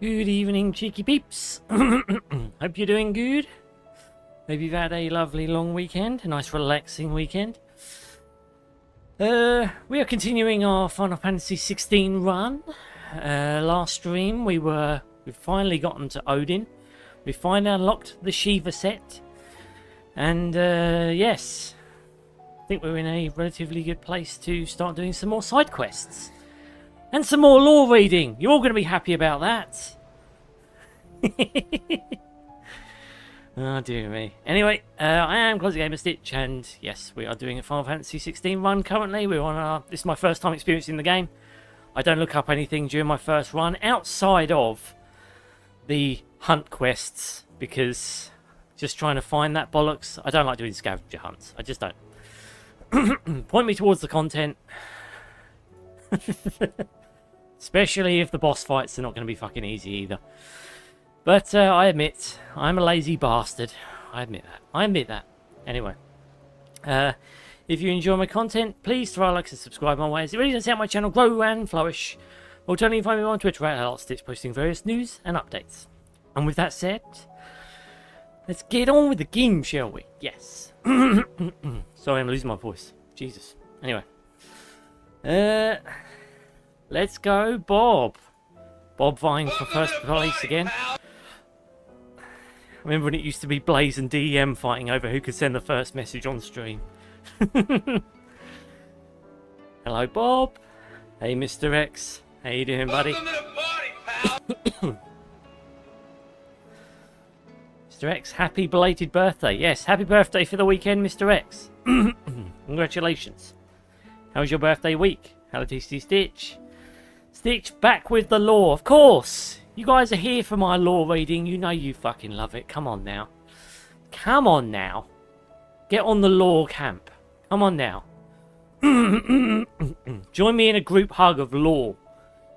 Good evening, cheeky peeps. Hope you're doing good. Hope you've had a lovely long weekend, a nice relaxing weekend. We are continuing our Final Fantasy XVI run. Last stream we've finally gotten to Odin. We finally unlocked the Shiva set. And yes, I think we're in a relatively good place to start doing some more side quests. And some more lore reading. You're all going to be happy about that. Oh dear me. Anyway, I am tcgstitch, and yes, we are doing a Final Fantasy XVI run currently. We're on this is my first time experiencing the game. I don't look up anything during my first run outside of the hunt quests, because just trying to find that bollocks. I don't like doing scavenger hunts. I just don't. Point me towards the content. Especially if the boss fights are not going to be fucking easy either. But I admit, I'm a lazy bastard. I admit that. Anyway. If you enjoy my content, please throw a like and subscribe my way, as it really does help my channel grow and flourish. Alternatively, find me on Twitter at @Stitch, posting various news and updates. And with that said, let's get on with the game, shall we? Yes. Sorry, I'm losing my voice. Jesus. Anyway. Let's go, Bob. Bob vying for first place again. Remember when it used to be Blaze and DEM fighting over who could send the first message on stream? Hello, Bob. Hey, Mr. X. How you doing, buddy? Welcome to the party, pal. Mr. X, happy belated birthday. Yes, happy birthday for the weekend, Mr. X. Congratulations. How was your birthday week? Hello, tcgstitch. Stitch back with the lore, of course. You guys are here for my lore reading. You know you fucking love it. Come on now. Come on now. Get on the lore camp. Come on now. Join me in a group hug of lore.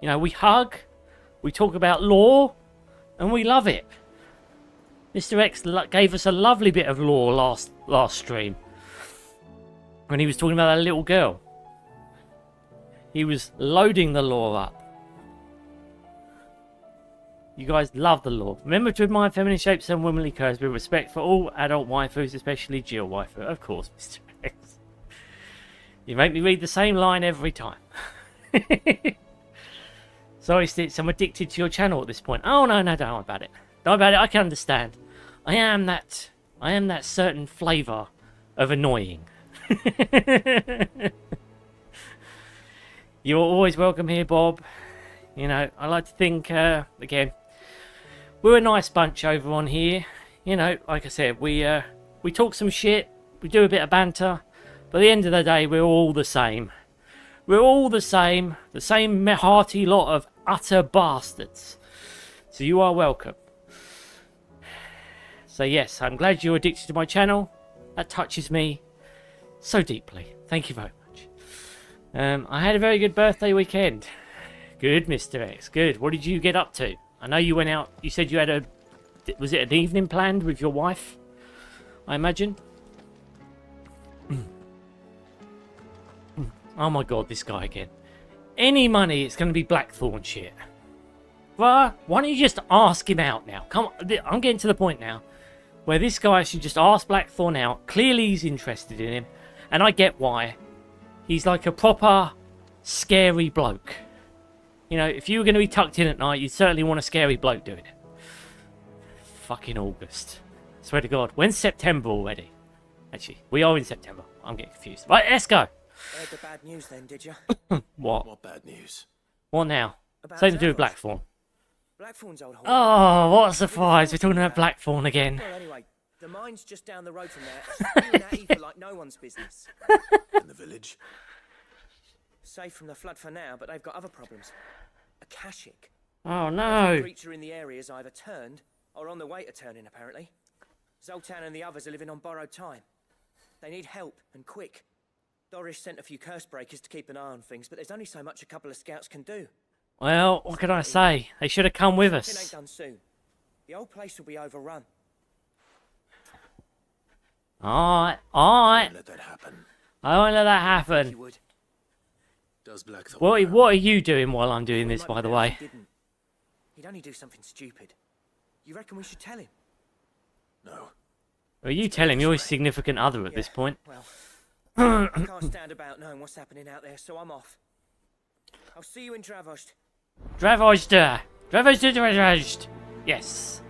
You know, we hug, we talk about lore, and we love it. Mr. X gave us a lovely bit of lore last stream. When he was talking about that little girl. He was loading the lore up. You guys love the lore. Remember to admire feminine shapes and womanly curves with respect for all adult waifus, especially Jill waifu. Of course, Mr. X. You make me read the same line every time. Sorry, Stitch, I'm addicted to your channel at this point. Oh, no, don't worry about it. Don't worry about it, I can understand. I am that certain flavour of annoying. You're always welcome here, Bob. You know, I like to think, again, we're a nice bunch over on here. You know, like I said, we talk some shit, we do a bit of banter, but at the end of the day, we're all the same. We're all the same hearty lot of utter bastards. So you are welcome. So yes, I'm glad you're addicted to my channel. That touches me so deeply. Thank you very much. I had a very good birthday weekend. Good, Mr. X. Good. What did you get up to? I know you went out. You said you had was it an evening planned with your wife? I imagine. Oh my god, this guy again. Any money, it's going to be Blackthorn shit. Bruh, why don't you just ask him out now? Come on, I'm getting to the point now where this guy should just ask Blackthorn out. Clearly he's interested in him, and I get why. He's like a proper scary bloke. You know, if you were going to be tucked in at night, you'd certainly want a scary bloke doing it. Fucking August. Swear to God. When's September already? Actually, we are in September. I'm getting confused. Right, let's go. Heard the bad news then, did you? What? What bad news? What now? About Something to do with Zavos. Blackthorn. Blackthorn's old horse. Oh, what a surprise. We're talking about Blackthorn again. Well, anyway, the mine's just down the road from there. Spewing that ether like no one's business. In the village? Safe from the flood for now, but they've got other problems. A Kashik. Oh, Every no. creature in the area's either turned or on the way to turning, apparently. Zoltan and the others are living on borrowed time. They need help, and quick. Dorys sent a few curse breakers to keep an eye on things, but there's only so much a couple of scouts can do. Well, what can I say? They should have come with Something ain't us. done soon. The whole place will be overrun. Alright. Don't let that happen. I won't let that If happen. you would. Does Blackthorn? What are you doing while I'm doing this, by the way? He'd only do something stupid. You reckon we should tell him? No. Well, you tell him you're his significant other at this point. Well, I can't stand about knowing what's happening out there, so I'm off. I'll see you in Dravost. Dravost! Dravost! Yes.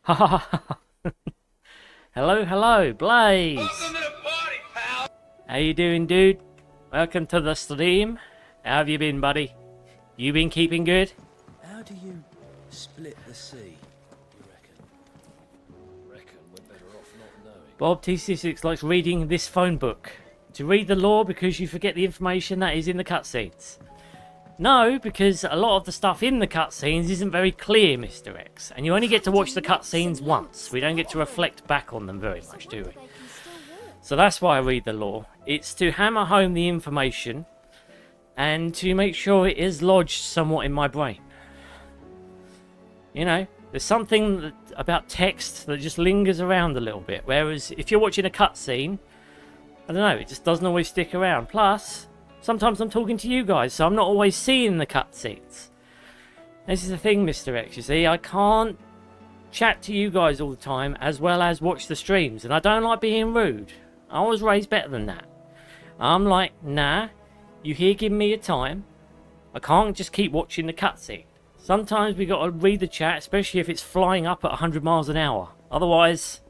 Ha ha ha. Hello, Blaze. Welcome to the party, pal. How you doing, dude? Welcome to the stream. How have you been, buddy? You been keeping good? How do you split the sea, you reckon? Reckon we're better off not knowing. Bob TC6 likes reading this phone book. To read the lore because you forget the information that is in the cutscenes. No, because a lot of the stuff in the cutscenes isn't very clear, Mr. X. And you only get to watch the cutscenes once. We don't get to reflect back on them very much, do we? So that's why I read the lore. It's to hammer home the information and to make sure it is lodged somewhat in my brain. You know, there's something about text that just lingers around a little bit. Whereas if you're watching a cutscene, I don't know, it just doesn't always stick around. Plus, sometimes I'm talking to you guys, so I'm not always seeing the cutscenes. This is the thing, Mr. X, you see. I can't chat to you guys all the time as well as watch the streams. And I don't like being rude. I was raised better than that. I'm like, nah, you here giving me your time. I can't just keep watching the cutscene. Sometimes we got to read the chat, especially if it's flying up at 100 miles an hour. Otherwise,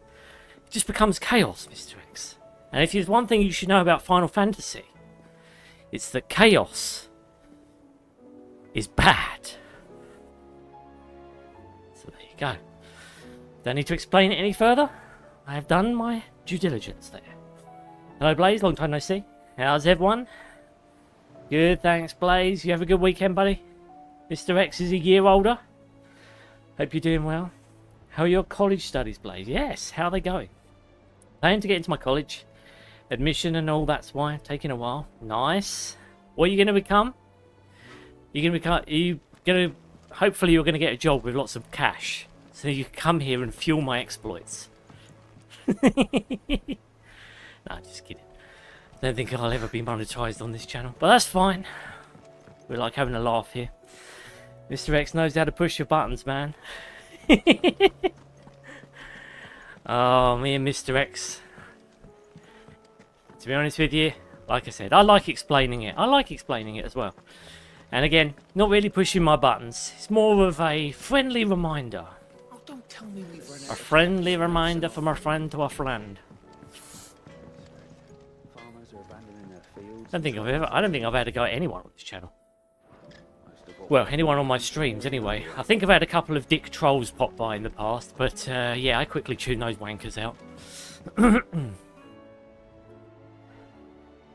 it just becomes chaos, Mr. X. And if there's one thing you should know about Final Fantasy, it's that chaos is bad. So there you go. Don't need to explain it any further. I have done my due diligence there. Hello, Blaze. Long time no see. How's everyone? Good, thanks, Blaze. You have a good weekend, buddy? Mr. X is a year older. Hope you're doing well. How are your college studies, Blaze? Yes, how are they going? Planning to get into my college. Admission and all, that's why. Taking a while. Nice. What are you going to become? Hopefully you're going to get a job with lots of cash. So you can come here and fuel my exploits. Nah, just kidding. Don't think I'll ever be monetized on this channel. But that's fine. We're like having a laugh here. Mr. X knows how to push your buttons, man. Oh, me and Mr. X. To be honest with you, like I said, I like explaining it. I like explaining it as well. And again, not really pushing my buttons. It's more of a friendly reminder. Oh, don't tell me we've run out A of friendly reminder from a friend to a friend. farmers are abandoning their fields. I don't think I've had a go at anyone on this channel. Well, anyone on my streams anyway. I think I've had a couple of dick trolls pop by in the past, but yeah, I quickly tune those wankers out.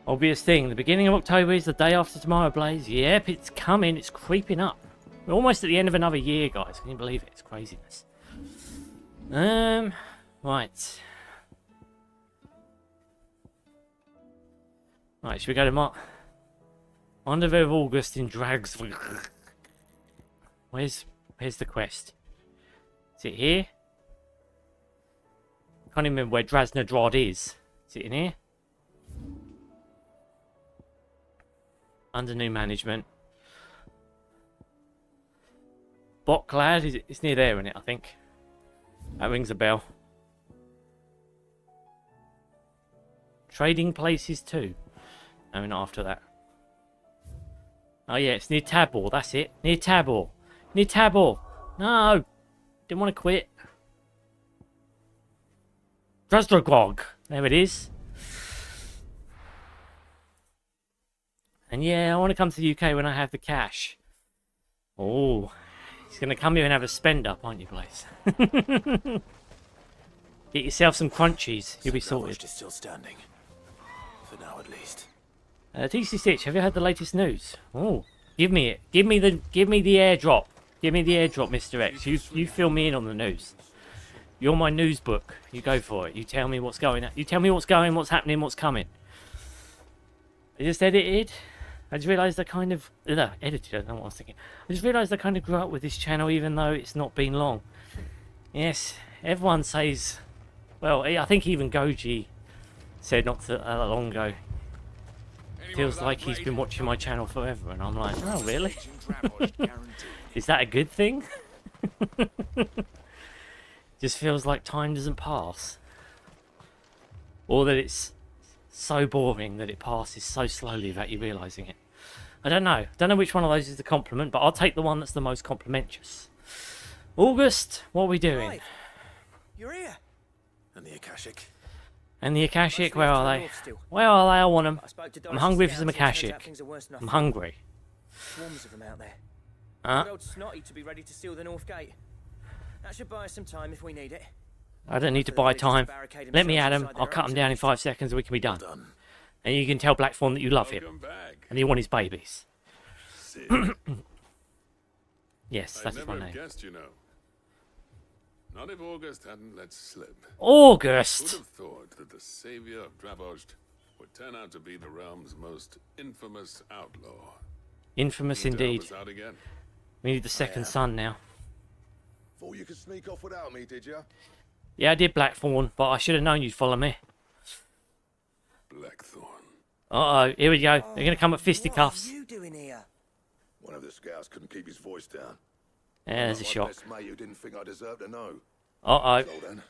Obvious thing, the beginning of October is the day after tomorrow, Blaze. Yep, it's coming, it's creeping up. We're almost at the end of another year, guys. Can you believe it? It's craziness. Right. Right, should we go to Mark? Wonder if August in drags. Where's the quest? Is it here? I can't even remember where Drasnadrod is. Is it in here? Under new management. Botclad, it's near there, isn't it, I think? That rings a bell. Trading places too. No, not after that. Oh yeah, it's near Tabor, that's it. Near Tabor. Near Tabor. No! Didn't want to quit. Drasdragog. There it is. And yeah, I want to come to the UK when I have the cash. Oh, he's going to come here and have a spend up, aren't you, Blaze? Get yourself some crunchies. You'll be sorted. Is still standing. For now, at least. tcgstitch, have you heard the latest news? Oh, give me it. Give me the airdrop. Give me the airdrop, Mr. X. You fill me in on the news. You're my news book. You go for it. You tell me what's going on. You tell me what's going, what's happening, what's coming. I just edited. I just realised I kind of... No, edited, I don't know what I was thinking. I just realised I kind of grew up with this channel even though it's not been long. Yes, everyone says... Well, I think even Goji said not so long ago. feels like he's been watching my channel forever, and I'm like, oh really? Is that a good thing? Just feels like time doesn't pass, or that it's so boring that it passes so slowly without you realising it. I don't know. Don't know which one of those is the compliment, but I'll take the one that's the most complimentous. August, what are we doing? Clive, you're here. And the Akashic. And the Akashic, Mostly where off to are the they? north still. Where are they? I want them. I spoke to I'm Dorys' hungry for scouts, some and it turns out Akashic. things are worse than I I'm thought. hungry. Swarms of them out there. Huh? Good old Snotty to be ready to seal the north gate. That should buy us some time if we need it. I don't need to For the buy villagers time. barricade Let me themselves at him. inside I'll their cut own him down in cities. 5 seconds and we can be done. Done. And you can tell Blackthorn that you love him. Welcome back. And you want his babies. Sid. Yes, I'd that's his never my have name. guessed, you know. Not if August hadn't let slip. Who'd August! have thought that the savior of Dravost would turn out to be the realm's most infamous outlaw? Infamous Need to help indeed. us out again? We need the second son now. Thought you could sneak off without me, did you? Yeah, I did Blackthorn, but I should have known you'd follow me. Blackthorn. Uh-oh, here we go. They're going to come at What fisticuffs. are you doing here? One of the scouts couldn't keep his voice down. Yeah, there's a My shot. best mate who didn't think I deserved to know. Uh-oh. So then,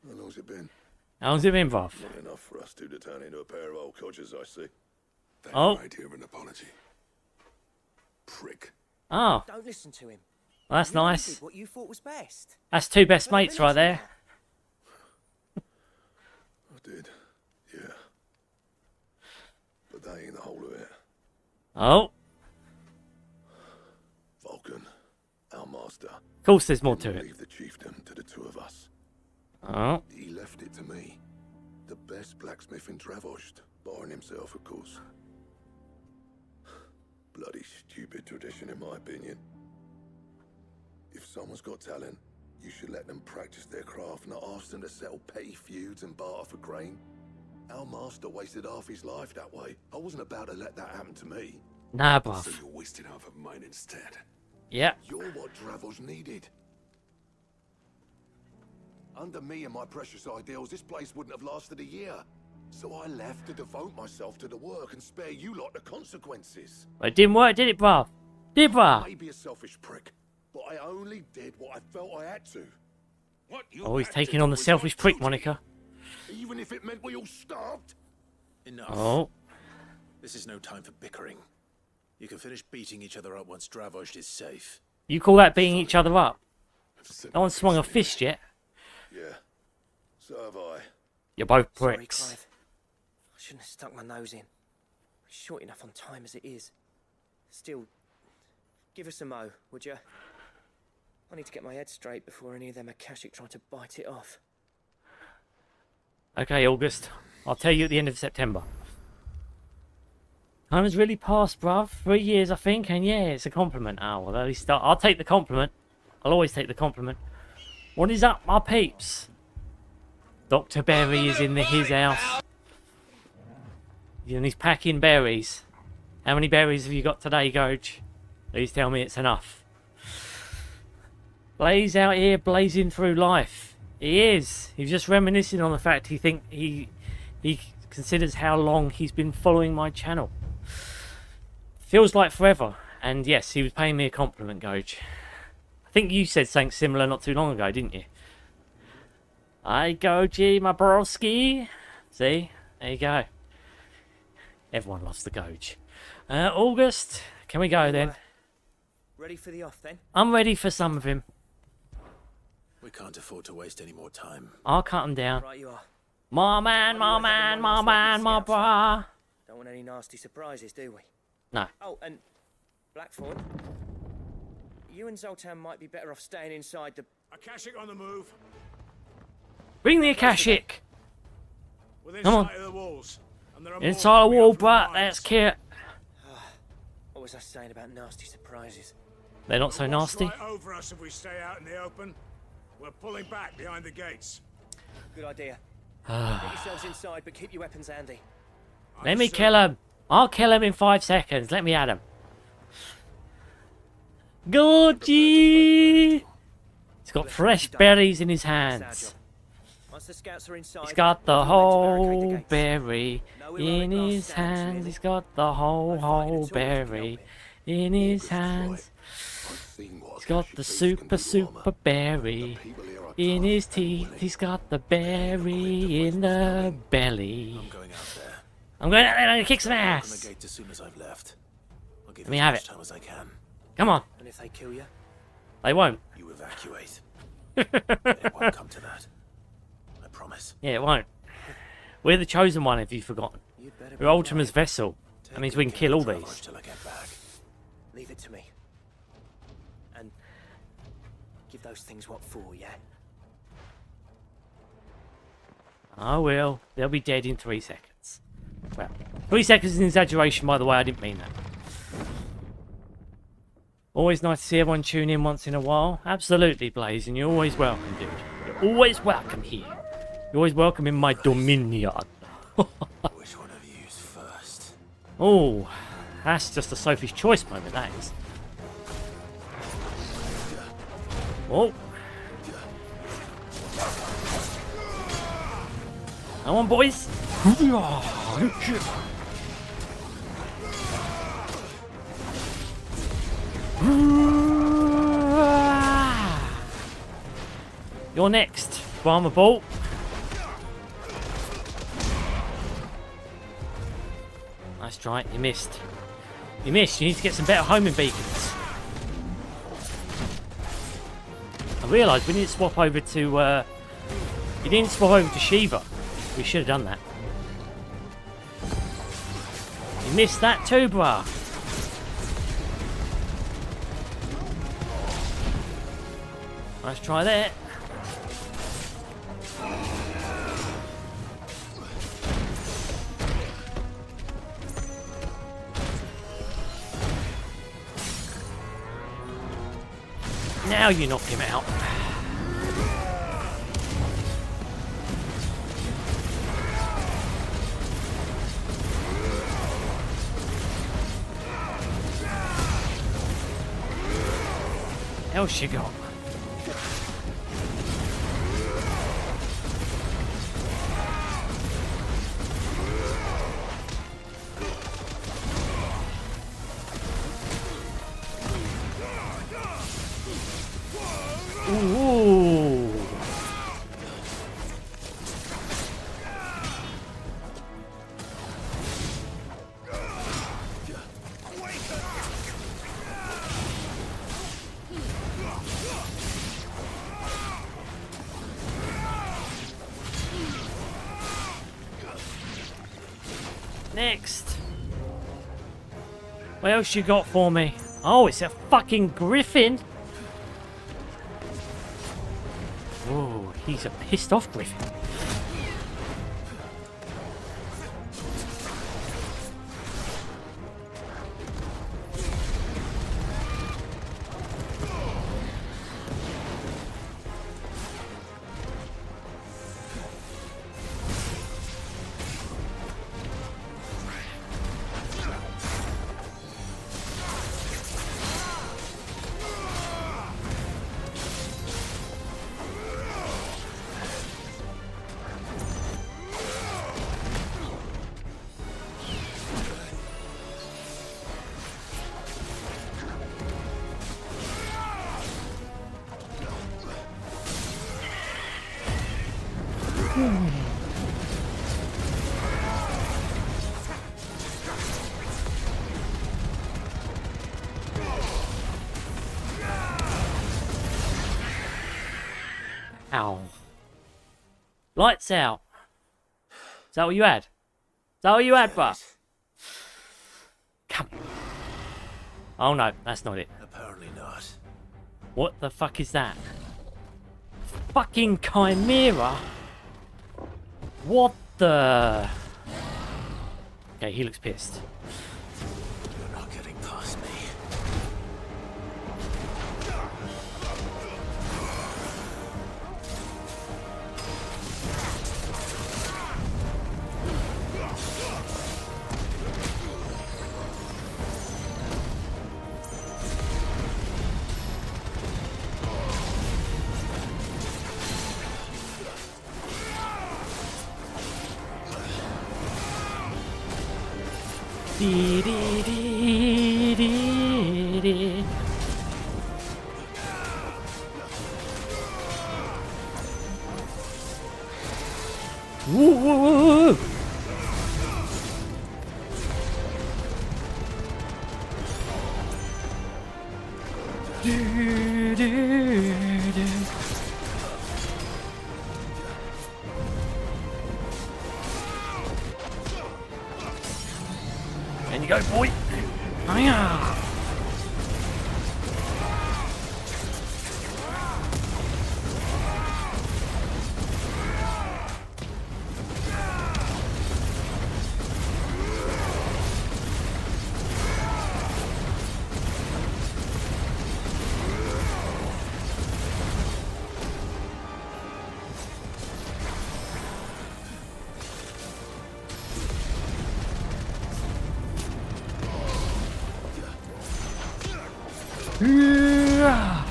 how long's it been? How long's it been, bruv? Not enough for us two to turn into a pair of old codgers, I see. That Oh. might hear an apology. Prick. Oh, Don't listen to him. well, that's You only nice. did what you thought was best. That's two best Well, mates right there. I did, yeah. But that ain't the whole of it. Oh, Vulcan, our master, of course there's more to it. leave the chiefdom to the two of us. Oh, He left it to me. The best blacksmith in Dravost, barring himself, of course. Bloody stupid tradition, in my opinion. If someone's got talent, you should let them practice their craft, not ask them to settle petty feuds and barter for grain. Our master wasted half his life that way. I wasn't about to let that happen to me. nah, So bruv. you wasted half of mine instead. Yeah. You're what Dravost needed. Under me and my precious ideals, this place wouldn't have lasted a year. So I left to devote myself to the work and spare you lot the consequences. But it didn't work, did it, bruv? Did bruv? Maybe a selfish prick, but I only did what I felt I had to. What you Oh, he's had to taking do on the was selfish your prick duty. moniker. Even if it meant we all starved. Enough. Oh, This is no time for bickering. You can finish beating each other up once Dravost is safe. you call that beating each other up? I've said No one my swung a piece fist yet. Yeah, so have I. You're both Sorry, pricks. Clive. I shouldn't have stuck my nose in. It's short enough on time as it is. Still, give us a mo, would you? I need to get my head straight before any of them Akashic try to bite it off. Okay, August. I'll tell you at the end of September. Time has really passed, bruv. 3 years, I think, and yeah, it's a compliment. Oh, well, at least I'll take the compliment. I'll always take the compliment. What is up, my peeps? Dr. Berry is in his house. And he's packing berries. How many berries have you got today, Goj? Please tell me it's enough. Blaze out here, blazing through life. He is. He's just reminiscing on the fact he considers how long he's been following my channel. Feels like forever. And yes, he was paying me a compliment, Goj. I think you said something similar not too long ago, didn't you? Hi, Goji, my broski. See? There you go. Everyone loves the Goj. August, can we go then? Ready for the off then? I'm ready for some of him. We can't afford to waste any more time. I'll cut him down. Right, you are. My man, my man, my man, my bra. Don't want any nasty surprises, do we? No. Oh, and Blackthorn, you and Zoltan might be better off staying inside the. Akashic on the move. Bring the Akashic. Within Come on. sight of the walls. And there are Inside more the coming wall, up from bruh. the That's mines. cute. What was I saying about nasty surprises? They're not so They'll watch nasty. right over us if we stay out in the open. We're pulling back behind the gates. Good idea. Get yourselves inside, but keep your weapons handy. Let me Understood. kill him. I'll kill him in 5 seconds. Let me at him. Gorgie! He's got fresh berries in his That's our hands. job. Once the scouts are inside, He's got the we're meant to barricade the whole gates. berry No in heroic last his stands, hands. really. He's got the whole No fighting at all if you can help berry it. in his hands. He's got the super berry in his teeth. He's got the berry in the belly. I'm going out there. I'm going out there and kick some Open the ass. gate as soon as I've left. I'll give Let me you have as much it. time as I can. Come on. And if they kill you, They won't. You evacuate. It won't come to that. I promise. Yeah, it won't. We're the chosen one, if you've forgotten. you'd better We're be Ultima's brave. vessel. Take That means good we can care kill all of these. Dravage till I get back. Leave it to me. And give those things what for, yeah? I will. They'll be dead in 3 seconds. Well, 3 seconds is an exaggeration, by the way. I didn't mean that. Always nice to see everyone tune in once in a while. Absolutely, Blaze, and you're always welcome, dude. You're always welcome here. You're always welcome in my dominion. Which one of you's first? Oh, that's just a Sophie's Choice moment, that is. Oh. Come on, boys. You're next, Barmer Bolt. Nice try. You missed. You missed. You need to get some better homing beacons. I realised we need to swap over to. You need to swap over to Shiva. We should have done that. You missed that too, bruh. Nice try there. Now you knock him out. Else you got? Ooh. Next. What else you got for me? Oh, it's a fucking griffin. Oh, he's a pissed off griffin. Ow. Lights out. Is that what you had? Is that what you had, bruh? Come on. Oh no, that's not it. Apparently not. What the fuck is that? Fucking Chimera? What the? Okay, he looks pissed. You're not getting past me. Dee, dee, dee, dee, dee. Woo, woo, woo, woo. Do, do, do. And you go, boy. Hiya. Yeah.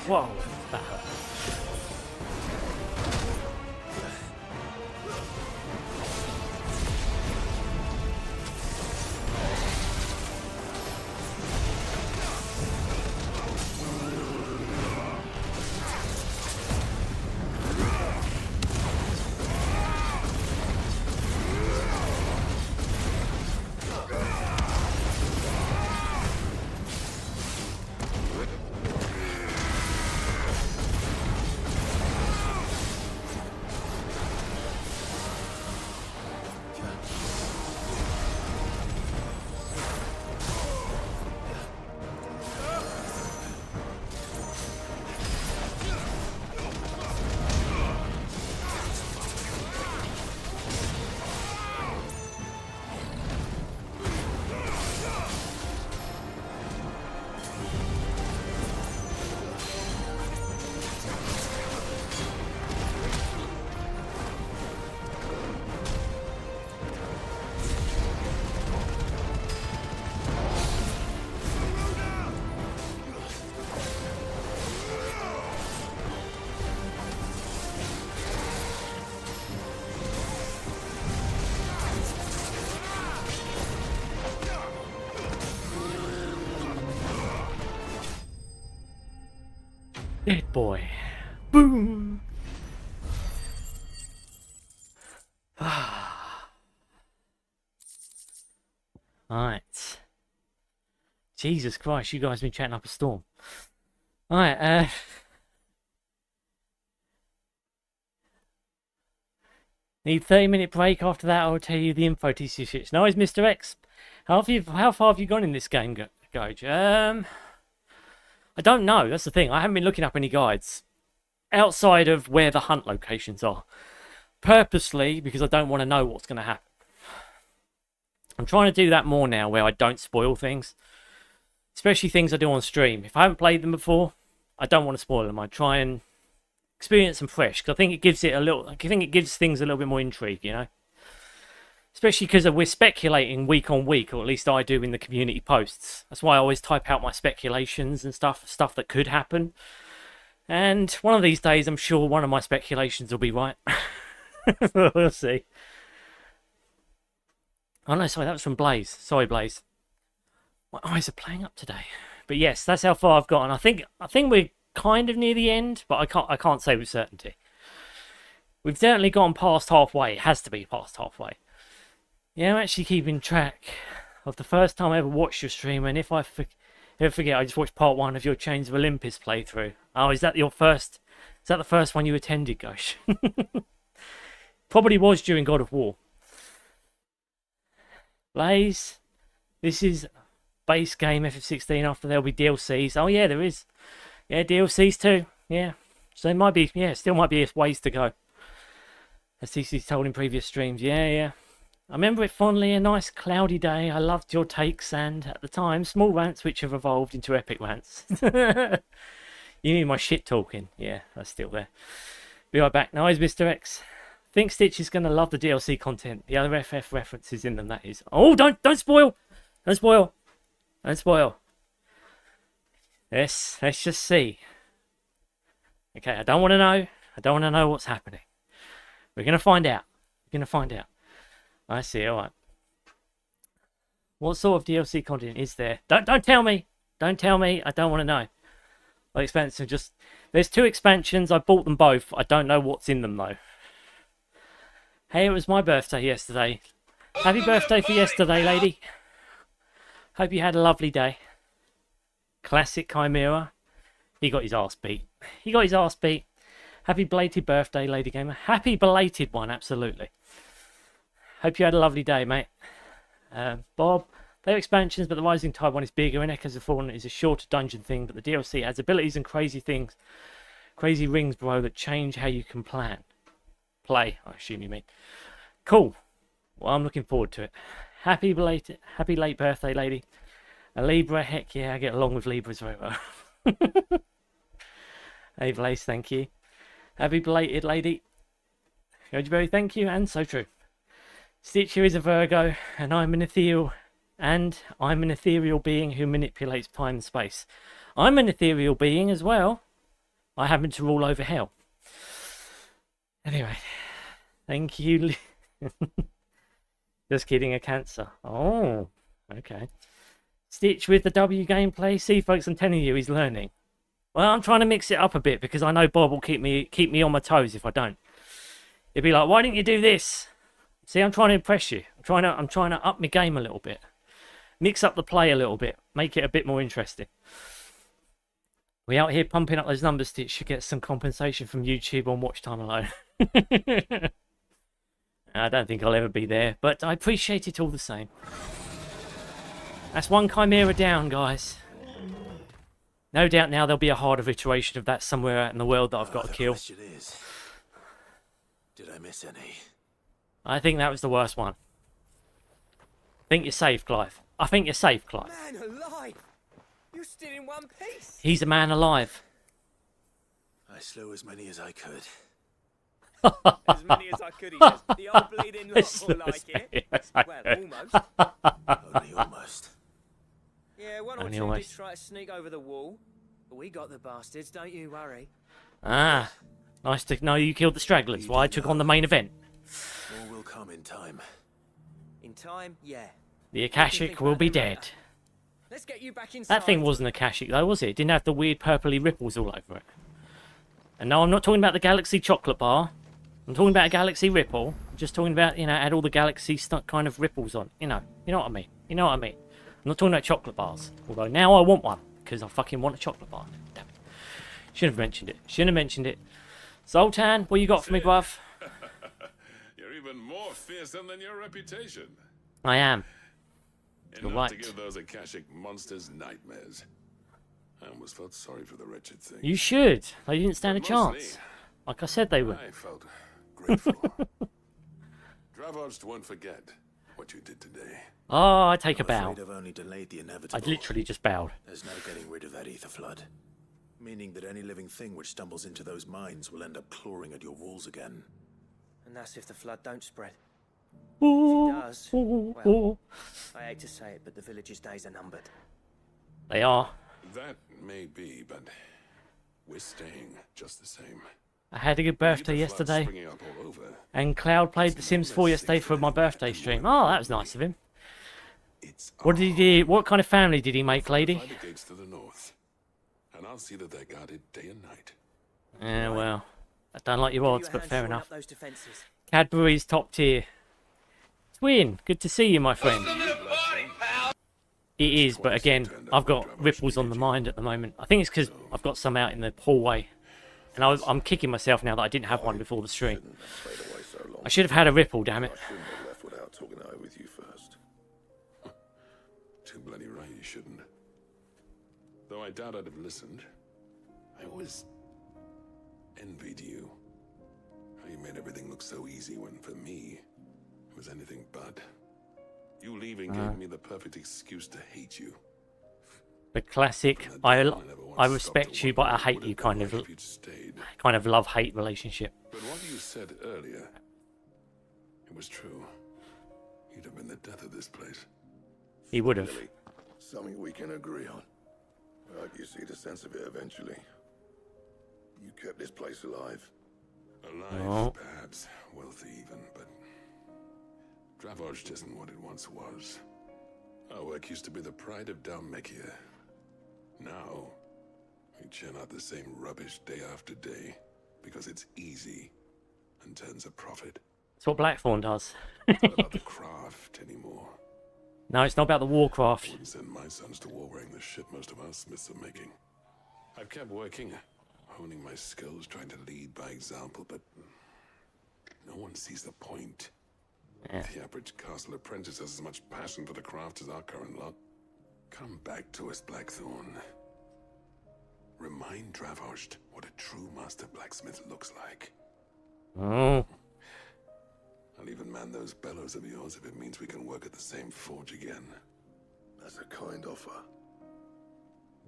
Whoa, that hurt. Dead boy. Boom. Alright. Jesus Christ, you guys have been chatting up a storm. Alright, need 30-minute break. After that, I'll tell you the info tcgstitch. No, it's Mr. X. How far have you gone in this game, Gage? I don't know. That's the thing. I haven't been looking up any guides outside of where the hunt locations are. Purposely, because I don't want to know what's going to happen. I'm trying to do that more now, where I don't spoil things. Especially things I do on stream. If I haven't played them before, I don't want to spoil them. I try and experience them fresh, because I think it gives it a little. I think it gives things a little bit more intrigue, you know. Especially because we're speculating week on week, or at least I do in the community posts. That's why I always type out my speculations and stuff that could happen. And one of these days, I'm sure one of my speculations will be right. We'll see. Oh no, sorry, that was from Blaze. Sorry, Blaze. My eyes are playing up today. But yes, that's how far I've gotten. I think we're kind of near the end, but I can't say with certainty. We've certainly gone past halfway. It has to be past halfway. Yeah, I'm actually keeping track of the first time I ever watched your stream, and if I ever forget, I just watched part 1 of your Chains of Olympus playthrough. Oh, is that your first? Is that the first one you attended, Gosh? Probably was during God of War. Blaze, this is base game FF16. After there'll be DLCs. Oh yeah, there is. Yeah, DLCs too. Yeah, so there might be. Yeah, still might be ways to go. As TC's told in previous streams. Yeah. I remember it fondly, a nice cloudy day. I loved your takes and, at the time, small rants which have evolved into epic rants. You need my shit talking. Yeah, that's still there. Be right back. Now, is Mr. X. think Stitch is going to love the DLC content. The other FF references in them, that is. Oh, don't spoil! Don't spoil! Don't spoil. Let's just see. Okay, I don't want to know. I don't want to know what's happening. We're going to find out. We're going to find out. I see, alright. What sort of DLC content is there? Don't tell me! Don't tell me, I don't want to know. Like expansion, just... There's 2 expansions, I bought them both. I don't know what's in them though. Hey, it was my birthday yesterday. Happy birthday for yesterday, lady. Hope you had a lovely day. Classic Chimera. He got his arse beat. He got his arse beat. Happy belated birthday, Lady Gamer. Happy belated one, absolutely. Hope you had a lovely day, mate. Bob, they're expansions, but the Rising Tide one is bigger, and Echoes of Fallen is a shorter dungeon thing, but the DLC adds abilities and crazy things. Crazy rings, bro, that change how you can play, I assume you mean. Cool. Well, I'm looking forward to it. Happy late birthday, lady. A Libra, heck yeah, I get along with Libras very well. Hey, Blaze, thank you. Happy belated, lady. Gojiberry, thank you, and so true. Stitcher is a Virgo, and I'm an ethereal being who manipulates time and space. I'm an ethereal being as well. I happen to rule over hell. Anyway, thank you. Just kidding, a Cancer. Oh, okay. Stitch with the W gameplay. See, folks, I'm telling you, he's learning. Well, I'm trying to mix it up a bit because I know Bob will keep me on my toes if I don't. He'll be like, "Why didn't you do this?" See, I'm trying to impress you. I'm trying to up my game a little bit, mix up the play a little bit, make it a bit more interesting. We out here pumping up those numbers. Stitch should get some compensation from YouTube on watch time alone. I don't think I'll ever be there, but I appreciate it all the same. That's one Chimera down, guys. No doubt now there'll be a harder iteration of that somewhere out in the world that I've got to kill. The question is, did I miss any? I think that was the worst one. I think you're safe, Clive. I think you're safe, Clive. Man alive! You're still in one piece! He's a man alive. I slew as many as I could. As many as I could, he says. The old bleeding lot will like it. Well, almost. Only almost. Yeah, one or Only two almost. did try to sneak over the wall. But we got the bastards, don't you worry. Ah, nice to know you killed the stragglers while I took on the main event. More will come in time. In time, yeah. The Akashic will be dead. Let's get you back inside. That thing wasn't Akashic though, was it? It didn't have the weird purpley ripples all over it. And no, I'm not talking about the Galaxy chocolate bar. I'm talking about a Galaxy ripple. I'm just talking about, you know, had all the Galaxy kind of ripples on. You know what I mean. You know what I mean. I'm not talking about chocolate bars. Although now I want one because I fucking want a chocolate bar. Damn it. Shouldn't have mentioned it. Shouldn't have mentioned it. Zoltan, what you got for me, bruv? You're even more fearsome than your reputation. I am. You're Enough right. to give those Akashic monsters nightmares. I almost felt sorry for the wretched thing. You should. They didn't stand a But chance. mostly, Like I said they would. I felt grateful. Dravos won't forget what you did today. Oh, I take a I'm bow. afraid I've only delayed the I inevitable. literally just bowed. There's no getting rid of that ether flood. Meaning that any living thing which stumbles into those mines will end up clawing at your walls again. And that's if the flood don't spread. Ooh, If it does, ooh, well, ooh. I hate to say it, but the village's days are numbered. They are. That may be, but we're staying just the same. I had a good birthday With the flood yesterday. springing up all over, And Cloud played The Sims 4 yesterday for my birthday stream. Oh, that was nice of him. it's What did he do? What kind of family did he make, lady? Find the gates to the north, and I'll see that they're guarded day and night. Yeah, well, I don't like your odds, You a but hand fair shoring enough. up those defences. Cadbury's top tier. Twin, good to see you, my friend. It is, but again, I've got ripples on the mind at the moment. I think it's because I've got some out in the hallway. And I'm kicking myself now that I didn't have one before the stream. Shouldn't have played away so long. I should have had a ripple, damn it. I shouldn't have left without talking it over with you first. Too bloody right you shouldn't. Though I doubt I'd have listened. I always envied you. How you made everything look so easy when, for me, it was anything but. You leaving gave me the perfect excuse to hate you. The classic, I respect you, but I hate you kind of If you'd stayed. love-hate relationship. But what you said earlier It was true. You'd have been the death of this place. He would have. Really, something we can agree on. I hope you see the sense of it eventually. You kept this place alive. Alive, Oh. perhaps. Wealthy even, but... Dravoj isn't what it once was. Our work used to be the pride of Dalmekia. Now, we churn out the same rubbish day after day because it's easy and turns a profit. That's what Blackthorn does. It's not about the craft anymore. No, it's not about the I Warcraft. wouldn't send my sons to war wearing the shit most of our smiths are making. I've kept working, honing my skills, trying to lead by example, but no one sees the point. Yeah. The average castle apprentice has as much passion for the craft as our current lot. Come back to us, Blackthorn. Remind Dravoj what a true master blacksmith looks like. Oh. I'll even man those bellows of yours if it means we can work at the same forge again. That's a kind offer.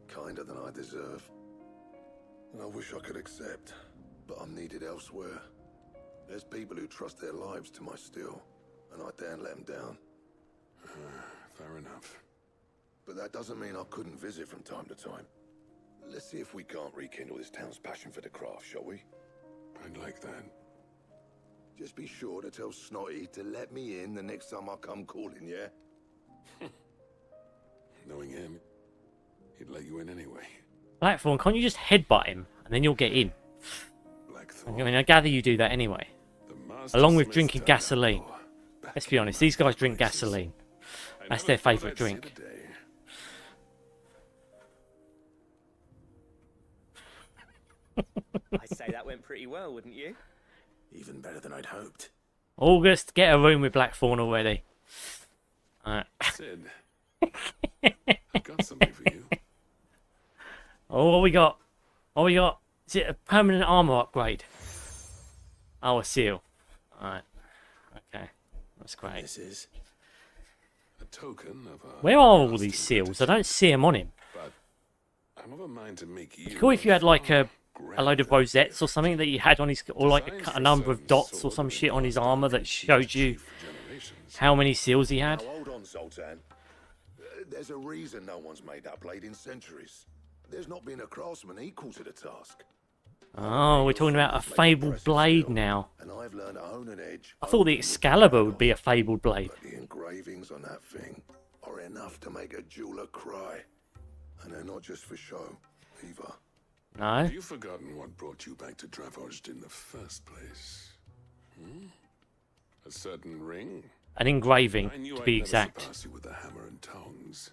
Kinder than I deserve. And I wish I could accept, but I'm needed elsewhere. There's people who trust their lives to my steel, and I daren't let them down. Fair enough. But that doesn't mean I couldn't visit from time to time. Let's see if we can't rekindle this town's passion for the craft, shall we? I'd like that. Just be sure to tell Snotty to let me in the next time I come calling, yeah? Knowing him, he'd let you in anyway. Blackthorn, can't you just headbutt him and then you'll get in? Blackthorn. I mean, I gather you do that anyway. The master Along with smith's drinking turned out gasoline. back Let's be in honest, these guys drink places. gasoline. I That's never their thought favourite I'd see drink. the day. I'd say that went pretty well, wouldn't you? Even better than I'd hoped. August, get a room with Blackthorn already. Alright. Sid, I've got something for you. Oh, what we got? What we got? Is it a permanent armor upgrade? Oh, a seal. Alright. Okay. That's great. This is. A token of our Where are all past these seals? I gratitude. don't see them on him. But I'm of a mind to make you. It'd be cool if you had like a far load of grander rosettes or something that you had on his, or like Designed a for number of certain dots or sword some that shit on his passed armor down that from chief showed to you chief for generations. how many seals he had. Now hold on, Zoltan. There's a reason no one's made that blade in centuries. There's not been a craftsman equal to the task. Oh, we're talking about a fabled blade now. And I've learned to hone an edge. I thought the Excalibur would be a fabled blade. But the engravings on that thing are enough to make a jeweler cry. And they're not just for show, either. No? Have you forgotten what brought you back to Dravoj in the first place? A certain ring? An engraving, I knew to I'd be never exact. surpass you with the hammer and tongs.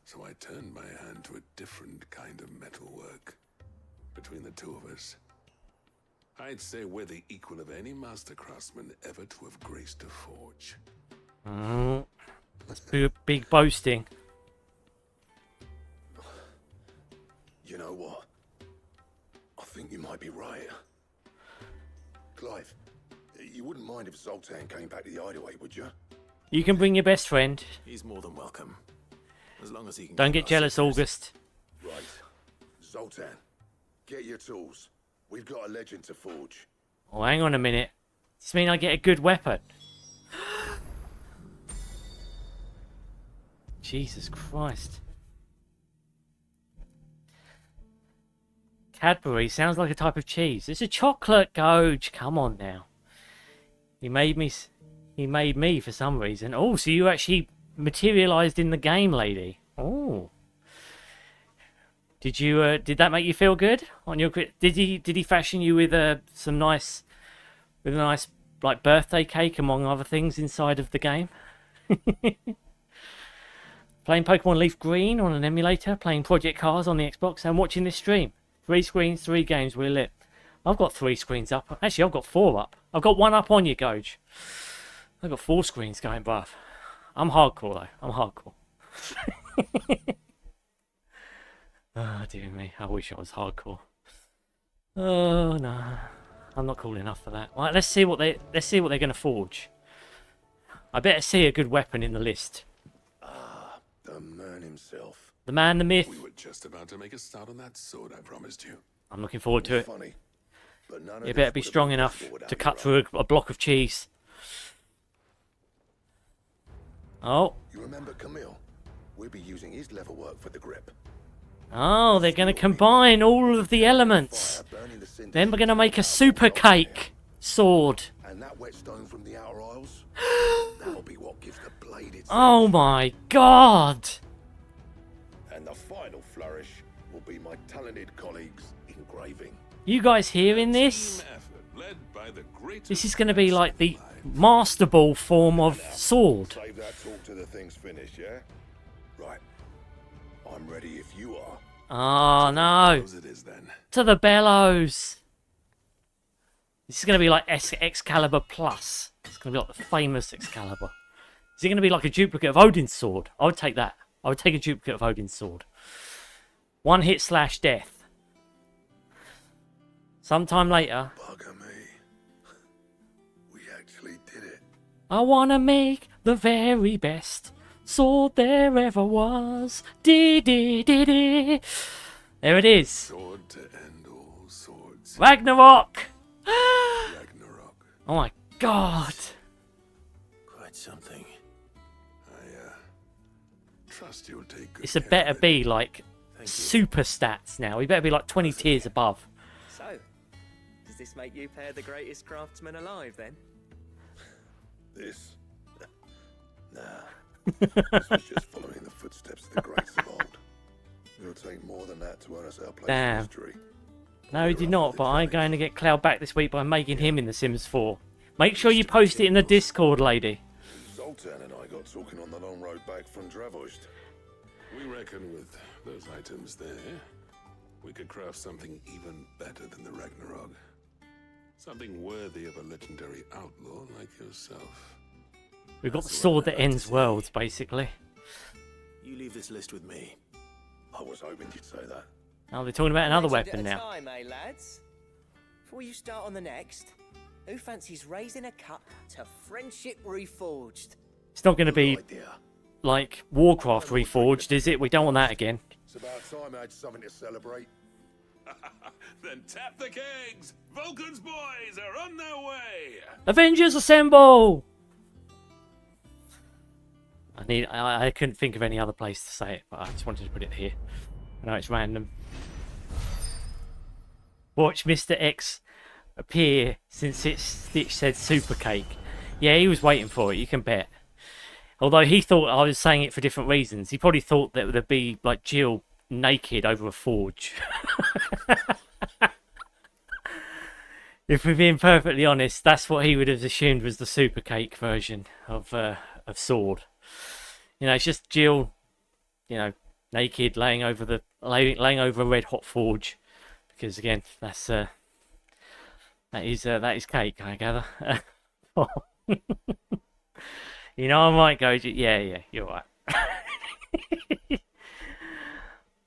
So I turned my hand to a different kind of metalwork. Between the two of us, I'd say we're the equal of any master craftsman ever to have graced a forge. Oh, that's big boasting. You know what? I think you might be right. Clive, you wouldn't mind if Zoltan came back to the hideaway, would you? You can bring your best friend. He's more than welcome. As long as he can. Don't keep get our jealous, secrets. August. Right. Zoltan, get your tools. We've got a legend to forge. Oh, hang on a minute. Does this mean I get a good weapon? Jesus Christ. Cadbury sounds like a type of cheese. It's a chocolate Goge. Come on now. He made me for some reason. Oh, so you actually materialized in the game, lady. Oh. Did you did that make you feel good on your did he fashion you with a nice like birthday cake among other things inside of the game? Playing Pokemon Leaf Green on an emulator, playing Project Cars on the Xbox, and watching this stream. 3 screens, 3 games, we're lit. I've got 3 screens up. Actually, I've got 4 up. I've got 1 up on you, Goge. I've got 4 screens going buff. I'm hardcore, though. I'm hardcore. Oh, dear me. I wish I was hardcore. Oh, no. I'm not cool enough for that. Right, let's see what they're going to forge. I better see a good weapon in the list. The man himself. The man, the myth. We were just about to make a start on that sword I promised you. I'm looking forward to it. Funny, but none of You this better be would have strong been enough possible without to your cut help. through a block of cheese. Oh. You remember Camille? We'll be using his leather work for the grip. Oh, they're going to combine all of the elements. Then we're going to make a super cake sword. And that whetstone from the Outer Isles, that'll be what gives the blade its Oh my god. And the final flourish will be my talented colleagues' engraving. You guys hearing this? Team effort led by the greatest This is going to be like the Master Ball form of sword. Save that talk to the thing's finished, yeah? Right. I'm ready if you are. Oh no. as it is then. To the bellows. This is going to be like Excalibur Plus. It's going to be like the famous Excalibur. Is it going to be like a duplicate of Odin's sword? I would take that. I would take a duplicate of Odin's sword. One hit / death. Sometime later. Bugger me. We actually did it. I want to make the very best sword there ever was. Dee. There it is. Sword to end all swords. Ragnarok. Ragnarok. Oh my god. Quite something. I trust you'll take good It's a care better of it. be like Thank you. super stats now. He better be like 20 tiers above. So, does this make you pair the greatest craftsman alive then? This? Nah. This was just following the footsteps of the greats of old. It'll take more than that to earn us our place Damn. in history. No, he did not, but I'm going to get Cloud back this week by making him in The Sims 4. Make sure you post it in the Discord, lady. Zoltan and I got talking on the long road back from Dravost. We reckon with those items there, we could craft something even better than the Ragnarok. Something worthy of a legendary outlaw like yourself. We've got the sword that ends worlds, basically. You leave this list with me. I was hoping you'd say that. Now they're talking about another Legend weapon at a now. time, lads? Before you start on the next, who fancies raising a cup to friendship reforged? It's not going to be Idea. like Warcraft Reforged, is it? We don't want that again. It's about time I had something to celebrate. Then tap the kegs! Vulcan's boys are on their way! Avengers assemble! I couldn't think of any other place to say it, but I just wanted to put it here. I know it's random. Watch Mr. X appear since Stitch said super cake. Yeah, he was waiting for it, you can bet. Although he thought I was saying it for different reasons. He probably thought that there'd be like Jill naked over a forge. If we're being perfectly honest, that's what he would have assumed was the super cake version of sword. You know, it's just Jill, you know, naked, laying over a red hot forge. Because again, that is cake, I gather. You know, I might go. Yeah, you're right.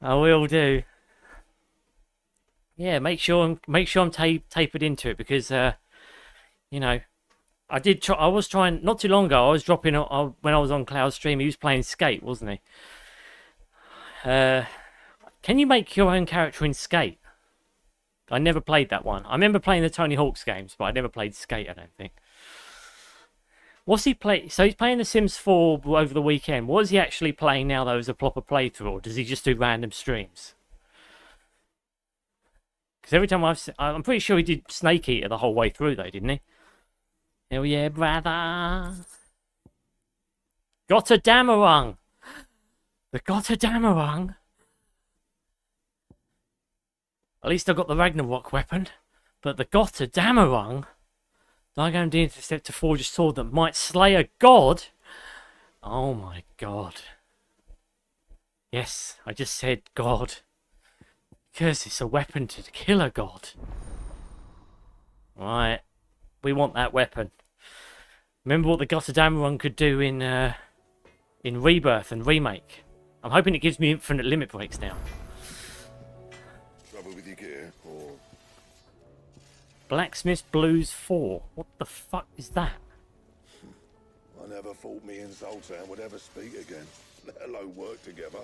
I will do. Yeah, make sure I'm tapered into it because you know, I was trying not too long ago. I was dropping when I was on Cloud's stream. He was playing Skate, wasn't he? Can you make your own character in Skate? I never played that one. I remember playing the Tony Hawk's games, but I never played Skate. I don't think. What's he play? So he's playing The Sims 4 over the weekend. What is he actually playing now, though, as a proper playthrough, or does he just do random streams? Because every time I'm pretty sure he did Snake Eater the whole way through, though, didn't he? Hell yeah, brother! Gotterdammerung! The Gotterdammerung! At least I got the Ragnarok weapon, but the Gotterdammerung. I go and intercept to forge a sword that might slay a god? Oh my god. Yes, I just said god. Because it's a weapon to kill a god. Right. We want that weapon. Remember what the Gotterdammerung could do in Rebirth and Remake. I'm hoping it gives me infinite limit breaks now. Trouble with your gear, or Blacksmith Blues 4. What the fuck is that? I never thought me and Zoltan would ever speak again, let alone work together.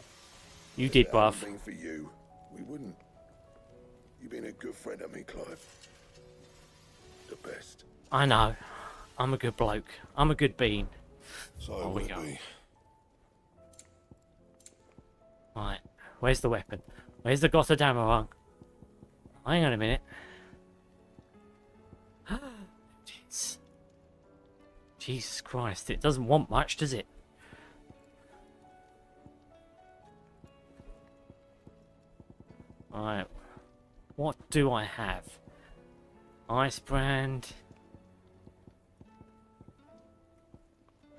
You If did, it bruv. hadn't been for you, we wouldn't. You've been a good friend to me, Clive. The best. I know. I'm a good bloke. I'm a good bean. So Oh, we will go. be. Right, where's the weapon? Where's the Gotterdammerung? Hang on a minute. Jeez. Jesus Christ, it doesn't want much, does it? Right, what do I have? Ice brand.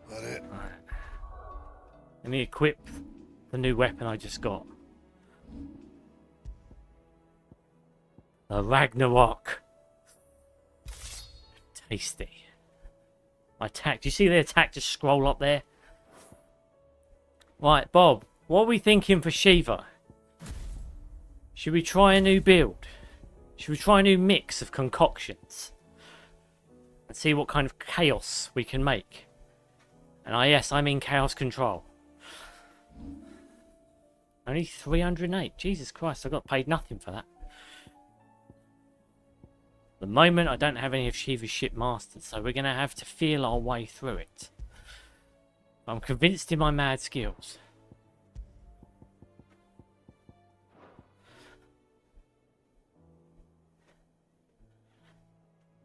That it? Right. Let me equip the new weapon I just got. The Ragnarok. Tasty. My attack. Do you see the attack just scroll up there? Right, Bob. What are we thinking for Shiva? Should we try a new build? Should we try a new mix of concoctions? And see what kind of chaos we can make? And yes, I mean chaos control. Only 308. Jesus Christ, I got paid nothing for that. At the moment, I don't have any of Shiva's shit mastered, so we're going to have to feel our way through it. I'm convinced in my mad skills.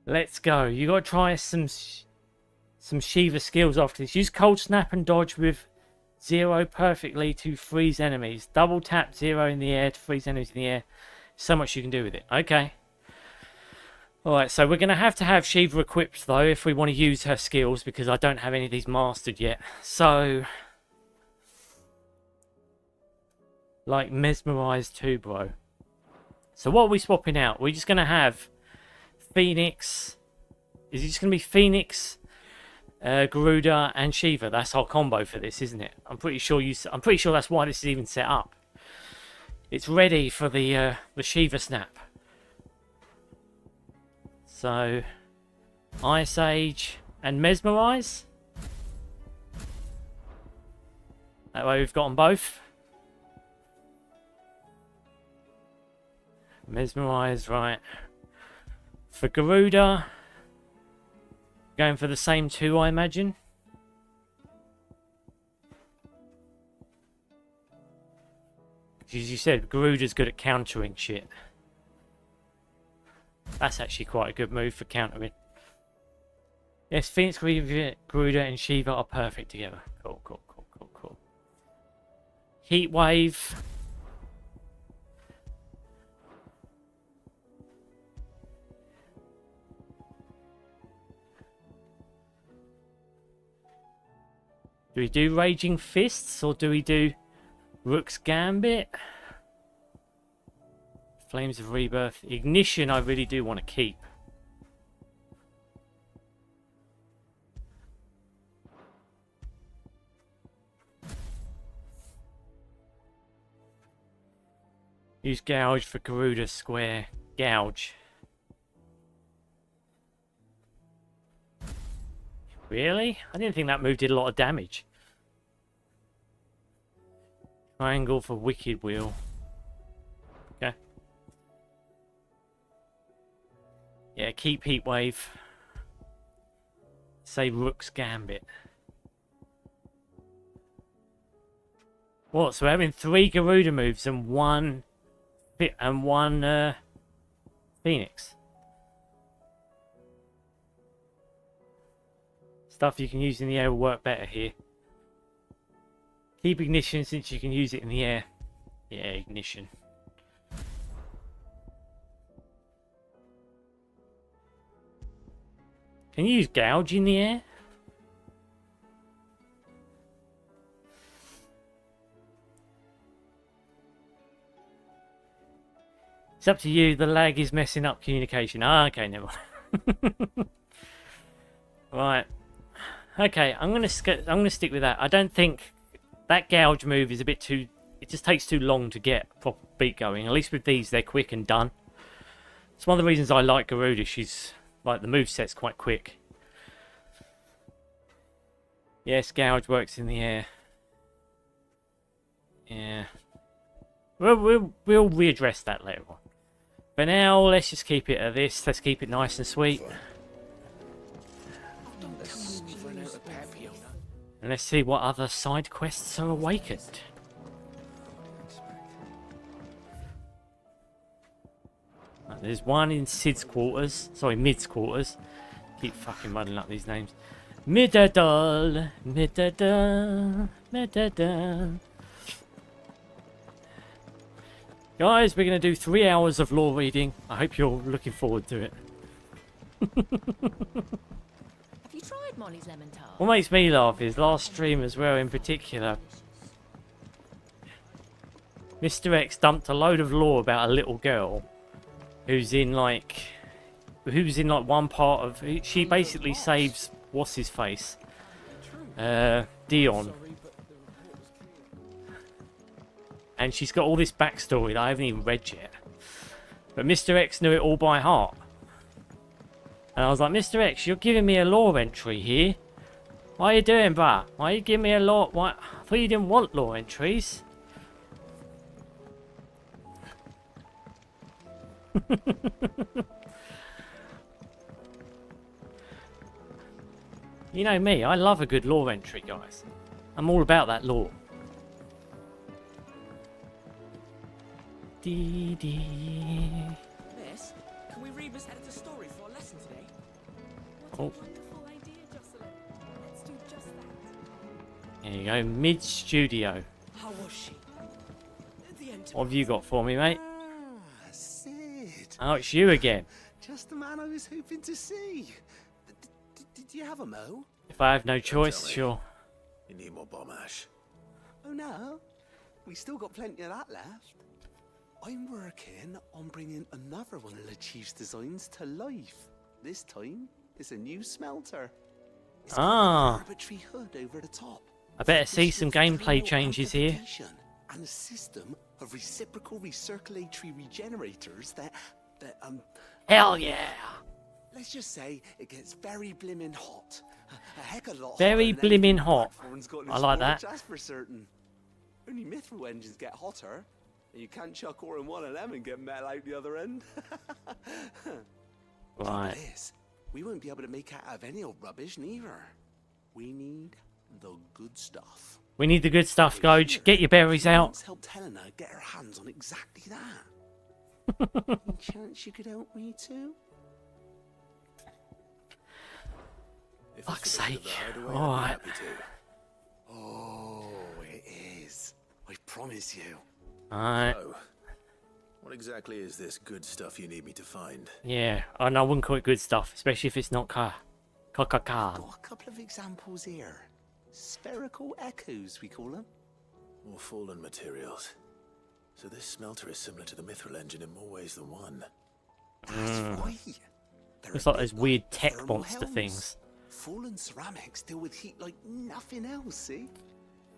Let's go. You got to try some Shiva skills after this. Use cold snap and dodge with 0 perfectly to freeze enemies. Double tap 0 in the air to freeze enemies in the air. So much you can do with it. Okay. Alright, so we're going to have Shiva equipped though if we want to use her skills, because I don't have any of these mastered yet. So, like mesmerize too, bro. So what are we swapping out? We're just going to have Phoenix. Is it just going to be Phoenix, Garuda, and Shiva? That's our combo for this, isn't it? I'm pretty sure that's why this is even set up. It's ready for the Shiva snap. So, Ice Age and Mesmerize. That way we've got them both. Mesmerize, right. For Garuda, going for the same two, I imagine. As you said, Garuda's good at countering shit. That's actually quite a good move for countering. Yes, Phoenix, Garuda, and Shiva are perfect together. Cool, cool, cool, cool, cool. Heat Wave. Do we do Raging Fists or do we do Rook's Gambit? Flames of Rebirth. Ignition I really do want to keep. Use Gouge for Garuda Square. Gouge. Really? I didn't think that move did a lot of damage. Triangle for Wicked Wheel. Okay. Yeah, keep Heat Wave. Say Rook's Gambit. What? So we're having 3 Garuda moves and one Phoenix. Stuff you can use in the air will work better here. Keep Ignition since you can use it in the air. Yeah, Ignition. Can you use Gouge in the air? It's up to you. The lag is messing up communication. Ah, okay, never mind. Right. Okay, I'm gonna stick with that. I don't think that Gouge move is a bit too. It just takes too long to get a proper beat going. At least with these, they're quick and done. It's one of the reasons I like Garuda. She's like the moveset's quite quick. Yes, Gouge works in the air. Yeah. We'll readdress that later on. For now, let's just keep it at this. Let's keep it nice and sweet. And let's see what other side quests are awakened. There's one in Sid's quarters. Sorry, Mid's quarters. Keep fucking muddling up these names. Midadal. Midadal. Midadal. Guys, we're going to do 3 hours of lore reading. I hope you're looking forward to it. Have you tried Molly's lemon tart? What makes me laugh is last stream as well in particular. Mr. X dumped a load of lore about a little girl who's in like one part of... She basically saves what's his face? Dion. And she's got all this backstory that I haven't even read yet. But Mr. X knew it all by heart. And I was like, Mr. X, you're giving me a lore entry here. What are you doing, bruh? Why are you giving me a lore? Why? I thought you didn't want lore entries. You know me, I love a good lore entry, guys. I'm all about that lore. Dee dee. Miss, can we read Miss Editor's story for our lesson today? Oh. Wonderful idea, Jocelyn. Let's do just that. There you go, mid studio. How was she? The end. What have you got for me, mate? Ah, Sid. Oh, it's you again. Just the man I was hoping to see. Did you have a mo? If I have no choice, tell me. sure. You need more bomb ash. Oh no, we still got plenty of that left. I'm working on bringing another one of the Chief's designs to life. This time, it's a new smelter. It's got Ah. an arbitrary hood over the top. I better see This some with gameplay thermal changes here. amplification and a system of reciprocal recirculatory regenerators that Hell yeah! let's just say it gets very blimmin' hot. A heck of a lot Very hotter than anything blimmin' hot. Blackthorn's got in I its like storage, that. That's for certain. Only mithril engines get hotter, and you can't chuck ore in one of them and get metal out the other end. Right. Trouble is, we won't be able to make out of any old rubbish neither. We need the good stuff. We need the good stuff, Goj. Get your berries out. Once helped Helena get her hands on exactly that. Any chance you could help me too? If Fuck's it's the bit of sake. the hideaway, I'd be Alright. happy to. Oh, it is. I promise you. Alright. Oh, what exactly is this good stuff you need me to find? Yeah, and I wouldn't call it good stuff, especially if it's not car. Got a couple of examples here. Spherical echoes, we call them. More fallen materials. So this smelter is similar to the mithril engine in more ways than one. That's right. They're Looks a like bit those weird tech thermal monster helms. things. Fallen ceramics deal with heat like nothing else, see?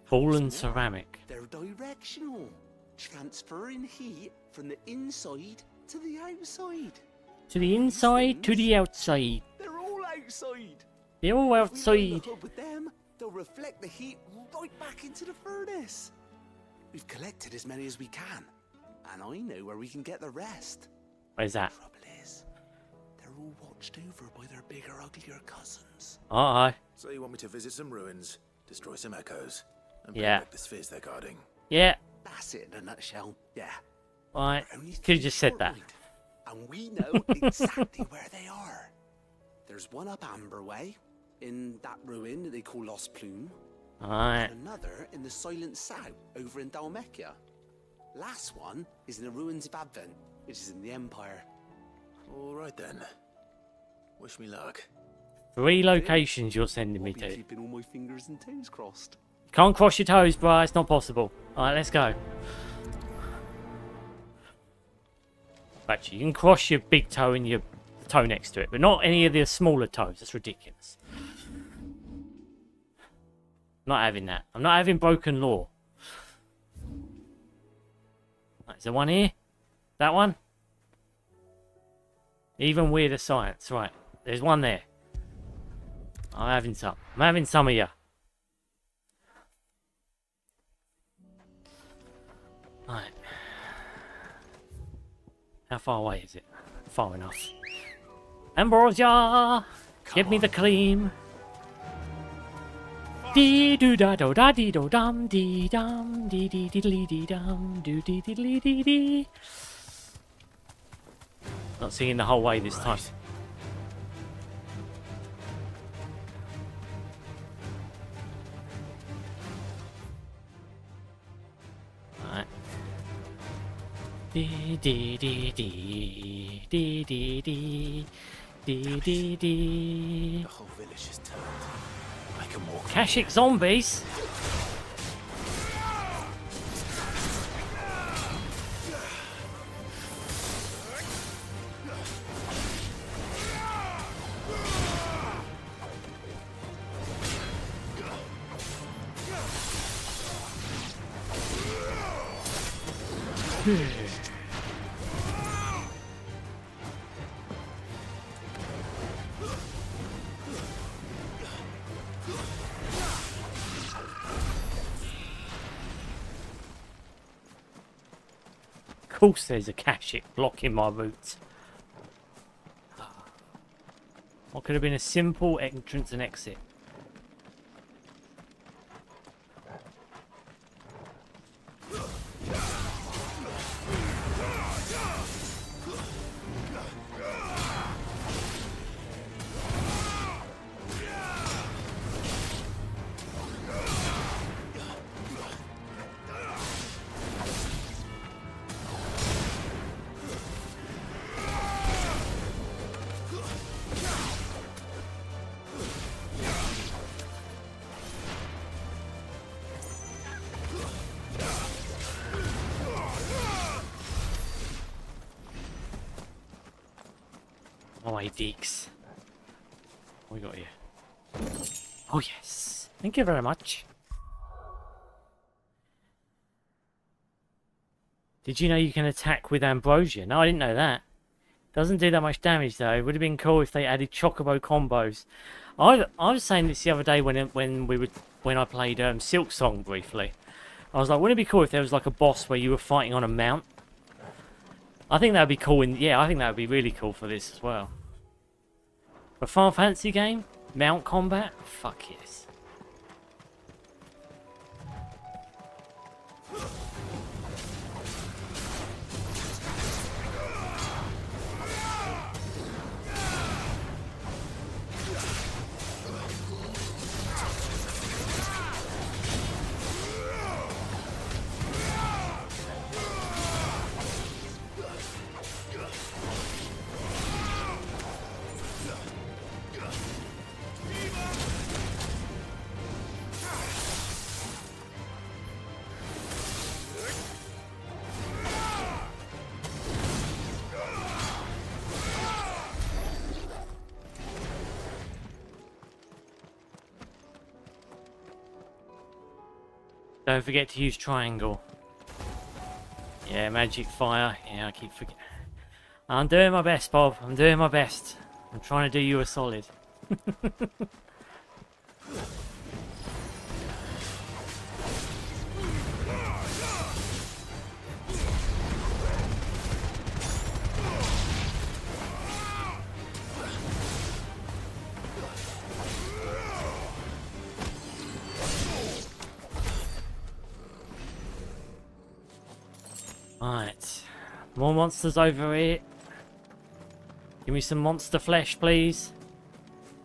Fallen ceramic. They're directional, transferring heat from the inside to the outside. To the inside, to the outside. They're all outside. They're all If we line the outside. hub with them, they'll reflect the heat right back into the furnace. We've collected as many as we can, and I know where we can get the rest. Where's that? Trouble is, they're all watched over by their bigger, uglier cousins. Aye. So you want me to visit some ruins, destroy some echoes, and bring Yeah. back the spheres they're guarding? Yeah. That's it in a nutshell. Yeah. Right. We're only Could have three just said short, that. mind, and we know exactly where they are. There's one up Amber Way, in that ruin that they call Lost Plume. Alright. And another in the Silent South, over in Dalmekia. Last one is in the ruins of Advent, which is in the Empire. All right then. Wish me luck. 3 locations you're sending me I'll be to. keeping all my fingers and toes crossed. Can't cross your toes, bruh. It's not possible. Alright, let's go. Actually, you can cross your big toe and your toe next to it, but not any of the smaller toes. That's ridiculous. Not having that. I'm not having broken law. Right, is there one here? That one? Even weirder science. Right, there's one there. I'm having some. I'm having some of you. Right. How far away is it? Far enough. Ambrosia! Give me the cream. Dee doo da do da dee do dum dee dum dee dee dee dee dee dum doo dee dee dee dee dee. Not singing the whole way this time. Alright. Dee dee dee dee dee dee dee dee dee dee. The whole village is turned. I can walk. Kashik zombies. Of course there's a Kashik blocking my route. What could have been a simple entrance and exit? Oh, hey, Deeks. What we got here? Oh, yes. Thank you very much. Did you know you can attack with ambrosia? No, I didn't know that. Doesn't do that much damage, though. It would have been cool if they added chocobo combos. I was saying this the other day when I played Silksong briefly. I was like, wouldn't it be cool if there was like a boss where you were fighting on a mount? I think that would be cool. I think that would be really cool for this as well. A Final Fantasy game? Mount combat? Fuck yes. Don't forget to use triangle. Yeah, magic fire. Yeah, I keep forgetting. I'm doing my best, Bob. I'm doing my best. I'm trying to do you a solid. Right, more monsters over here. Give me some monster flesh, please.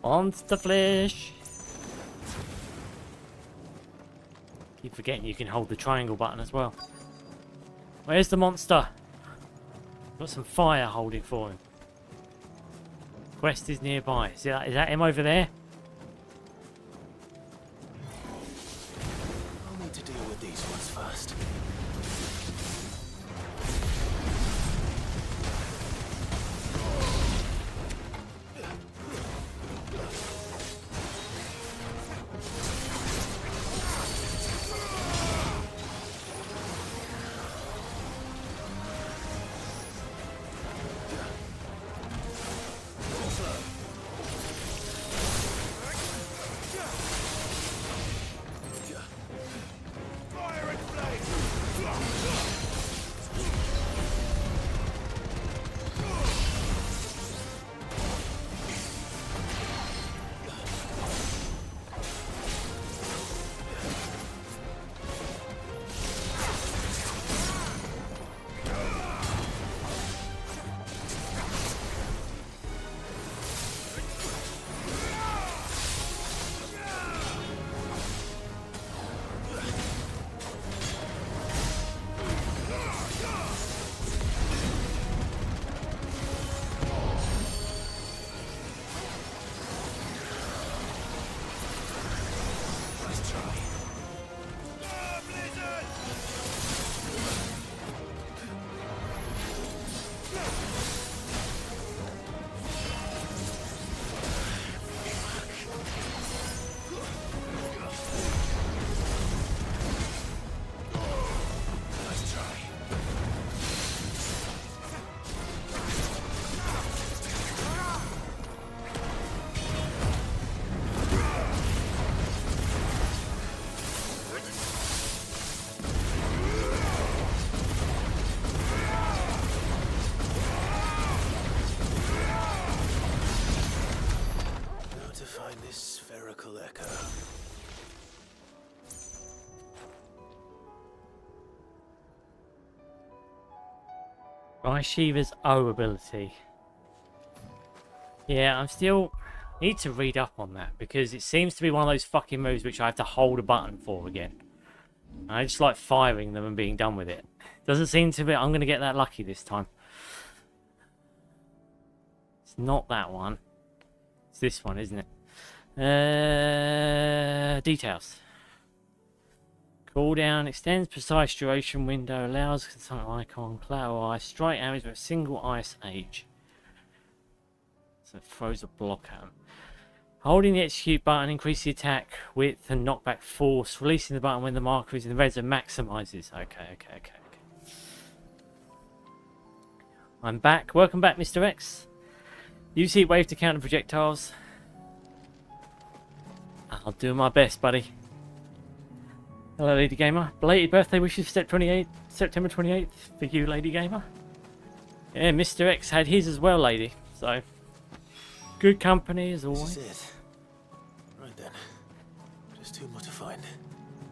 Monster flesh. Keep forgetting you can hold the triangle button as well. Where's the monster? Got some fire holding for him. Quest is nearby. Is that him over there? I'll need to deal with these ones first. Try Shiva's O ability. Yeah, I'm still... need to read up on that, because it seems to be one of those fucking moves which I have to hold a button for again. I just like firing them and being done with it. Doesn't seem to be... I'm going to get that lucky this time. It's not that one. It's this one, isn't it? Details. Cooldown extends precise duration window, allows constant icon, collateral ice, strike arrows with a single ice age. So it throws a block at them. Holding the execute button increases the attack width and knockback force. Releasing the button when the marker is in the red zone maximizes. Okay. I'm back. Welcome back, Mr. X. Use heat wave to counter projectiles. I'll do my best, buddy. Hello, Lady Gamer. Belated birthday wishes for September 28th for you, Lady Gamer. Yeah, Mr. X had his as well, lady. So, good company as always. This is it. Right then. There's two more to find.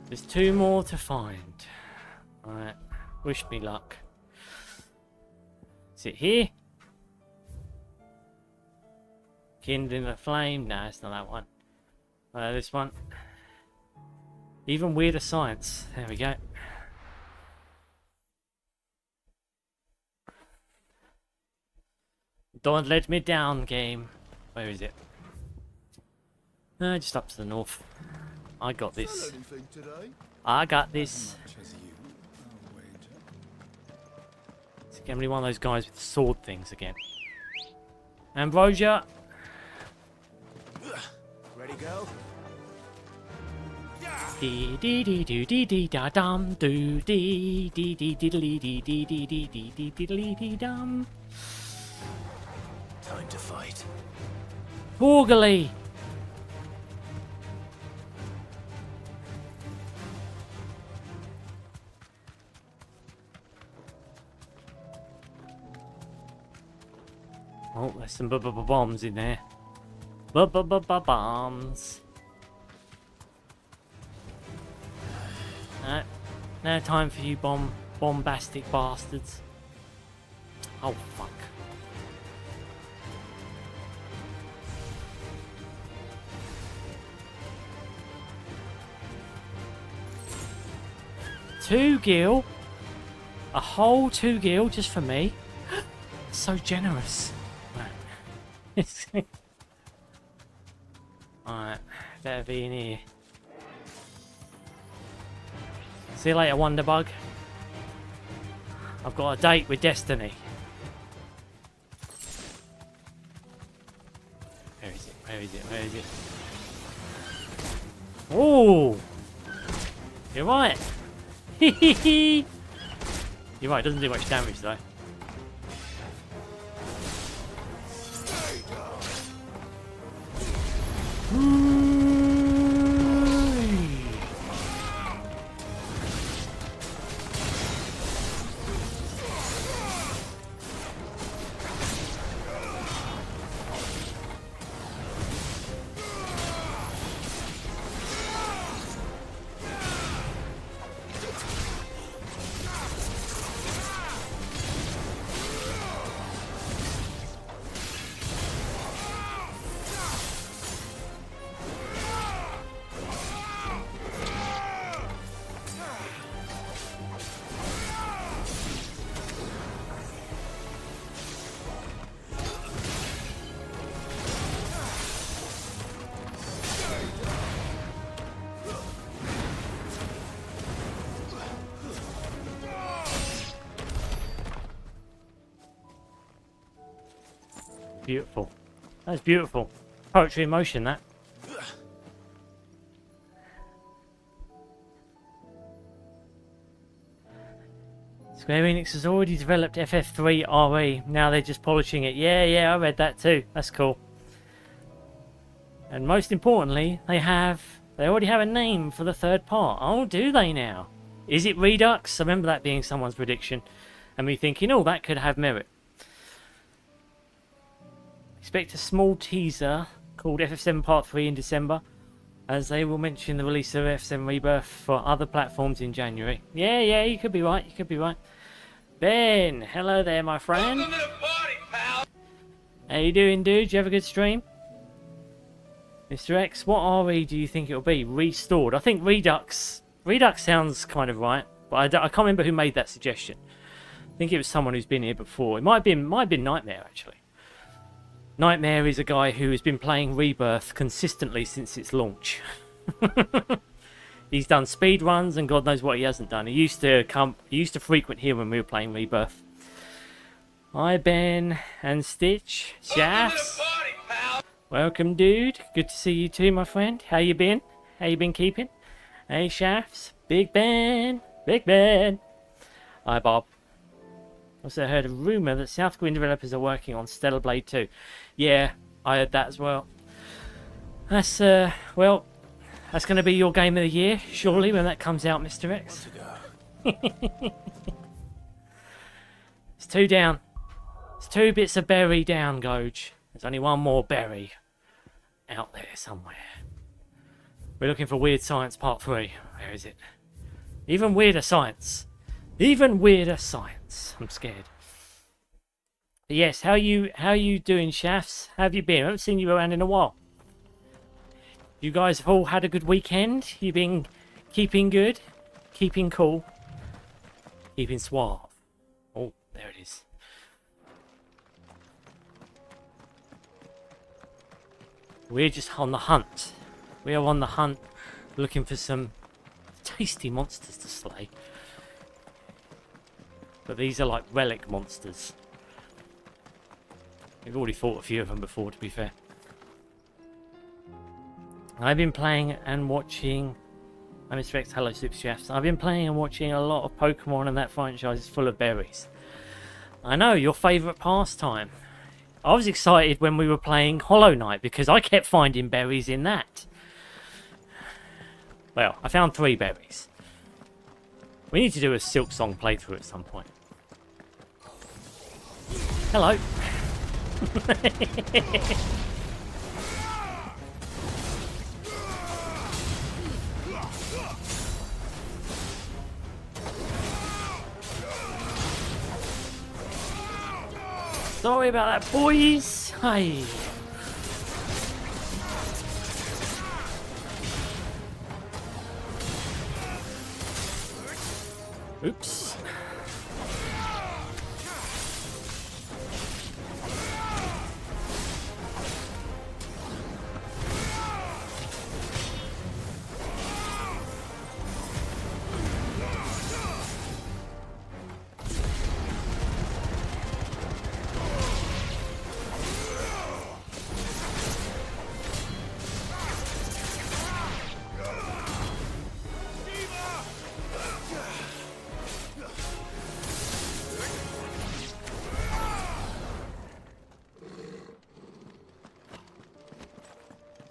There's two more to find. Alright. Wish me luck. Is it here? Kindling a flame? Nah, it's not that one. This one. Even weirder science. There we go. Don't let me down, game. Where is it? Just up to the north. I got this. I got this. It's gonna be one of those guys with sword things again. Ambrosia. Ready, go? Dee dee dee doo dee dee da dum doo dee dee dee diddly dee dee dee dee dee dee diddly dee dum. Time to fight. Borgally. Oh, there's some bombs in there. Bombs. No time for you bombastic bastards. Oh fuck. Two gil? A whole 2 gil just for me? So generous. Right. Alright, better be in here. See you later, Wonderbug. I've got a date with Destiny. Where is it? Where is it? Where is it? Oh! You're right. You're right, it doesn't do much damage though. Beautiful. That's beautiful. Poetry in motion, that. Square Enix has already developed FF3 RE. Now they're just polishing it. Yeah, I read that too. That's cool. And most importantly, they already have a name for the third part. Oh, do they now? Is it Redux? I remember that being someone's prediction. And me thinking, oh, that could have merit. Expect a small teaser called FF7 Part 3 in December, as they will mention the release of FF7 Rebirth for other platforms in January. Yeah, you could be right, you could be right. Ben, hello there, my friend. How you doing, dude? Did you have a good stream? Mr. X, what RE do you think it'll be? Restored. I think Redux. Redux sounds kind of right, but I can't remember who made that suggestion. I think it was someone who's been here before. It might have been Nightmare, actually. Nightmare is a guy who has been playing Rebirth consistently since its launch. He's done speed runs and God knows what he hasn't done. He used to frequent here when we were playing Rebirth. Hi, Ben and Stitch. Shafts. Welcome, dude. Good to see you too, my friend. How you been? How you been keeping? Hey, Shafts. Big Ben. Big Ben. Hi, Bob. Also heard a rumour that South Korean developers are working on Stellar Blade 2. Yeah, I heard that as well. That's, well, that's going to be your game of the year, surely, when that comes out, Mr. X. It's 2 down. It's 2 bits of berry down, Goj. There's only one more berry out there somewhere. We're looking for Weird Science Part 3. Where is it? Even weirder science. Even weirder science. I'm scared. But yes, how you doing, Shafts? How have you been? I haven't seen you around in a while. You guys have all had a good weekend? You been keeping good? Keeping cool? Keeping suave? Oh, there it is. We're just on the hunt. We are on the hunt looking for some tasty monsters to slay. But these are like relic monsters. We've already fought a few of them before, to be fair. I've been playing and watching... I'm Mr. X, hello Super Chefs. I've been playing and watching a lot of Pokemon, and that franchise is full of berries. I know, your favourite pastime. I was excited when we were playing Hollow Knight because I kept finding berries in that. Well, I found 3 berries. We need to do a Silk Song playthrough at some point. Hello. Sorry about that, boys. Hi. Oops.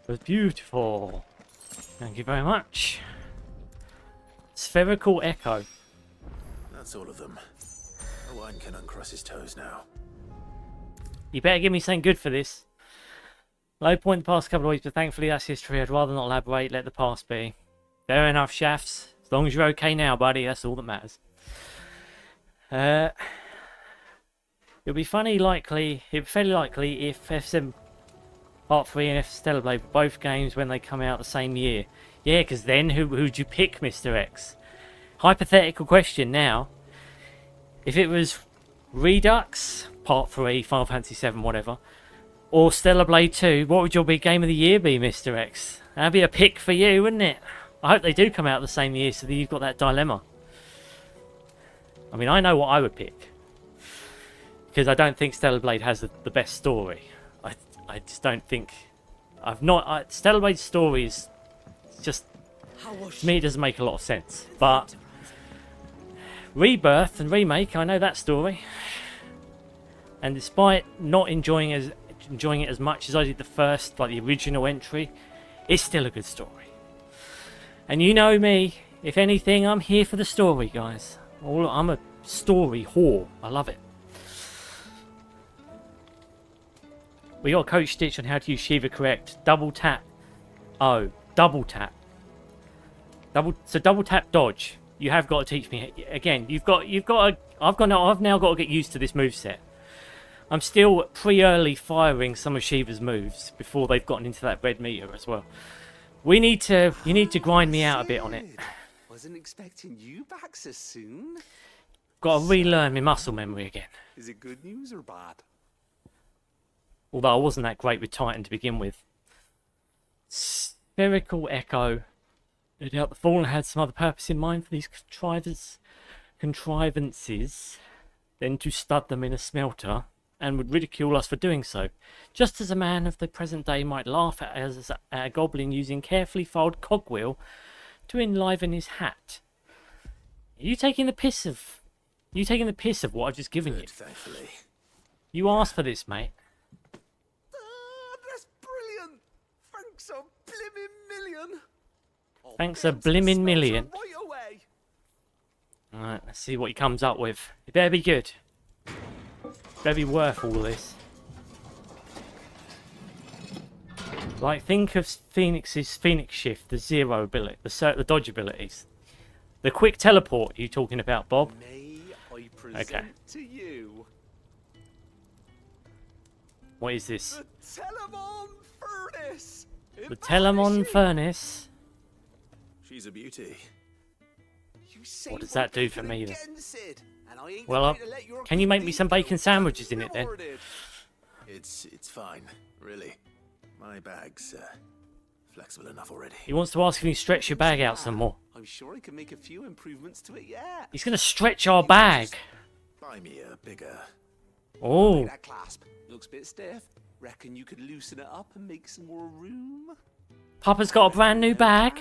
It was beautiful. Thank you very much. Spherical Echo. That's all of them. Owen can uncross his toes now. You better give me something good for this. Low point the past couple of weeks, but thankfully that's history. I'd rather not elaborate, let the past be. Fair enough, Shafts. As long as you're okay now, buddy, that's all that matters. It'll be fairly likely if F7 Part 3 and F Stellar Blade were both games when they come out the same year. Yeah, because then who'd you pick, Mr. X? Hypothetical question now. If it was Redux, Part 3, Final Fantasy VII, whatever, or Stellar Blade 2, what would your big game of the year be, Mr. X? That'd be a pick for you, wouldn't it? I hope they do come out the same year so that you've got that dilemma. I mean, I know what I would pick. Because I don't think Stellar Blade has the best story. I just don't think... Stellar Blade's story is just... To me, it doesn't make a lot of sense. But... Rebirth and Remake, I know that story. And despite not enjoying it as much as I did the first, like the original entry, it's still a good story. And you know me, if anything, I'm here for the story, guys. I'm a story whore. I love it. We got Coach Stitch on how to use Shiva correct. Double tap. Oh, double tap. Double tap dodge. You have got to teach me again. I've now got to get used to this moveset. I'm still pre-early firing some of Shiva's moves before they've gotten into that red meter as well. You need to grind me out a bit on it. Wasn't expecting you back so soon. Got to relearn my muscle memory again. Is it good news or bad? Although I wasn't that great with Titan to begin with. Spherical Echo. No doubt the Fallen had some other purpose in mind for these contrivances than to stud them in a smelter, and would ridicule us for doing so, just as a man of the present day might laugh at a goblin using carefully filed cogwheel to enliven his hat. Are you taking the piss of what I've just given you? Thankfully. You asked for this, mate. That's brilliant. Thanks a blimmin' million. Thanks a blimmin' million. Right away. Alright, let's see what he comes up with. It better be good. Better be worth all this. Like, think of Phoenix's Phoenix Shift, the zero ability, the dodge abilities. The quick teleport you talking about, Bob? May I present to you What is this? the Telemon Furnace? The Telemon Furnace? She's a beauty. What does that do for me then? Well, can you make me some bacon sandwiches in it then? It's fine, really. My bag's flexible enough already. He wants to ask if you can stretch your bag out some more. I'm sure I can make a few improvements to it, yeah. He's going to stretch our bag. Buy me a bigger. Oh. That clasp looks a bit stiff. Reckon you could loosen it up and make some more room? Papa's got a brand new bag.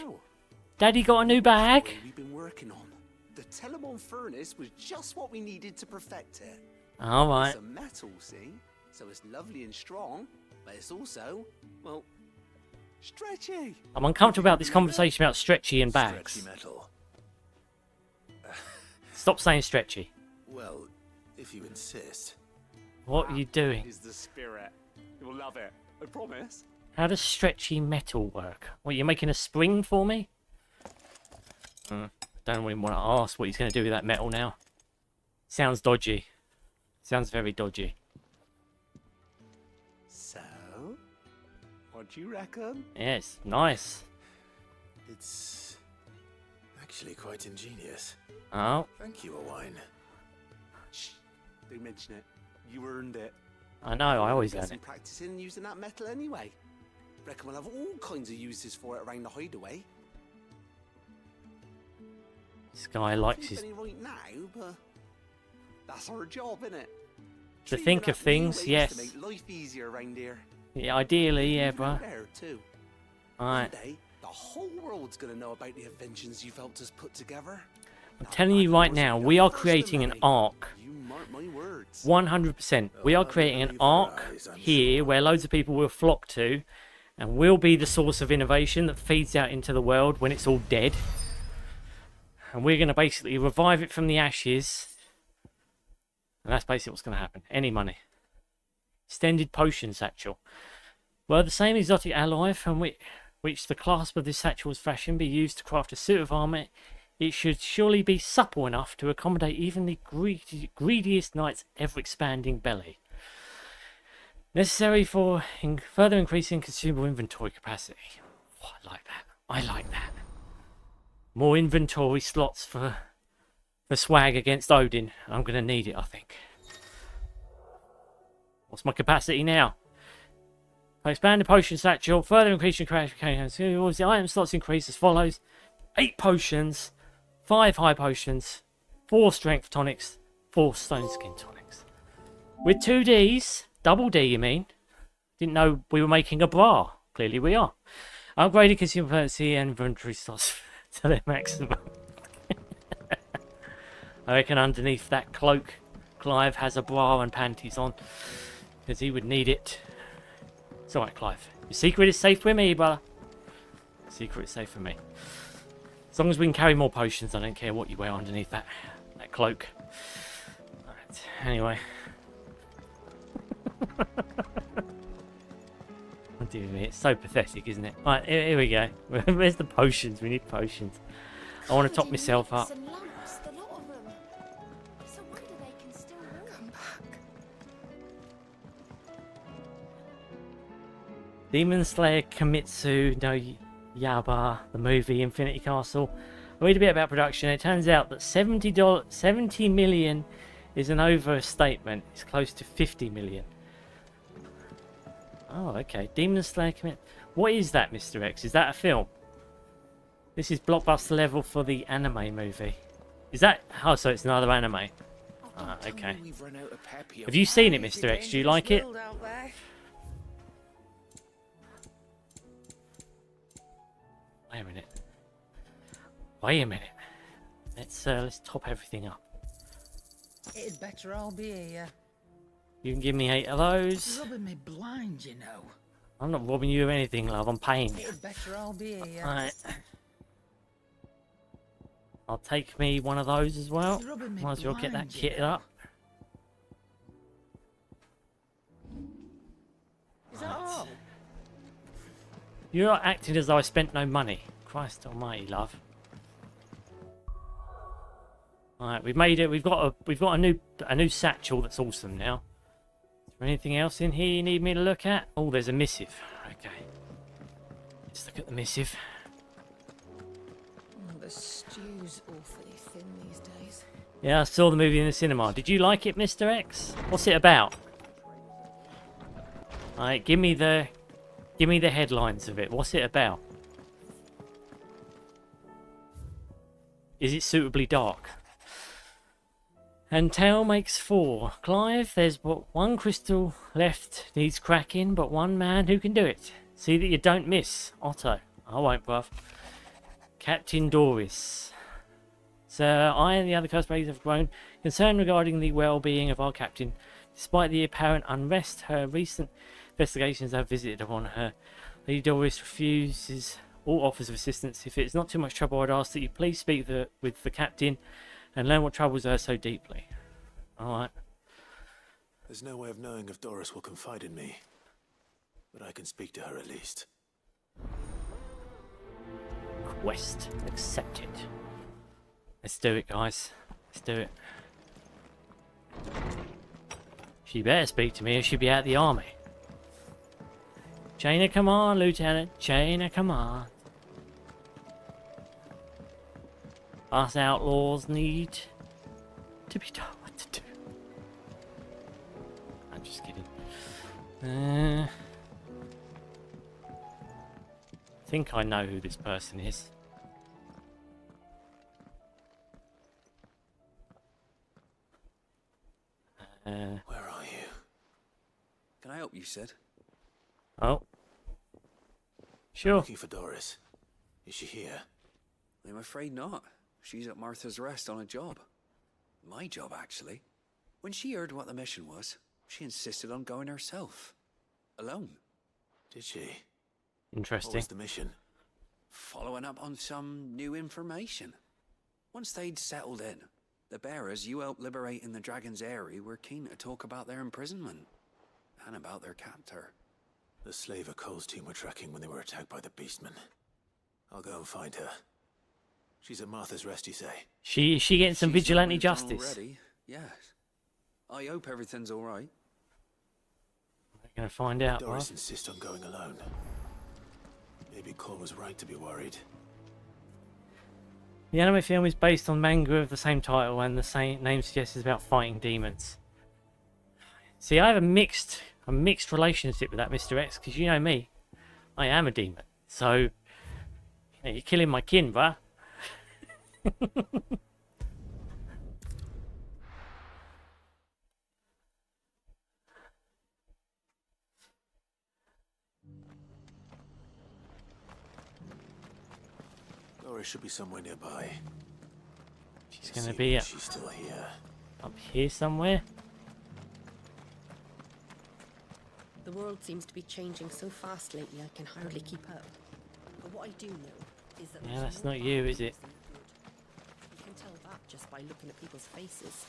Daddy got a new bag. We've been working on. The Telemon Furnace was just what we needed to perfect it. All right. It's a metal, see? So it's lovely and strong, but it's also, well, stretchy. I'm uncomfortable about this conversation about stretchy and bags. Stretchy metal. Stop saying stretchy. Well, if you insist. What are you doing? Is the spirit. You'll love it. I promise. How does stretchy metal work? What, you're making a spring for me? Don't really want to ask what he's going to do with that metal now. Sounds dodgy. Sounds very dodgy. So, what do you reckon? Yes, nice. It's actually quite ingenious. Oh. Thank you, Owain. Shh, don't mention it. You earned it. I know, I always earn some it. practicing using that metal anyway. Reckon we'll have all kinds of uses for it around the hideaway. This guy likes his... right now, but that's our job, innit? To think of things, yes. To make life easier around here. Yeah, ideally, yeah, bro. There too. Alright. One day, the whole world's gonna know about the inventions you've helped us put together. I'm telling you right now, we are creating an arc. You mark my words. 100%. We are creating an arc here where loads of people will flock to, and will be the source of innovation that feeds out into the world when it's all dead. And we're going to basically revive it from the ashes. And that's basically what's going to happen. Any money. Extended potion satchel. Well, the same exotic alloy from which the clasp of this satchel was fashioned be used to craft a suit of armour. It should surely be supple enough to accommodate even the greediest knight's ever-expanding belly. Necessary for further increasing consumable inventory capacity. Oh, I like that. I like that. More inventory slots for swag against Odin. I'm going to need it, I think. What's my capacity now? Expand the potion satchel. Further increasing capacity. The item slots increase as follows. 8 potions. 5 high potions. 4 strength tonics. 4 stone skin tonics. With 2 Ds. Double D, you mean? Didn't know we were making a bra. Clearly we are. Upgraded consumer potency and inventory slots to their maximum. I reckon underneath that cloak, Clive has a bra and panties on. Because he would need it. It's alright, Clive. Your secret is safe with me, brother. Secret is safe with me. As long as we can carry more potions, I don't care what you wear underneath that cloak. Alright, anyway. Oh dear me, it's so pathetic, isn't it? Right, here we go. Where's the potions? We need potions. I want to top myself up. And lumps, the lot of them. So wonder they can still walk. Come back. Demon Slayer Kimetsu no Yaiba, the movie Infinity Castle. I read a bit about production. It turns out that $70 million is an overstatement. It's close to 50 million. Oh, okay. Demon Slayer Kimetsu. What is that, Mr. X? Is that a film? This is blockbuster level for the anime movie. Is that? Oh, so it's another anime. Ah, okay. Have you seen it, Mr. X? Do you like it? Wait a minute. Wait a minute. Let's top everything up. It'd better all be here. You can give me 8 of those. Rubbing me blind, you know. I'm not robbing you of anything, love. I'm paying you. It'd better all be here. Alright. I'll take me one of those as well. Might as well get that kitted up. Is that all? You're not acting as though I spent no money. Christ almighty, love. Alright, we've made it. We've got a new satchel that's awesome now. Is there anything else in here you need me to look at? Oh, there's a missive. Okay. Let's look at the missive. Oh, the stew's awfully thin these days. Yeah, I saw the movie in the cinema. Did you like it, Mr. X? What's it about? Alright, give me the headlines of it. What's it about? Is it suitably dark? And tale makes 4. Clive, there's but one crystal left needs cracking, but one man who can do it. See that you don't miss. Otto. I won't, bruv. Captain Dorys. Sir, I and the other cosplays have grown concerned regarding the well-being of our captain. Despite the apparent unrest, her recent investigations have visited upon her. Lady Dorys refuses all offers of assistance. If it's not too much trouble, I'd ask that you please speak with the captain and learn what troubles her so deeply. Alright. There's no way of knowing if Dorys will confide in me, but I can speak to her at least. Quest accepted. Let's do it, guys. Let's do it. She better speak to me or she'll be out of the army. Chain of command, Lieutenant. Chain of command. Us outlaws need to be told what to do. I'm just kidding. I think I know who this person is. Where are you? Can I help you, Sid? Oh. Sure. Looking for Dorys. Is she here? I'm afraid not. She's at Martha's Rest on a job. My job, actually. When she heard what the mission was, she insisted on going herself. Alone. Did she? Interesting. What was the mission? Following up on some new information. Once they'd settled in, the bearers you helped liberate in the Dragon's Eyrie were keen to talk about their imprisonment. And about their captor. The slaver Cole's team were tracking when they were attacked by the beastmen. I'll go and find her. She's at Martha's Rest, you say? Is she getting some vigilante justice? Already, yes. I hope everything's all right. We're gonna find out. Dorys insists on going alone. Maybe Cole was right to be worried. The anime film is based on manga of the same title, and the same name suggests it's about fighting demons. See, I have a mixed relationship with that, Mr. X, because you know me, I am a demon. So, you know, you're killing my kin, bruh. Dorys should be somewhere nearby. She's gonna be she's still here. Up here somewhere. The world seems to be changing so fast lately I can hardly keep up. But what I do know is that Yeah, that's not you, is it? You can tell that just by looking at people's faces.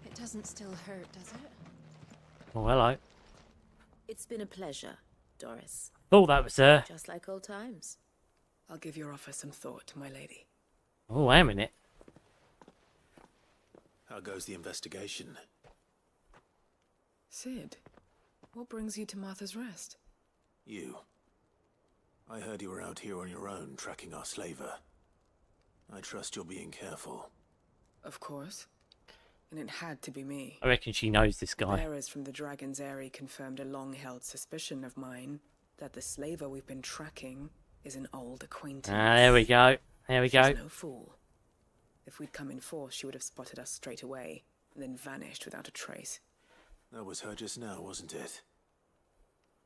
It doesn't still hurt, does it? Oh, hello. It's been a pleasure, Doris. Thought that was her. Just like old times. I'll give your offer some thought, my lady. Oh, wait a minute. How goes the investigation? Sid, what brings you to Martha's Rest? You. I heard you were out here on your own, tracking our slaver. I trust you're being careful. Of course. And it had to be me. I reckon she knows this guy. Bearers from the Dragon's Eyrie confirmed a long-held suspicion of mine that the slaver we've been tracking is an old acquaintance. Ah, there we go. There we go. She's no fool. If we'd come in force, she would have spotted us straight away, and then vanished without a trace. That was her just now, wasn't it?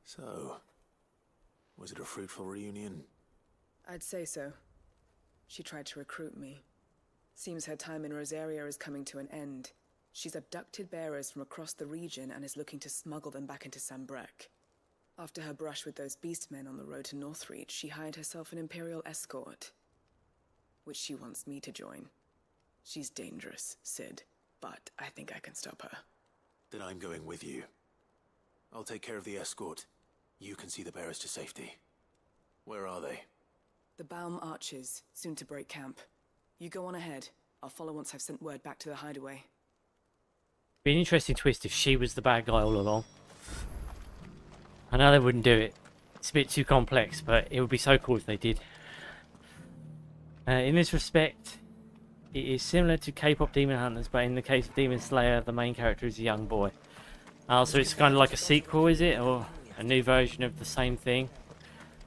So, was it a fruitful reunion? I'd say so. She tried to recruit me. Seems her time in Rosaria is coming to an end. She's abducted bearers from across the region and is looking to smuggle them back into Sambrek. After her brush with those beastmen on the road to Northreach, she hired herself an Imperial escort, which she wants me to join. She's dangerous, Sid, but I think I can stop her. Then I'm going with you. I'll take care of the escort. You can see the bearers to safety. Where are they? The Baum Archers, soon to break camp. You go on ahead. I'll follow once I've sent word back to the hideaway. Be an interesting twist if she was the bad guy all along. I know they wouldn't do it. It's a bit too complex, but it would be so cool if they did. In this respect, it is similar to K-pop Demon Hunters, but in the case of Demon Slayer, the main character is a young boy. So it's kind of like a sequel, is it? Or a new version of the same thing?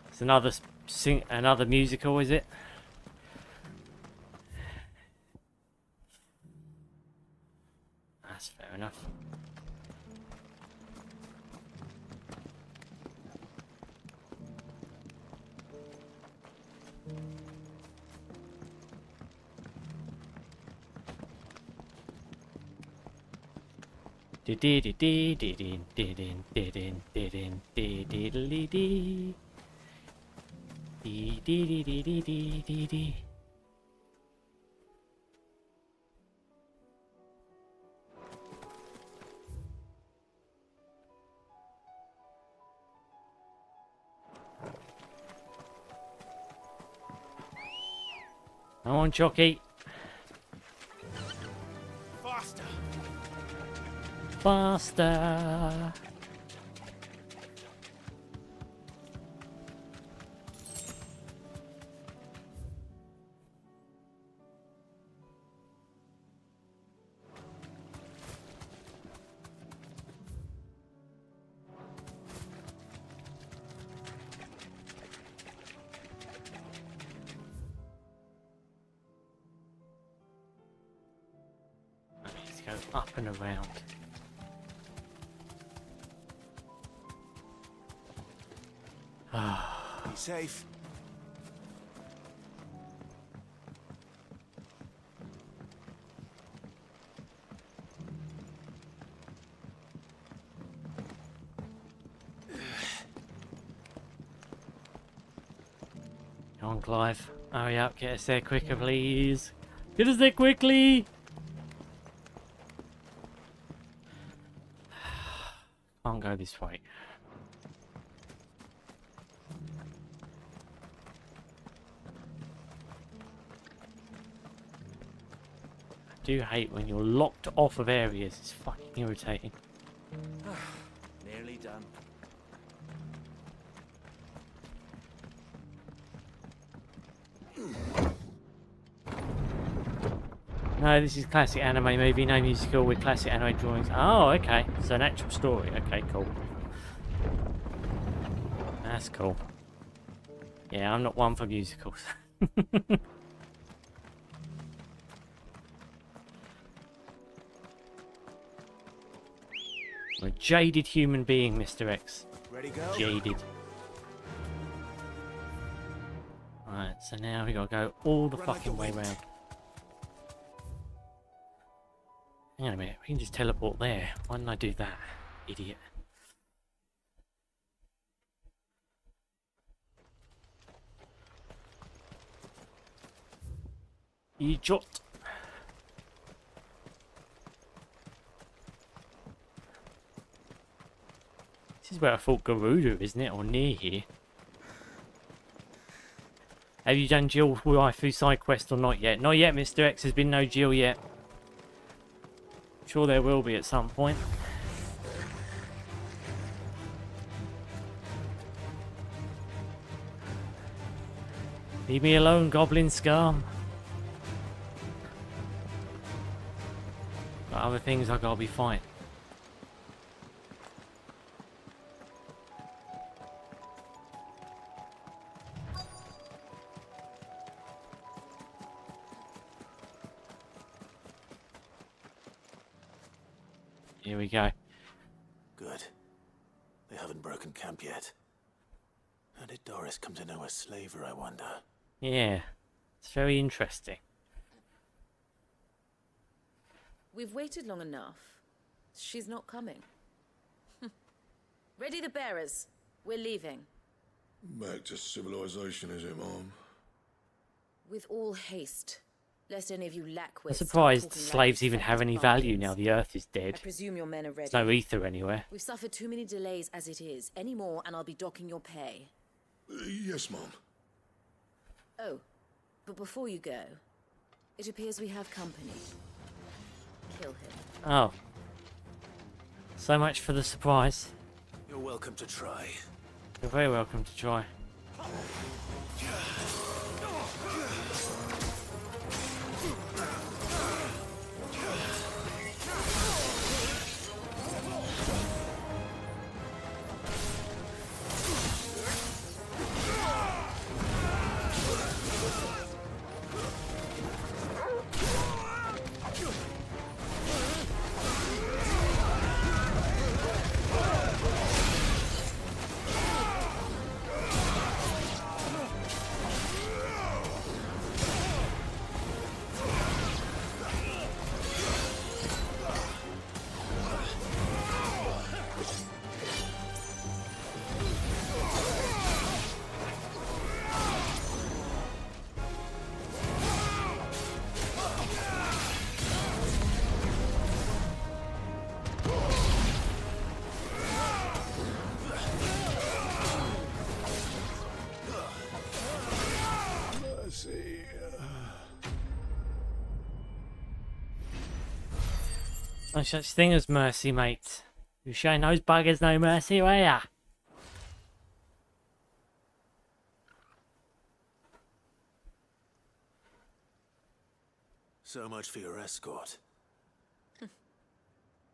It's another musical, is it? That's fair enough. Come on, jockey. Faster. Faster. Let's go up and around. Be safe. Come on, Clive. Hurry up, get us there quicker, please. Get us there quickly! Can't go this way. I do hate when you're locked off of areas. It's fucking irritating. Nearly done. No, this is classic anime movie, no musical with classic anime drawings. Oh, okay. It's an actual story. Okay, cool. That's cool. Yeah, I'm not one for musicals. I'm a jaded human being, Mr. X. Ready, go? Jaded. Right, so now we gotta go all the fucking way round. Hang on a minute, we can just teleport there. Why didn't I do that? Idiot. Idiot. This is where I thought Garuda, isn't it? Or near here. Have you done Jill waifu side quest or not yet? Not yet, Mr. X. There's been no Jill yet. Sure there will be at some point. Leave me alone, goblin scum. Got other things I gotta be fighting. Here we go. Good. They haven't broken camp yet. How did Dorys come to know a slaver, I wonder? Yeah, it's very interesting. We've waited long enough. She's not coming. Ready the bearers. We're leaving. Back to civilization, is it, Mom? With all haste. Lest any of you lack I'm wits. surprised slaves even have any value now the earth is I dead. presume your men are ready. There's no ether anywhere. We've suffered too many delays as it is. Any more and I'll be docking your pay. Yes, Mom. Oh, but before you go, it appears we have company. Kill him. Oh. So much for the surprise. You're welcome to try. You're very welcome to try. No such thing as mercy, mate. You're showing those buggers no mercy, are ya? So much for your escort.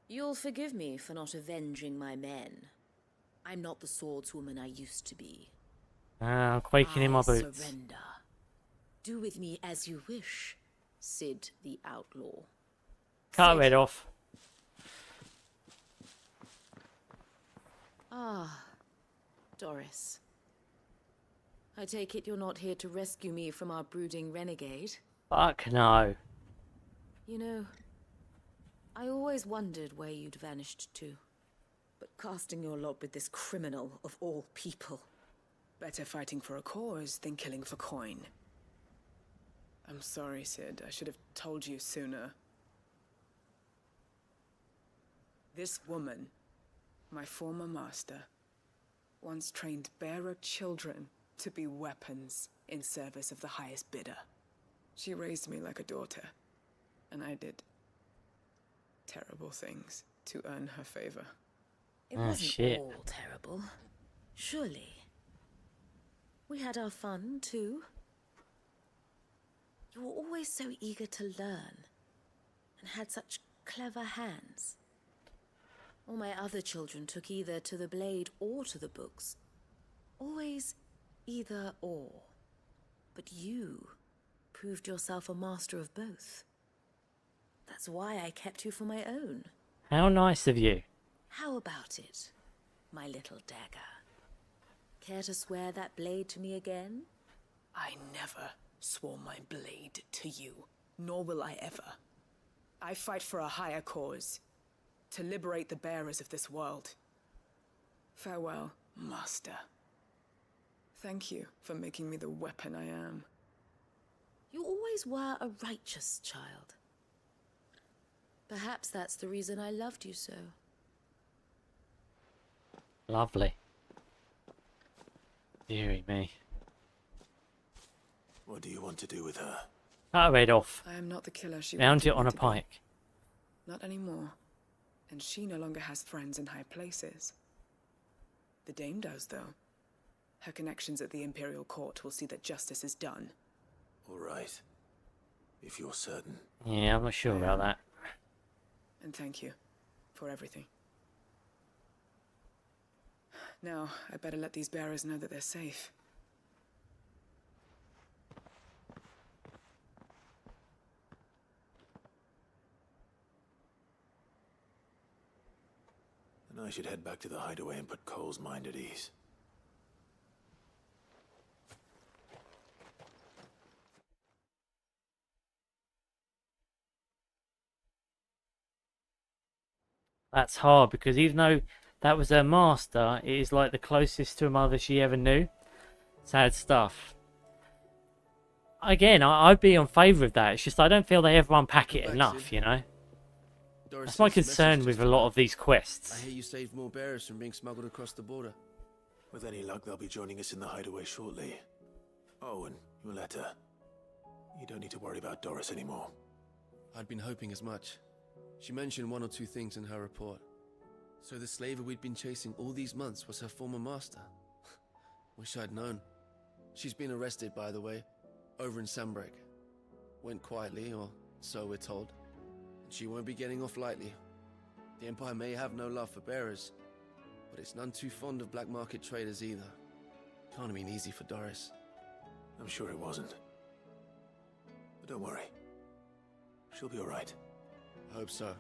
You'll forgive me for not avenging my men. I'm not the swordswoman I used to be. I'm quaking in my boots. Surrender. Do with me as you wish, Sid the Outlaw. Cut her head off. Ah, Dorys. I take it you're not here to rescue me from our brooding renegade? Fuck no. You know, I always wondered where you'd vanished to. But casting your lot with this criminal of all people. Better fighting for a cause than killing for coin. I'm sorry, Sid. I should have told you sooner. This woman, my former master, once trained bearer children to be weapons in service of the highest bidder. She raised me like a daughter, and I did terrible things to earn her favor. It wasn't all terrible, surely. We had our fun, too. You were always so eager to learn, and had such clever hands. All my other children took either to the blade or to the books. Always either or. But you proved yourself a master of both. That's why I kept you for my own. How nice of you. How about it, my little dagger? Care to swear that blade to me again? I never swore my blade to you, nor will I ever. I fight for a higher cause, to liberate the bearers of this world. Farewell, Master. Thank you for making me the weapon I am. You always were a righteous child. Perhaps that's the reason I loved you so. Lovely. Deary me. What do you want to do with her? Cut her head off. I am not the killer she Bound wanted it on me a to be. pike. Not anymore. And she no longer has friends in high places. The Dame does, though. Her connections at the Imperial Court will see that justice is done. All right. If you're certain. Yeah, I'm not sure about that. And thank you for everything. Now, I better let these bearers know that they're safe. And I should head back to the hideaway and put Cole's mind at ease. That's hard because even though that was her master, it is like the closest to a mother she ever knew. Sad stuff. Again, I'd be in favour of that. It's just I don't feel they ever unpack it enough, you know? That's my concern with a lot of these quests. I hear you saved more bearers from being smuggled across the border. With any luck, they'll be joining us in the hideaway shortly. Oh, and your letter. You don't need to worry about Dorys anymore. I'd been hoping as much. She mentioned one or two things in her report. So the slaver we'd been chasing all these months was her former master. Wish I'd known. She's been arrested, by the way, over in Sunbreak. Went quietly, or so we're told. And she won't be getting off lightly. The Empire may have no love for bearers, but it's none too fond of black market traders either. Can't have been easy for Dorys. I'm sure it wasn't. But don't worry. She'll be all right. I hope so.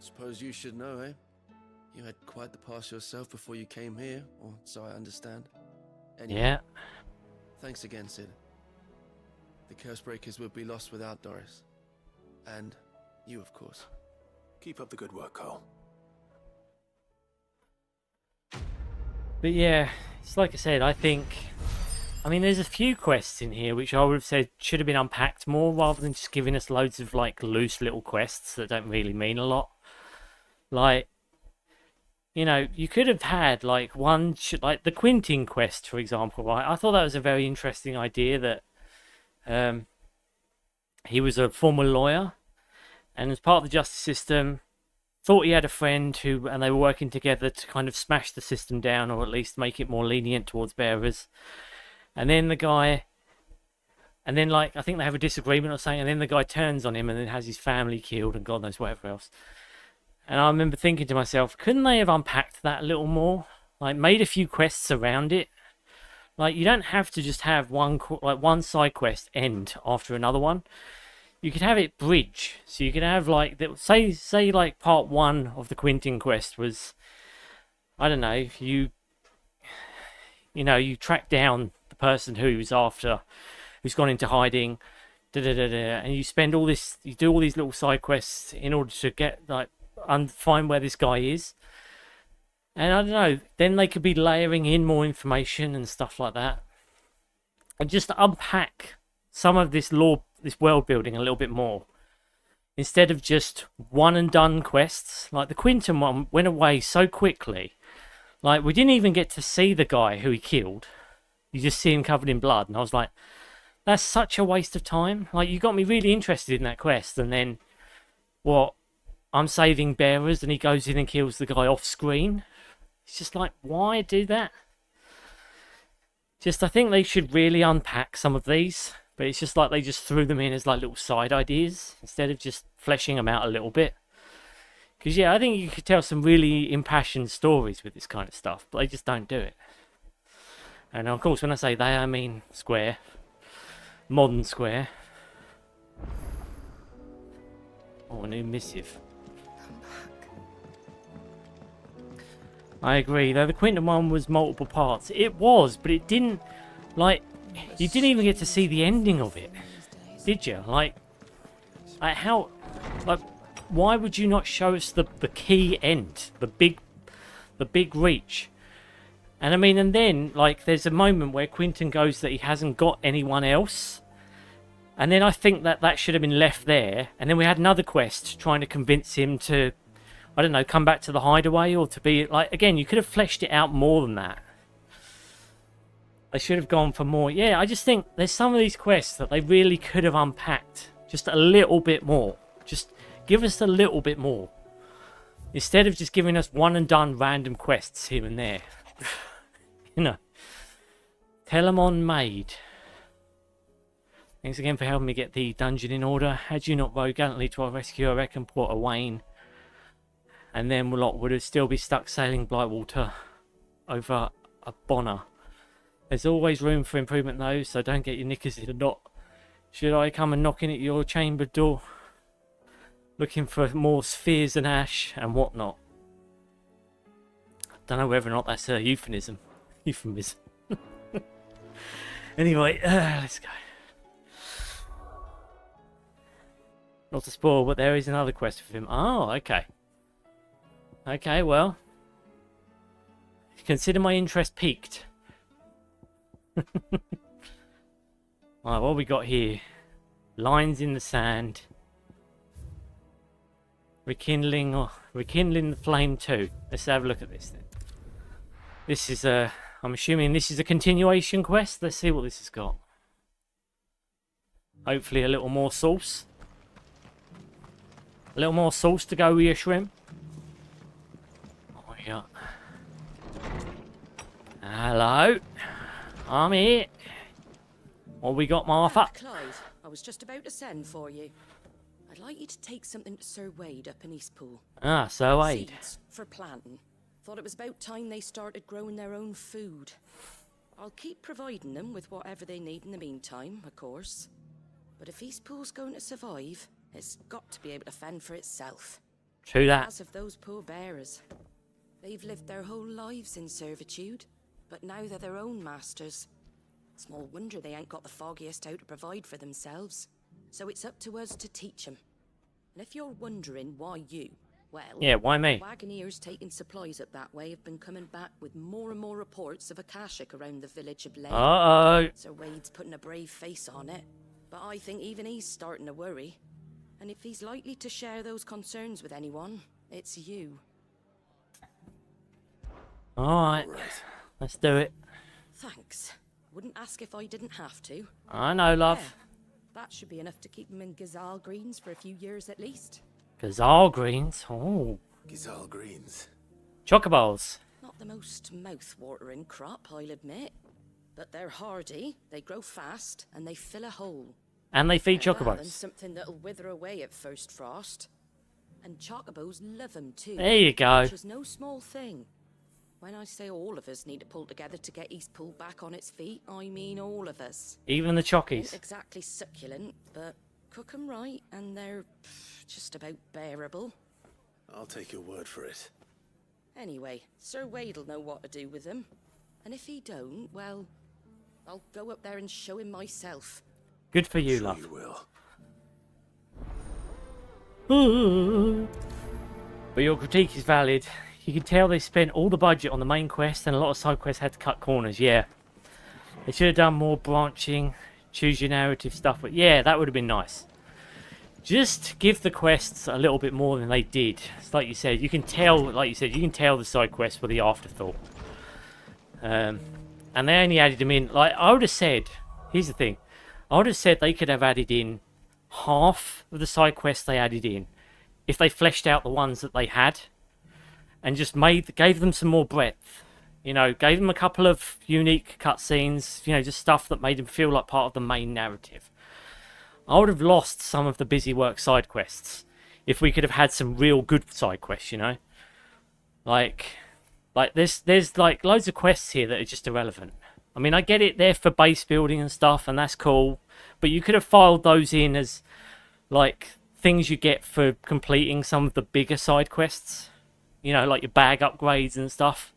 Suppose you should know, eh? You had quite the past yourself before you came here, or so I understand. Anyway, Yeah. thanks again, Sid. The Cursebreakers would be lost without Dorys. And you, of course. Keep up the good work, Cole. But yeah, it's like I said, I mean, there's a few quests in here which I would have said should have been unpacked more rather than just giving us loads of like loose little quests that don't really mean a lot. Like, you know, you could have had like like the Quintin quest, for example, right? I thought that was a very interesting idea that he was a former lawyer and as part of the justice system thought he had a friend and they were working together to kind of smash the system down or at least make it more lenient towards bearers. And then like, I think they have a disagreement or something, and then the guy turns on him and then has his family killed and God knows whatever else. And I remember thinking to myself, couldn't they have unpacked that a little more? Like, made a few quests around it? Like, you don't have to just have one side quest end after another one. You could have it bridge. So you could have, like, say like, part 1 of the Quintin quest was, I don't know, you track down the person who he was after, who's gone into hiding, and you spend you do all these little side quests in order to get, like, find where this guy is. And I don't know, then they could be layering in more information and stuff like that. And just unpack some of this world building a little bit more. Instead of just one and done quests. Like the Quintin one went away so quickly. Like, we didn't even get to see the guy who he killed. You just see him covered in blood. And I was like, that's such a waste of time. Like, you got me really interested in that quest. And then, what? I'm saving bearers and he goes in and kills the guy off screen. It's just like, why do that? I think they should really unpack some of these. But it's just like they just threw them in as like little side ideas. Instead of just fleshing them out a little bit. Because, yeah, I think you could tell some really impassioned stories with this kind of stuff, but they just don't do it. And, of course, when I say they, I mean Square. Modern Square. Oh, a new missive. I agree, though the Quintin one was multiple parts. It was, but it didn't, like, you didn't even get to see the ending of it. Did you? Like how, like, why would you not show us the key end, the big reach? And I mean, and then like there's a moment where Quintin goes that he hasn't got anyone else, and then I think that should have been left there. And then we had another quest trying to convince him to, I don't know, come back to the hideaway or to be like, again, you could have fleshed it out more than that. They should have gone for more. Yeah, I just think there's some of these quests that they really could have unpacked just a little bit more. Just give us a little bit more. Instead of just giving us one and done random quests here and there. You know. Telemon Maid. Thanks again for helping me get the dungeon in order. Had you not rowed gallantly to our rescue, I reckon Port Owain, and then lot would have still be stuck sailing Blightwater over a Bonner. There's always room for improvement though, so don't get your knickers in a knot. Should I come and knocking at your chamber door, looking for more spheres and ash and whatnot? Don't know whether or not that's a euphemism. Anyway, let's go. Not to spoil, but there is another quest for him. Oh, okay. Okay, well, consider my interest piqued. Alright, what we got here? Lines in the sand. Rekindling the flame too. Let's have a look at this then. This is a, I'm assuming this is a continuation quest. Let's see what this has got. Hopefully a little more sauce. A little more sauce to go with your shrimp. What we got? Hello. I'm here. What we got, Martha? Clive, I was just about to send for you. I'd like you to take something to Sir Wade up in Eastpool. Ah, Sir Wade. Seeds for planting. Thought it was about time they started growing their own food. I'll keep providing them with whatever they need in the meantime, of course. But if Eastpool's going to survive, it's got to be able to fend for itself. True that. As of those poor bearers. They've lived their whole lives in servitude, but now they're their own masters. Small wonder they ain't got the foggiest how to provide for themselves. So it's up to us to teach them. And if you're wondering why you, well... Yeah, why me? Wagoneers taking supplies up that way have been coming back with more and more reports of Akashic around the village of Lane. Uh-oh. Sir Wade's putting a brave face on it, but I think even he's starting to worry. And if he's likely to share those concerns with anyone, it's you. Alright, let's do it. Thanks. Wouldn't ask if I didn't have to. I know, love. Yeah, that should be enough to keep him in Gazal Greens for a few years at least. Gazal Greens? Oh. Gazal Greens. Chocobos. Not the most mouth-watering crop, I'll admit. But they're hardy, they grow fast, and they fill a hole. And they feed Better that chocobos. than something that'll wither away at first frost. And chocobos love them too. There you go. Which is no small thing. When I say all of us need to pull together to get Eastpool back on its feet, I mean all of us. Even the chockies. Ain't exactly succulent, but cook 'em right and they're just about bearable. I'll take your word for it. Anyway, Sir Wade'll know what to do with them. And if he don't, well, I'll go up there and show him myself. Good for you, Sure love. You will. Ooh. But your critique is valid. You can tell they spent all the budget on the main quest and a lot of side quests had to cut corners, yeah. They should have done more branching, choose your narrative stuff, but yeah, that would have been nice. Just give the quests a little bit more than they did. It's like you said, you can tell, you can tell the side quests were the afterthought. And they only added them in, like, I would have said, here's the thing, I would have said they could have added in half of the side quests they added in if they fleshed out the ones that they had and just gave them some more breadth. You know, gave them a couple of unique cutscenes, you know, just stuff that made them feel like part of the main narrative. I would have lost some of the busy work side quests if we could have had some real good side quests, you know? Like there's like loads of quests here that are just irrelevant. I mean, I get it, they're for base building and stuff, and that's cool, but you could have filed those in as, like, things you get for completing some of the bigger side quests. You know, like your bag upgrades and stuff.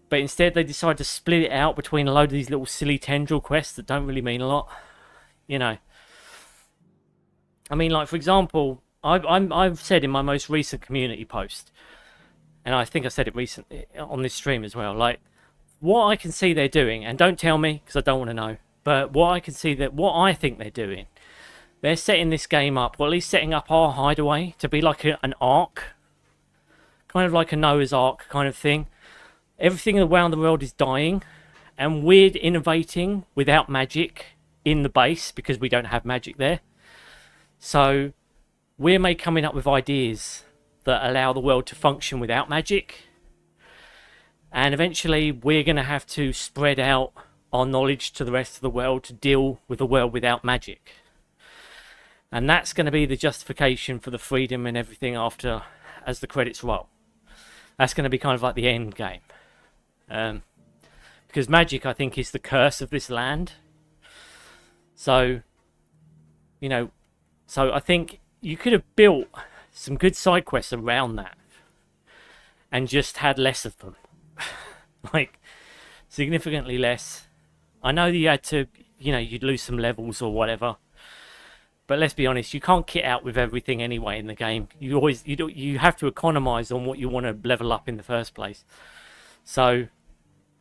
But instead they decide to split it out between a load of these little silly tendril quests that don't really mean a lot. You know. I mean, like, for example, I've said in my most recent community post, and I think I said it recently on this stream as well, like, what I can see they're doing, and don't tell me because I don't want to know, but what I think they're doing, they're setting this game up, or at least setting up our hideaway to be like an ark. Kind of like a Noah's Ark kind of thing. Everything around the world is dying, and we're innovating without magic in the base because we don't have magic there. So we're coming up with ideas that allow the world to function without magic. And eventually we're going to have to spread out our knowledge to the rest of the world to deal with a world without magic. And that's going to be the justification for the freedom and everything after, as the credits roll. That's going to be kind of like the end game. Because magic, I think, is the curse of this land. So, you know, so I think you could have built some good side quests around that. And just had less of them. Like, significantly less. I know that you had to, you know, you'd lose some levels or whatever. But let's be honest, you can't kit out with everything anyway in the game. You have to economize on what you want to level up in the first place. So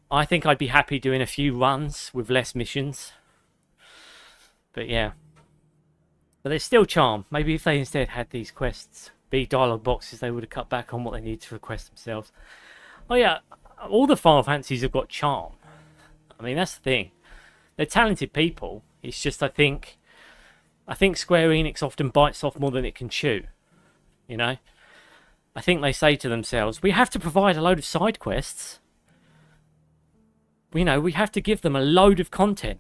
I think I'd be happy doing a few runs with less missions. But yeah. But there's still charm. Maybe if they instead had these quests be dialogue boxes, they would have cut back on what they need to request themselves. Oh yeah, all the Final Fantasies have got charm. I mean, that's the thing. They're talented people. It's just, I think Square Enix often bites off more than it can chew. You know? I think they say to themselves, we have to provide a load of side quests. You know, we have to give them a load of content.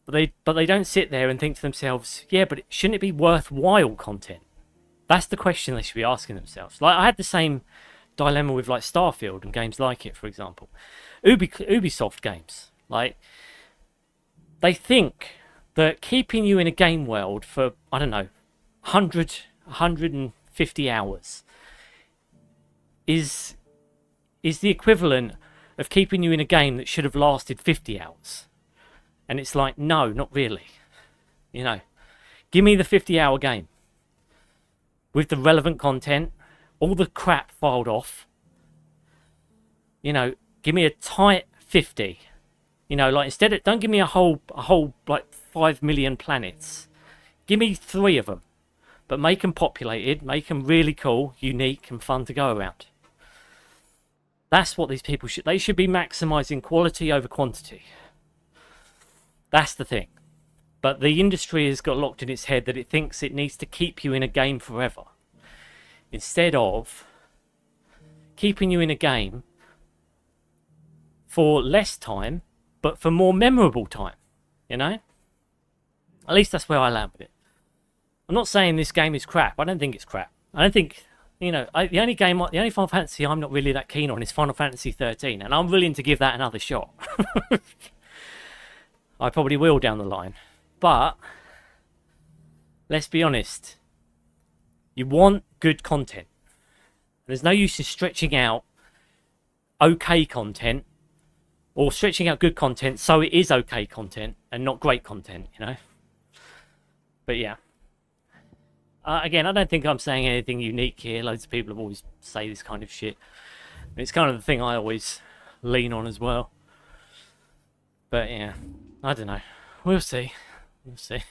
But they don't sit there and think to themselves, yeah, but shouldn't it be worthwhile content? That's the question they should be asking themselves. Like, I had the same dilemma with, like, Starfield and games like it, for example. Ubisoft games. Like, they think that keeping you in a game world for, I don't know, 150 hours is the equivalent of keeping you in a game that should have lasted 50 hours. And it's like, no, not really. You know, give me the 50-hour game with the relevant content, all the crap filed off. You know, give me a tight 50. You know, like, instead of, don't give me a whole like 5 million planets. Give me 3 of them, but make them populated, make them really cool, unique, and fun to go around. That's what these people should. They should be maximizing quality over quantity. That's the thing. But the industry has got locked in its head that it thinks it needs to keep you in a game forever, instead of keeping you in a game for less time, but for more memorable time. You know? At least that's where I land with it. I'm not saying this game is crap. I don't think it's crap. I don't think, you know, the only Final Fantasy I'm not really that keen on is Final Fantasy XIII, and I'm willing to give that another shot. I probably will down the line. But let's be honest. You want good content. There's no use in stretching out okay content or stretching out good content so it is okay content and not great content, you know? But yeah. Again, I don't think I'm saying anything unique here. Loads of people have always say this kind of shit. And it's kind of the thing I always lean on as well. But yeah, I don't know. We'll see. We'll see.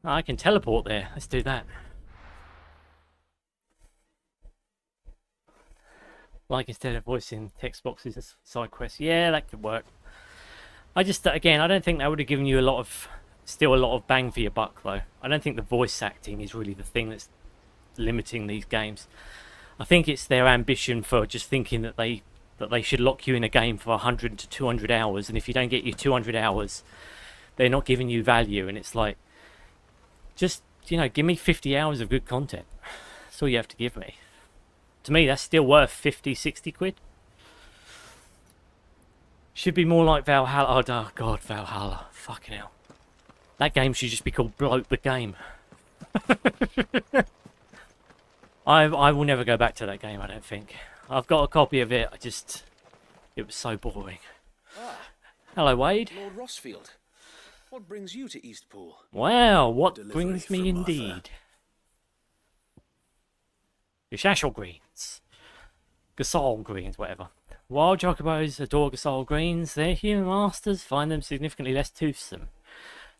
I can teleport there. Let's do that. Like, instead of voicing text boxes as side quests. Yeah, that could work. I just, again, I don't think that would have given you still a lot of bang for your buck, though. I don't think the voice acting is really the thing that's limiting these games. I think it's their ambition for just thinking that they should lock you in a game for 100 to 200 hours, and if you don't get your 200 hours, they're not giving you value. And it's like, just, you know, give me 50 hours of good content. That's all you have to give me. To me, that's still worth 50, 60 quid. Should be more like Valhalla. Oh god, Valhalla. Fucking hell. That game should just be called Bloat the Game. I will never go back to that game, I don't think. I've got a copy of it. It was so boring. Ah, hello, Wade. Lord Rosfield. What brings you to Eastpool? Well, what brings me indeed. Gashashal greens. Gasol greens, whatever. Wild chocobos adore Gasol greens. Their human masters find them significantly less toothsome,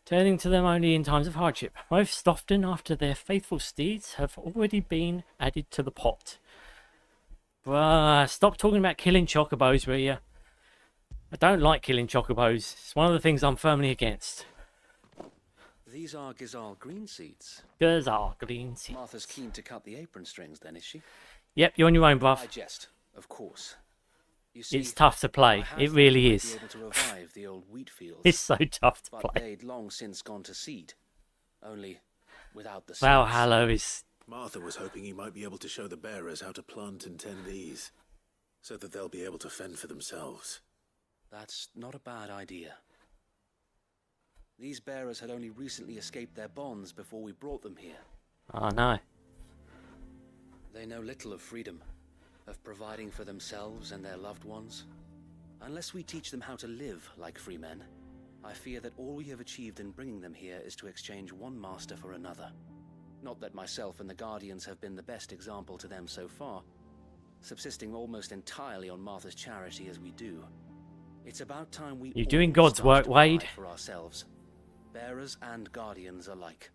turning to them only in times of hardship. Most often after their faithful steeds have already been added to the pot. Bruh, stop talking about killing chocobos, will you? I don't like killing chocobos. It's one of the things I'm firmly against. These are Gazal green seeds. Gazal green seeds. Martha's keen to cut the apron strings then, is she? Yep, you're on your own, bruv. I jest, of course. You see, It's tough to play. It really is. Be able to revive the old wheat fields, It's so tough to but play. they'd long since gone to seed. Only without the seeds. Valhalla is... Martha was hoping you might be able to show the bearers how to plant and tend these, so that they'll be able to fend for themselves. That's not a bad idea. These bearers had only recently escaped their bonds before we brought them here. Oh, no. They know little of freedom, of providing for themselves and their loved ones. Unless we teach them how to live like free men, I fear that all we have achieved in bringing them here is to exchange one master for another. Not that myself and the Guardians have been the best example to them so far, subsisting almost entirely on Martha's charity as we do. It's about time we You're all doing God's start work, to Wade. provide for ourselves, bearers and Guardians alike.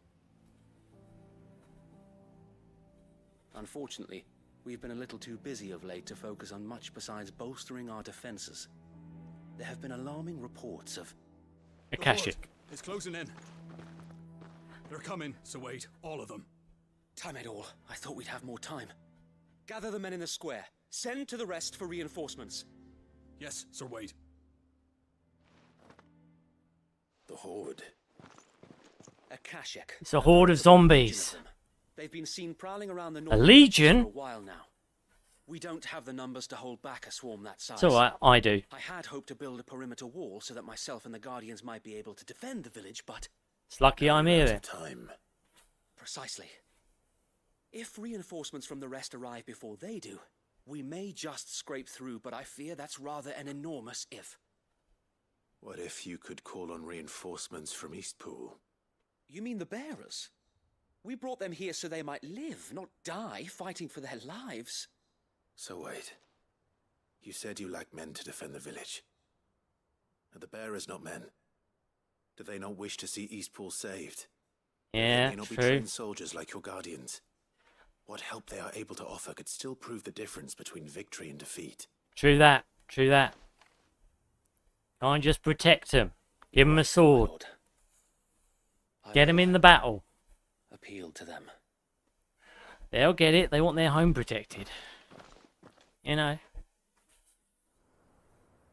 Unfortunately, we've been a little too busy of late to focus on much besides bolstering our defenses. There have been alarming reports of Akashic. It's closing in. They're coming, so wait, all of them. Time it all. I thought we'd have more time. Gather the men in the square. Send to the rest for reinforcements. Yes, Sir Wade. The Horde. Akashic. It's a horde of zombies. They've been seen prowling around the A north legion? for a while now. We don't have the numbers to hold back a swarm that size. It's alright, I do. I had hoped to build a perimeter wall so that myself and the Guardians might be able to defend the village, but... It's lucky I'm here then. Time. Precisely. If reinforcements from the rest arrive before they do, we may just scrape through, but I fear that's rather an enormous if. What if you could call on reinforcements from Eastpool? You mean the bearers? We brought them here so they might live, not die, fighting for their lives. So wait. You said you lack men to defend the village. Are the bearers not men? Do they not wish to see Eastpool saved? Yeah, they may not be true. trained soldiers like your Guardians. What help they are able to offer could still prove the difference between victory and defeat. True that, true that. Can't just protect them. Give them a sword. Get them in the battle. Appeal to them. They'll get it. They want their home protected. You know.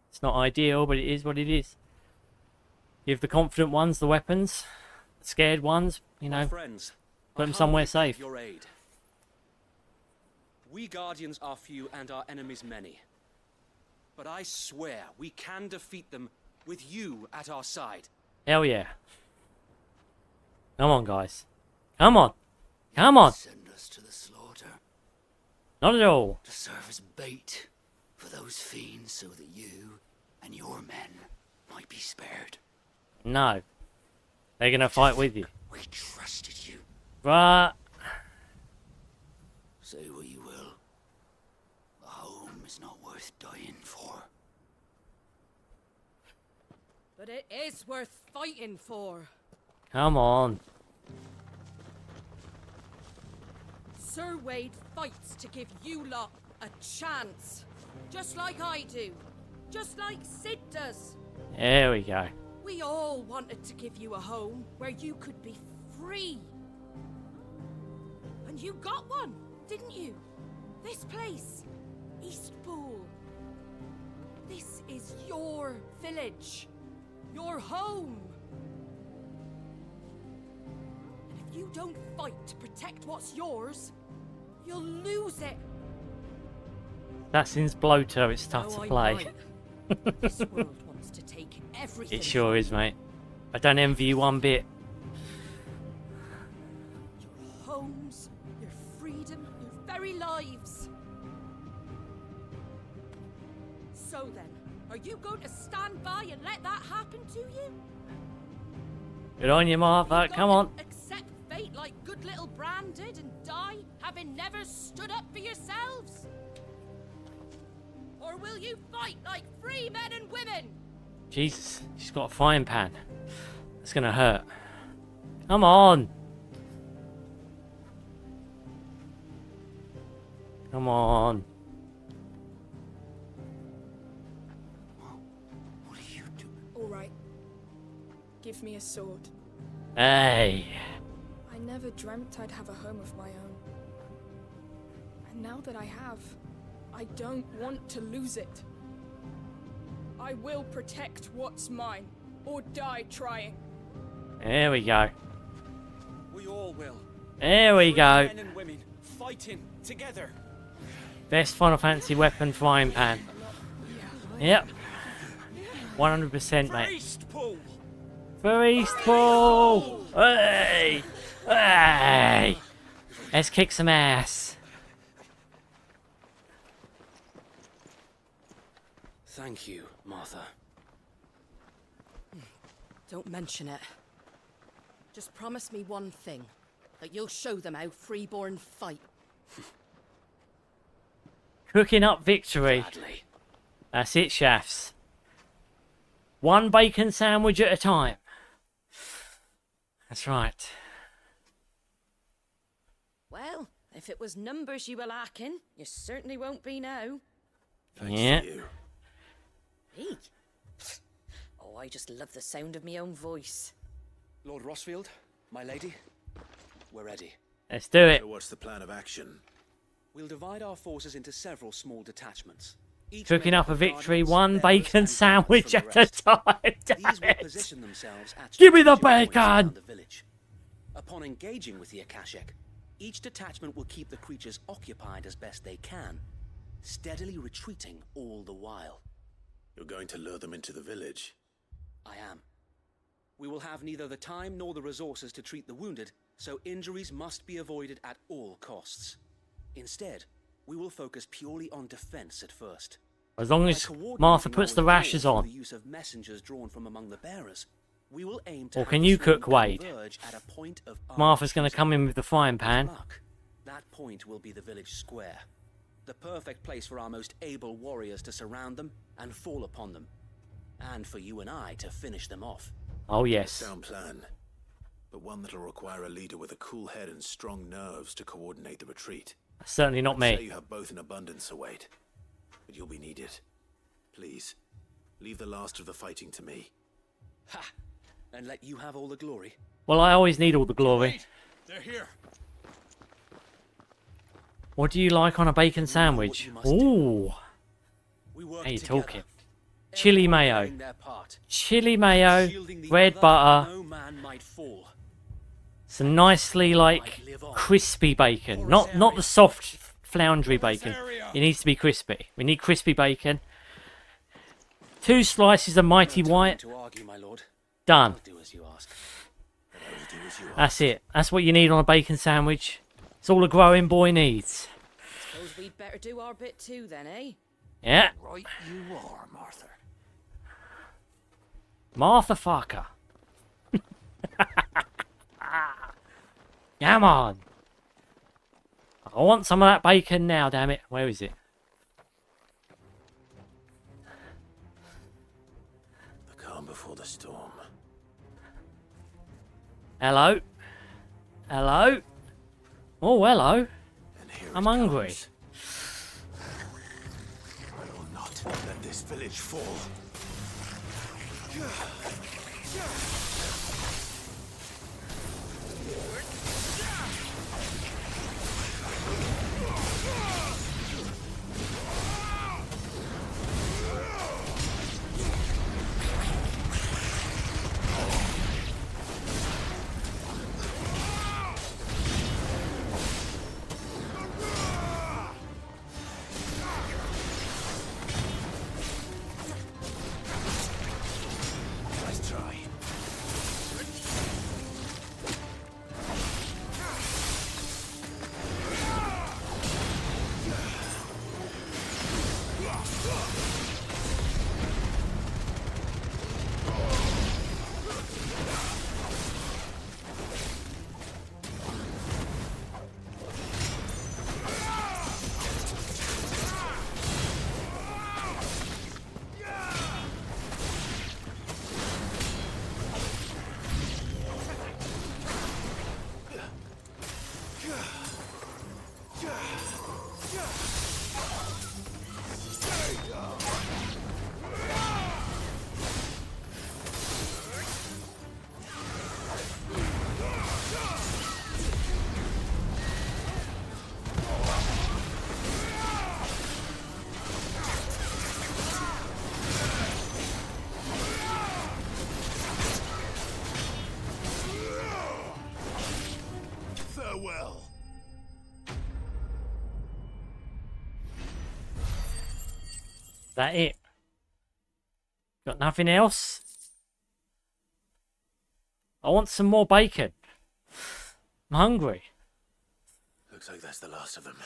It's not ideal, but it is what it is. Give the confident ones the weapons. The scared ones, you know, Friends, put them somewhere safe. Your aid. We Guardians are few and our enemies many. But I swear we can defeat them with you at our side. Hell yeah. Come on, guys. Come on. Come on. Send us to the slaughter. Not at all. To serve as bait for those fiends so that you and your men might be spared. No. They're going to fight with you. We trusted you. But... Say what you will. A home is not worth dying for. But it is worth fighting for. Come on. Sir Wade fights to give you lot a chance. Just like I do. Just like Sid does. There we go. We all wanted to give you a home where you could be free. And you got one, didn't you? This place, Eastpool. This is your village. Your home. And if you don't fight to protect what's yours, you'll lose it. Assassin's Bloater, it's tough to play. This world wants to take everything. It sure is, mate. I don't envy you one bit. Your homes, your freedom, your very lives. So then, are you going to stand by and let that happen to you? Good on you, Martha. Come on. Accept fate like good little Bran did and die, having never stood up for yourselves? Or will you fight like free men and women? Jesus, she's got a frying pan. That's gonna hurt. Come on. Come on. Give me a sword. Hey. I never dreamt I'd have a home of my own. And now that I have, I don't want to lose it. I will protect what's mine, or die trying. There we go. We all will. There we go. Men and women fighting together. Best Final Fantasy weapon, frying pan. Yep. 100%, mate. For Eastpool! Hey! Hey! Let's kick some ass. Thank you, Martha. Don't mention it. Just promise me one thing. That you'll show them how freeborn fight. Cooking up victory. Gladly. That's it, chefs. One bacon sandwich at a time. That's right. Well, if it was numbers you were lacking, you certainly won't be now. Yeah. Me? Oh, I just love the sound of my own voice. Lord Rosfield, my lady, we're ready. Let's do it. So what's the plan of action? We'll divide our forces into several small detachments. Each Cooking made up a of victory, guardians, one bearers, bacon and sandwich guards at from a the time. rest. Damn These will it. position themselves at Give me the strategic points around bacon! the village. Upon engaging with the Akashic, each detachment will keep the creatures occupied as best they can, steadily retreating all the while. You're going to lure them into the village? I am. We will have neither the time nor the resources to treat the wounded, so injuries must be avoided at all costs. Instead, we will focus purely on defense at first. As long as Martha puts the rashes on. The use of messengers drawn from among the bearers, we will aim to Or have can the you swarm cook, Wade? converge at a point of Martha's going to come in with the frying pan. luck. That point will be the village square. The perfect place for our most able warriors to surround them and fall upon them. And for you and I to finish them off. Oh, yes. Sound plan. But one that'll require a leader with a cool head and strong nerves to coordinate the retreat. Certainly not I'd say me. you have both in abundance, Wade. But you'll be needed. Please, leave the last of the fighting to me. Ha! And let you have all the glory. Well, I always need all the glory. They're here. What do you like on a bacon sandwich? Ooh. Hey, you talking? Chili mayo. Chili mayo, red butter. Some nicely, like, crispy bacon. Not the soft, floundery bacon. It needs to be crispy. We need crispy bacon. 2 slices of Mighty White. Done. That's it. That's what you need on a bacon sandwich. It's all a growing boy needs. Suppose we'd better do our bit too then, eh? Yeah. Right you are, Martha. Martha fucker. Come on. I want some of that bacon now, damn it. Where is it? The calm before the storm. Hello? Hello? Oh, hello. I'm hungry. I will not let this village fall. Nice try. that it? Got nothing else? I want some more bacon. I'm hungry. Looks like that's the last of them.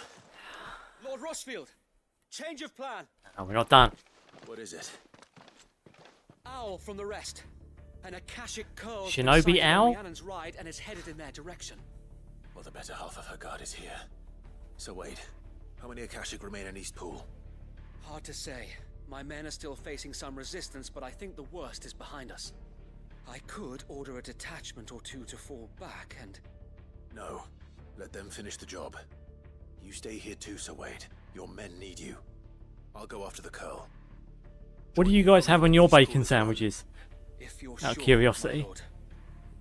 Lord Rosfield, change of plan. Oh, we're not done. What is it? Owl from the rest. An Akashic curl. Shinobi Owl? Rhiannon's ride and is headed in their direction. Well, the better half of her guard is here. So wait, how many Akashic remain in East Pool? Hard to say. My men are still facing some resistance, but I think the worst is behind us. I could order a detachment or two to fall back and... No. Let them finish the job. You stay here too, Sir Wade. Your men need you. I'll go after the curl. What do you guys have on your bacon sandwiches? If you're Out of sure, curiosity. my lord.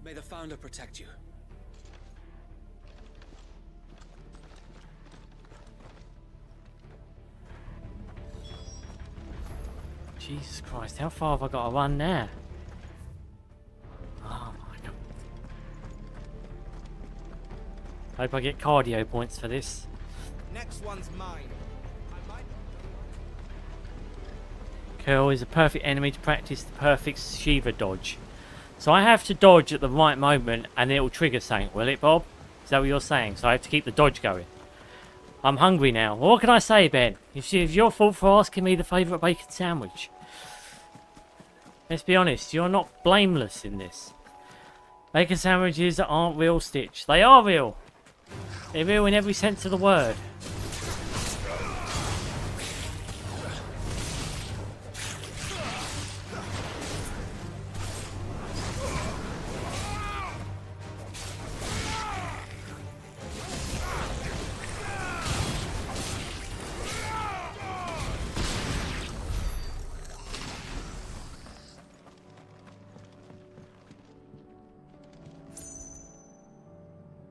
May the Founder protect you. Jesus Christ, how far have I got to run now? Oh my god. Hope I get cardio points for this. Next one's mine. Curl is a perfect enemy to practice the perfect Shiva dodge. So I have to dodge at the right moment and it will trigger something, will it, Bob? Is that what you're saying? So I have to keep the dodge going. I'm hungry now. Well, what can I say, Ben? It's your fault for asking me the favourite bacon sandwich. Let's be honest, you're not blameless in this. Bacon sandwiches aren't real, Stitch. They are real. They're real in every sense of the word.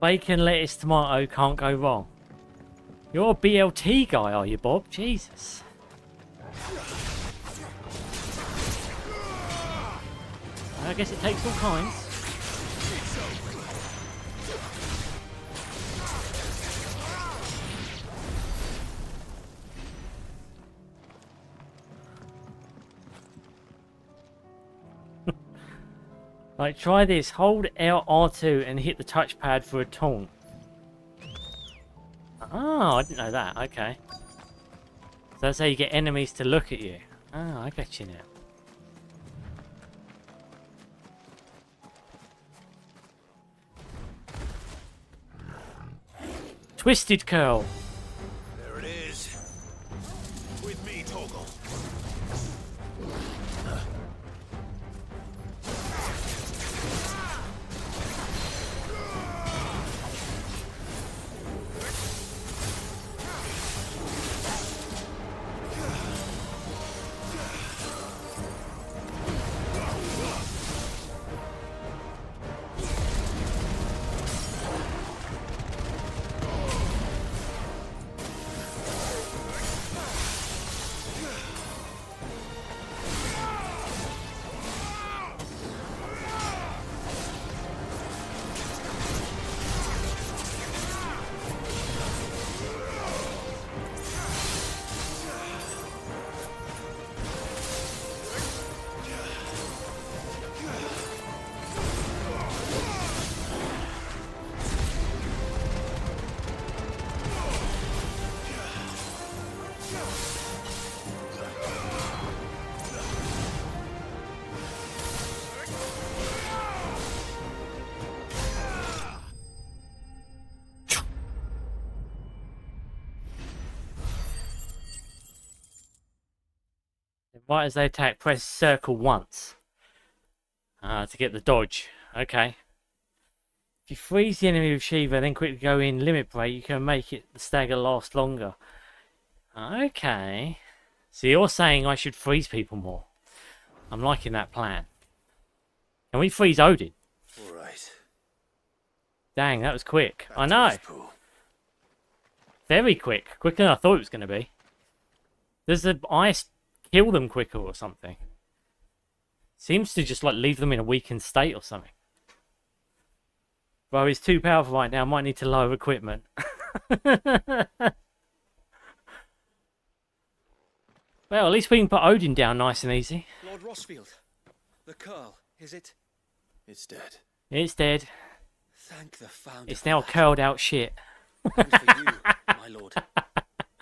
Bacon, lettuce, tomato, can't go wrong. You're a BLT guy, are you, Bob? Jesus. I guess it takes all kinds. Like, try this. Hold R2 and hit the touchpad for a taunt. Oh, I didn't know that. Okay. So that's how you get enemies to look at you. Oh, I get you now. Twisted curl. There it is. With me, Torgal. Right as they attack, press circle once. To get the dodge. Okay. If you freeze the enemy with Shiva, then quickly go in limit break, you can make the stagger last longer. Okay. So you're saying I should freeze people more. I'm liking that plan. Can we freeze Odin? Alright. Dang, that was quick. I know. Very quick. Quicker than I thought it was going to be. Does the ice kill them quicker or something? Seems to just like leave them in a weakened state or something. Bro, he's too powerful right now. Might need to lower equipment. Well, at least we can put Odin down nice and easy. Lord Rosfield, the curl, is it? It's dead. It's dead. Thank the founder. It's now curled out shit. And for you, my lord.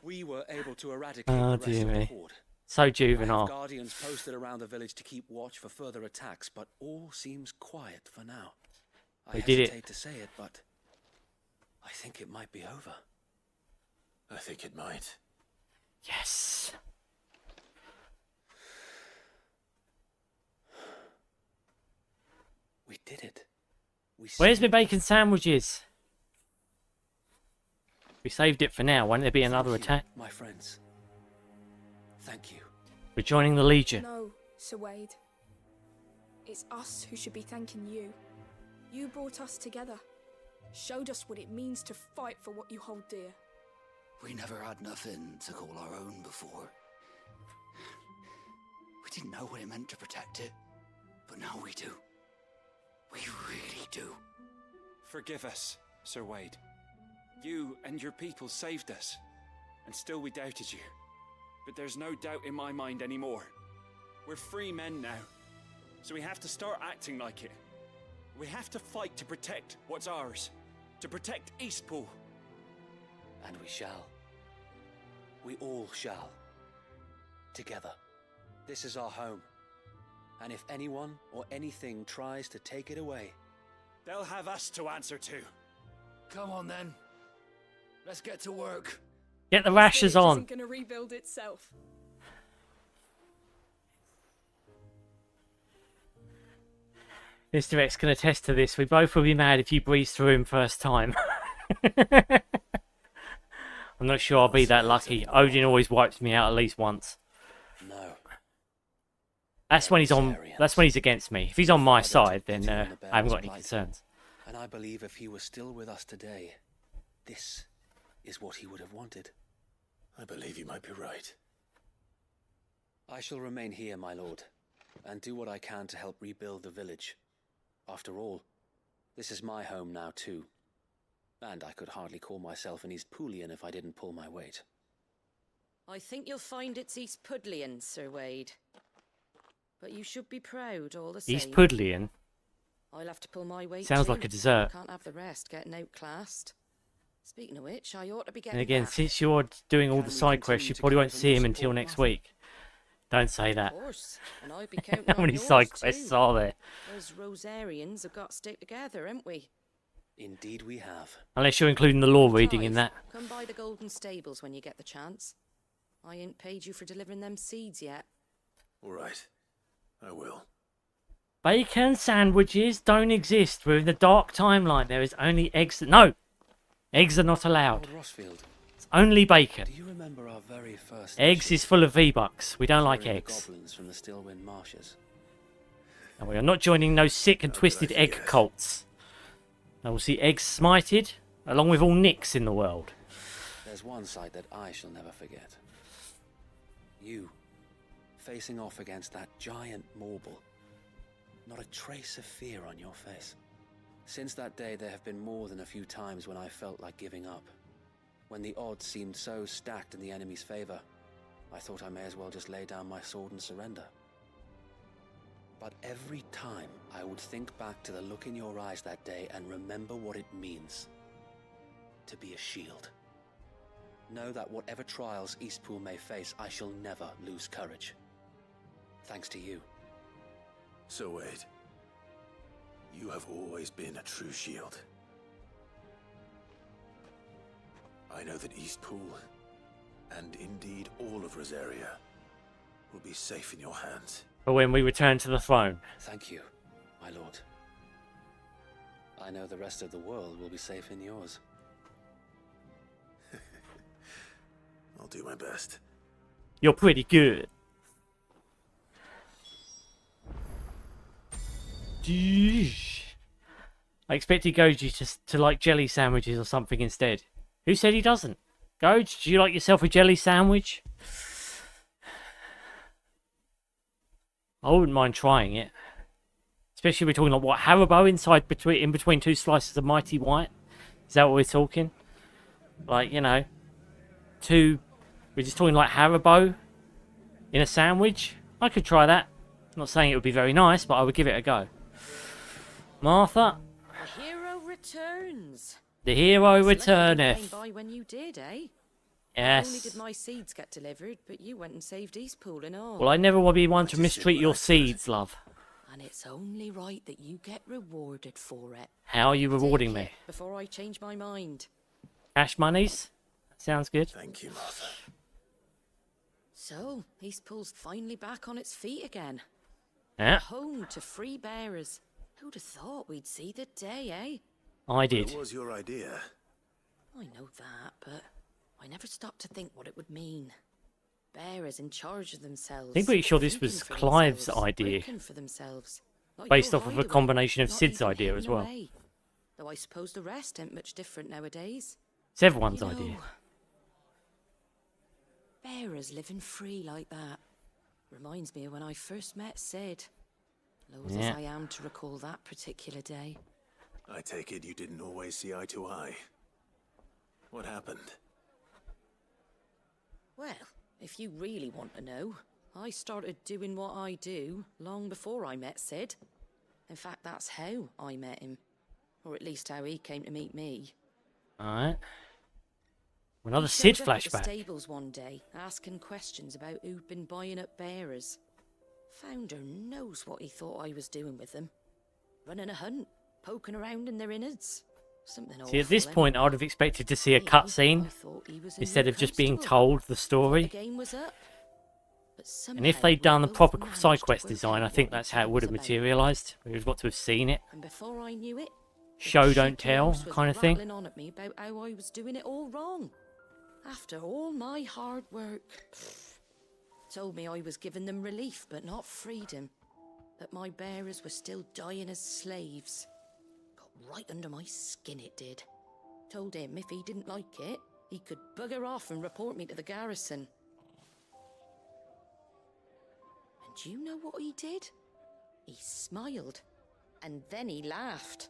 We were able to eradicate the rest of the horde. So I have juvenile. guardians posted around the village to keep watch for further attacks, but all seems quiet for now. I We did it. hesitate to say it, but I think it might be over. I think it might. Yes. We did it. Where's my bacon sandwiches? We saved it for now. Won't there be another attack? My friends. Thank you. We're joining the Legion. No, Sir Wade. It's us who should be thanking you. You brought us together. Showed us what it means to fight for what you hold dear. We never had nothing to call our own before. We didn't know what it meant to protect it, but now we do. We really do. Forgive us, Sir Wade. You and your people saved us, and still we doubted you. But there's no doubt in my mind anymore. We're free men now, so we have to start acting like it. We have to fight to protect what's ours, to protect Eastpool. And we shall. We all shall. Together. This is our home. And if anyone or anything tries to take it away, they'll have us to answer to. Come on then. Let's get to work. Get the rashes Village on. isn't gonna rebuild itself. Mr. X can attest to this. We both will be mad if you breeze through him first time. I'm not sure I'll be that lucky. Odin always wipes me out at least once. no. That's when he's on. That's when he's against me. If he's on my side, then I haven't got any concerns. And I believe if he was still with us today, this is what he would have wanted. I believe you might be right. I shall remain here, my lord, and do what I can to help rebuild the village. After all, this is my home now too. And I could hardly call myself an Eastpoolian if I didn't pull my weight. I think you'll find it's East Pudlian, Sir Wade. But you should be proud all the same. East Pudlian. I'll have to pull my weight. Sounds too. like a dessert. Can't have the rest getting outclassed. Speaking of which, I ought to be getting And again, back. since you're doing all the side quests, you probably won't see him until next week. Don't say that. Of course, and I'll be counting How on many yours side quests too. are there? Us Rosarians have got to stick together, haven't we? Indeed we have. Unless you're including the law reading in that. Come by the Golden Stables when you get the chance. I ain't paid you for delivering them seeds yet. All right. I will. Bacon sandwiches don't exist. We're in the dark timeline. There is only eggs. No! Eggs are not allowed. Lord Rosfield, It's only bacon. do you remember our very first Eggs is full of V-Bucks. We don't like clearing the eggs. goblins from the Stillwind marshes? And we are not joining no sick and twisted egg cults. I will see eggs smited, along with all nicks in the world. There's one sight that I shall never forget. You, facing off against that giant Morble. Not a trace of fear on your face. Since that day, there have been more than a few times when I felt like giving up. When the odds seemed so stacked in the enemy's favor, I thought I may as well just lay down my sword and surrender. But every time, I would think back to the look in your eyes that day and remember what it means to be a shield. Know that whatever trials Eastpool may face, I shall never lose courage. Thanks to you. So Wade, you have always been a true shield. I know that Eastpool, and indeed all of Rosaria, will be safe in your hands. For when we return to the throne. Thank you, my lord. I know the rest of the world will be safe in yours. I'll do my best. You're pretty good. I expected Goji to like jelly sandwiches or something instead. Who said he doesn't? Goj, do you like yourself a jelly sandwich? I wouldn't mind trying it. Especially we're talking like what, Haribo in between two slices of Mighty White? Is that what we're talking? Like, you know, we're just talking like Haribo in a sandwich. I could try that. I'm not saying it would be very nice, but I would give it a go. Martha. The hero returns. The hero It's lucky you came returneth. by when you did, eh? Not only Yes. did my seeds get delivered, but you went and saved Eastpool and all. Well, I never want to be one to mistreat your seeds, love. And it's only right that you get rewarded for it. How are you rewarding me? Before I change my mind. Cash monies? Sounds good. Thank you, Martha. So, Eastpool's finally back on its feet again. Yeah, Home to free bearers. Who'd have thought we'd see the day, eh? I did. It was your idea. I know that, but I never stopped to think what it would mean. Bearers in charge of themselves. I'm pretty sure this was thinking for Clive's themselves, idea. working for themselves. Like Based your off of a hideaway, combination of not Sid's even idea as hidden well. away. Though I suppose the rest ain't much different nowadays. It's everyone's You know, idea. Bearers living free like that. Reminds me of when I first met Sid. Loath Yeah. as I am to recall that particular day. I take it you didn't always see eye to eye. What happened? Well, if you really want to know, I started doing what I do long before I met Sid. In fact, that's how I met him. Or at least how he came to meet me. Alright. Another He Sid showed up at the flashback. stables one day, asking questions about who'd been buying up bearers. Founder knows what he thought I was doing with them. Running a hunt, poking around in their innards. Something See, at awful, this eh? point, I would have expected to see a Me, cutscene I thought he was a instead new of just being constable. told the The story. game was up. But And if somehow they'd we done the both proper managed side to quest work design, I out think what that's the how it game would have was about. materialised. We've got to have seen it. And before I knew it, the Show, don't cheeky tell horse was kind of thing. rattling on at me about how I was doing it all wrong. After all my hard work. Told me I was giving them relief, but not freedom. That my bearers were still dying as slaves. Got right under my skin, it did. Told him if he didn't like it, he could bugger off and report me to the garrison. And do you know what he did? He smiled. And then he laughed.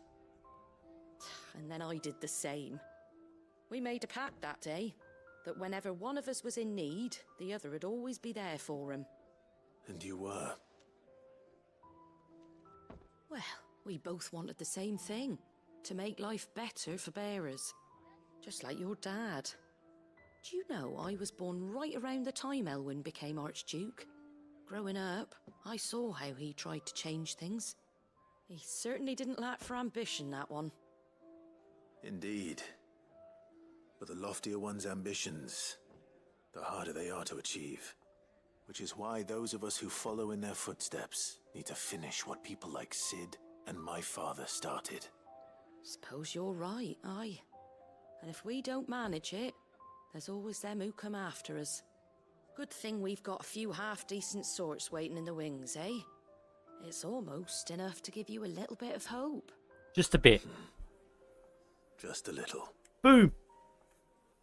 And then I did the same. We made a pact that day, that whenever one of us was in need, the other would always be there for him. And you were. Well, we both wanted the same thing, to make life better for bearers. Just like your dad. Do you know I was born right around the time Elwyn became Archduke? Growing up, I saw how he tried to change things. He certainly didn't lack for ambition, that one. Indeed. But the loftier one's ambitions, the harder they are to achieve. Which is why those of us who follow in their footsteps need to finish what people like Sid and my father started. Suppose you're right, aye. And if we don't manage it, there's always them who come after us. Good thing we've got a few half-decent sorts waiting in the wings, eh? It's almost enough to give you a little bit of hope. Just a bit. Just a little. Boom!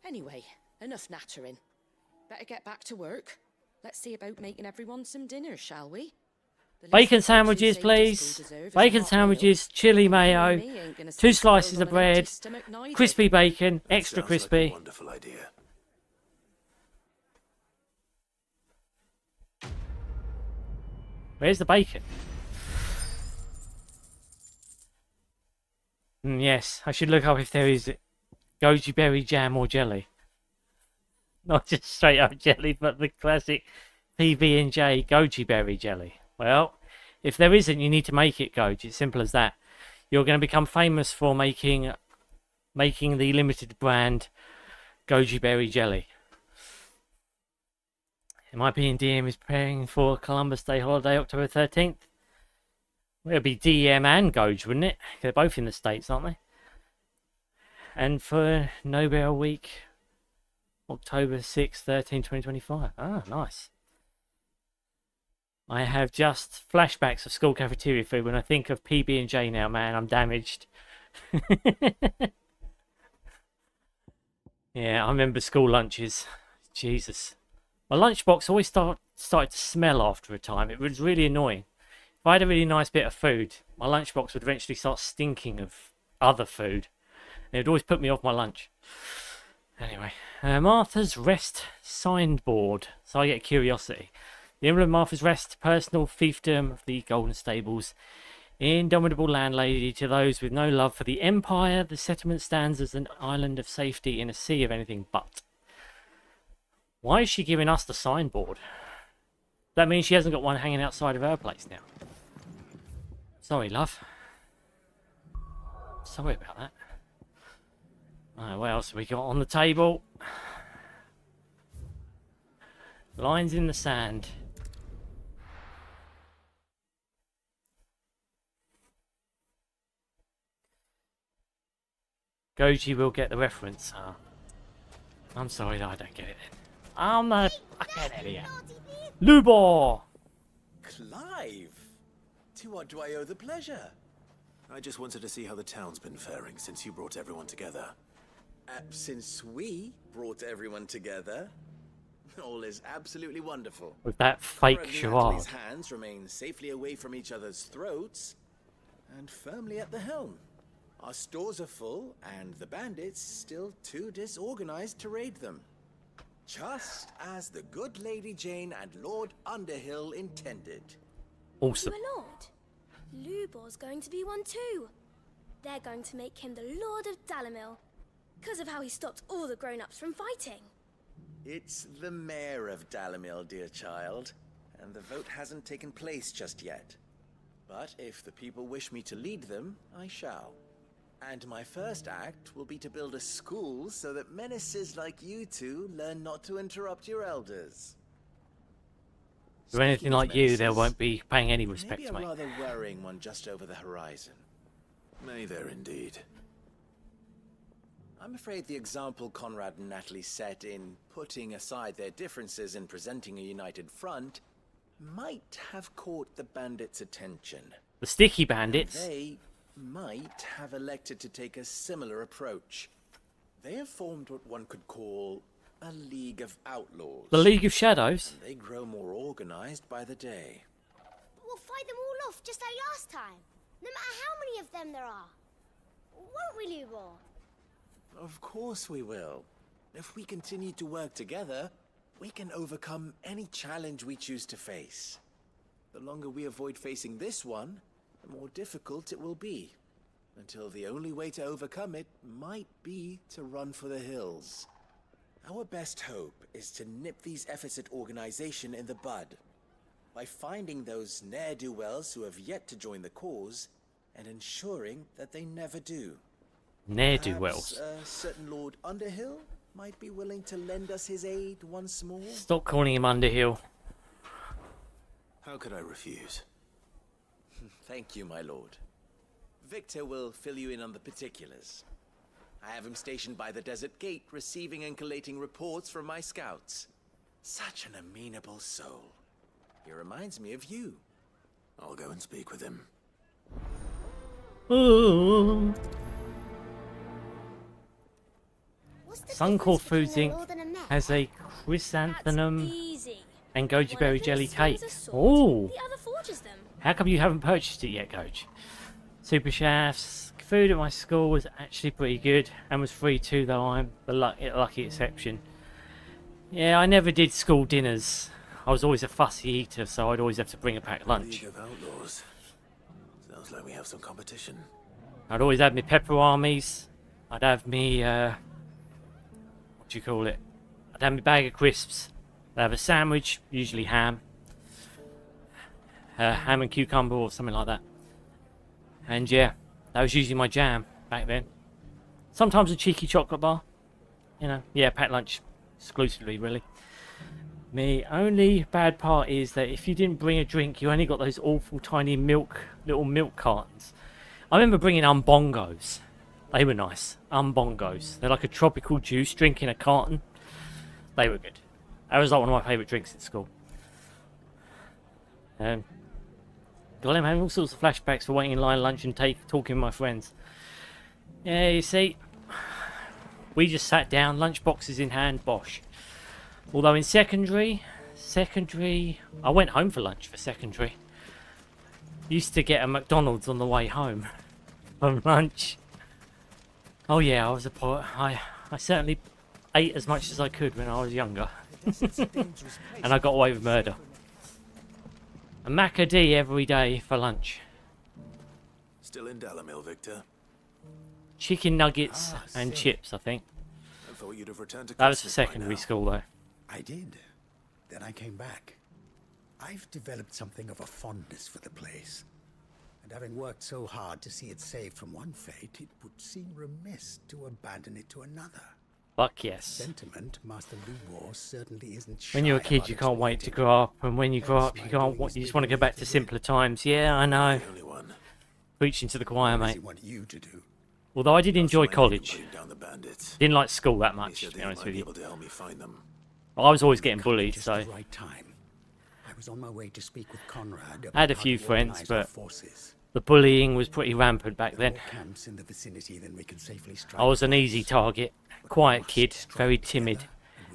Anyway, enough nattering. Better get back to work. Let's see about making everyone some dinner, shall we? The least Bacon the folks who sandwiches, say please. Eastpool deserve is Bacon hot sandwiches, chili mayo, Me ain't gonna 2 sit spoiled slices on of an empty bread, stomach neither. crispy bacon, That extra sounds like a crispy. wonderful idea. Where's the bacon? Yes, I should look up if there is goji berry jam or jelly. Not just straight up jelly, but the classic PB&J goji berry jelly. Well, if there isn't, you need to make it, Goji. It's simple as that. You're going to become famous for making the limited brand goji berry jelly. MIP&DM is preparing for Columbus Day holiday, October 13th. Well, it'll be DM and Goj, wouldn't it? They're both in the States, aren't they? And for Nobel Week, October 6th, 13, 2025. Ah, nice. I have just flashbacks of school cafeteria food. When I think of PB&J now, man, I'm damaged. Yeah, I remember school lunches. Jesus. My lunchbox always started to smell after a time. It was really annoying. If I had a really nice bit of food, my lunchbox would eventually start stinking of other food. And it would always put me off my lunch. Anyway, Martha's Rest signboard. So I get curiosity. The emblem of Martha's Rest, personal fiefdom of the Golden Stables. Indomitable landlady to those with no love for the Empire. The settlement stands as an island of safety in a sea of anything but. Why is she giving us the signboard? That means she hasn't got one hanging outside of her place now. Sorry, love. Sorry about that. Alright, what else have we got on the table? Lines in the sand. Goji will get the reference. Oh. I'm sorry that I don't get it then. I'm a fucking idiot. Lubor! Clive! To what do I owe the pleasure? I just wanted to see how the town's been faring since you brought everyone together. Since we brought everyone together, all is absolutely wonderful. With that fake Our charade. Natalie's hands remain safely away from each other's throats and firmly at the helm. Our stores are full, and the bandits still too disorganized to raid them. Just as the good Lady Jane and Lord Underhill intended. Awesome. You a lord? Lubor's going to be one too. They're going to make him the Lord of Dalamil, because of how he stopped all the grown-ups from fighting. It's the mayor of Dalamil, dear child, and the vote hasn't taken place just yet. But if the people wish me to lead them, I shall. And my first act will be to build a school so that menaces like you two learn not to interrupt your elders. If anything like you, there won't be paying any respect Maybe to a me. rather worrying one just over the horizon. May there indeed. I'm afraid the example Conrad and Natalie set in putting aside their differences and presenting a united front might have caught the bandits' attention. The sticky bandits? They might have elected to take a similar approach. They have formed what one could call a League of Outlaws. The League of Shadows? And they grow more organized by the day. But we'll fight them all off just like last time, no matter how many of them there are. Won't we, Lubor? Of course we will. If we continue to work together, we can overcome any challenge we choose to face. The longer we avoid facing this one, the more difficult it will be. Until the only way to overcome it might be to run for the hills. Our best hope is to nip these efforts at organization in the bud. By finding those ne'er-do-wells who have yet to join the cause, and ensuring that they never do. Ne'er-do-wells. Perhaps a certain Lord Underhill might be willing to lend us his aid once more. Stop calling him Underhill. How could I refuse? Thank you, my lord. Victor will fill you in on the particulars. I have him stationed by the desert gate, receiving and collating reports from my scouts. Such an amenable soul. He reminds me of you. I'll go and speak with him. Ooh. Suncore Foods Inc. has a chrysanthemum and goji berry jelly cake. Oh! How come you haven't purchased it yet, Coach? Super Chefs. Food at my school was actually pretty good and was free too, though I'm the lucky exception. Yeah, I never did school dinners. I was always a fussy eater, so I'd always have to bring a packed lunch. League of Outlaws. Sounds like we have some competition. I'd always have me pepper armies. I'd have me, what do you call it? I'd have me bag of crisps. I'd have a sandwich, usually ham. Ham and cucumber or something like that. And yeah, that was usually my jam back then. Sometimes a cheeky chocolate bar. You know, yeah, packed lunch. Exclusively, really. The only bad part is that if you didn't bring a drink, you only got those awful tiny little milk cartons. I remember bringing umbongos. They were nice. Umbongos. They're like a tropical juice drink in a carton. They were good. That was like one of my favourite drinks at school. God, I'm having all sorts of flashbacks for waiting in line lunch and talking with my friends. Yeah, you see, we just sat down, lunch boxes in hand, bosh. Although in secondary, I went home for lunch for secondary. Used to get a McDonald's on the way home from lunch. Oh yeah, I was a poet. I certainly ate as much as I could when I was younger. And I got away with murder. A macadee every day for lunch. Still in Dalamil, Victor? Chicken nuggets and chips, I think. I thought you'd have returned to That was for Cosmic by secondary now. school, though. I did. Then I came back. I've developed something of a fondness for the place. And having worked so hard to see it saved from one fate, it would seem remiss to abandon it to another. Fuck yes. Sentiment Master Lubor certainly isn't shy When you're a kid, about you can't wait to exploiting. grow up, and when you grow up, you can't. You just want to go back to simpler times. Yeah, I know. Preaching to the choir, mate. Want you to do. Although I did enjoy college. Down the bandits. Didn't like school that much, He to said be they honest might with be you. able to help me find them. I was always getting bullied, Just so the right time. I was on my way to speak with Conrad. I had a about few how to friends, organize our but forces. the bullying was pretty rampant back then. More camps in the vicinity than we can safely strike. I was an easy target, quiet kid, very timid,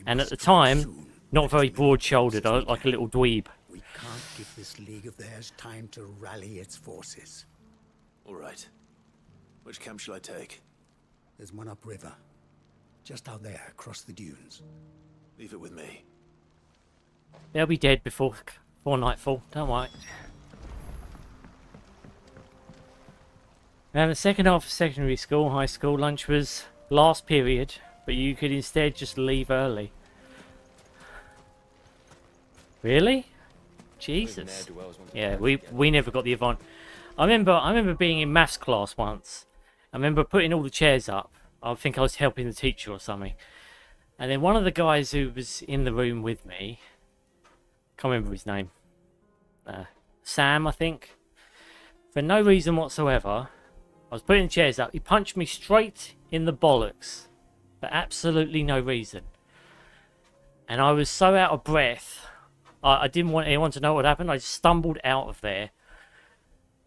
and at the time, not very broad-shouldered. I looked like a little dweeb. We can't give this league of theirs time to rally its forces. All right. Which camp shall I take? There's one upriver, just out there across the dunes. Leave it with me. They'll be dead before nightfall. Don't worry. And the second half of secondary school, high school, lunch was last period, but you could instead just leave early. Really? Jesus. Yeah, we never got the advantage. I remember being in maths class once. I remember putting all the chairs up. I think I was helping the teacher or something. And then one of the guys who was in the room with me, can't remember his name, Sam, I think. For no reason whatsoever, I was putting the chairs up. He punched me straight in the bollocks for absolutely no reason. And I was so out of breath, I didn't want anyone to know what happened. I just stumbled out of there.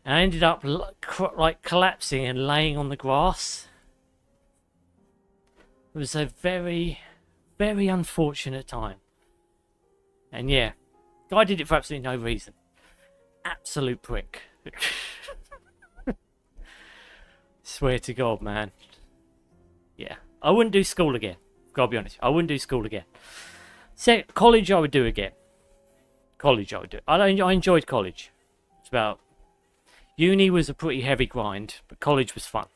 And I ended up like collapsing and laying on the grass. It was a very, very unfortunate time. And yeah, guy did it for absolutely no reason. Absolute prick. Swear to God, man. Yeah, I wouldn't do school again. Gotta be honest, I wouldn't do school again. College I would do again. College I would do. I enjoyed college. It's about... Uni was a pretty heavy grind, but college was fun.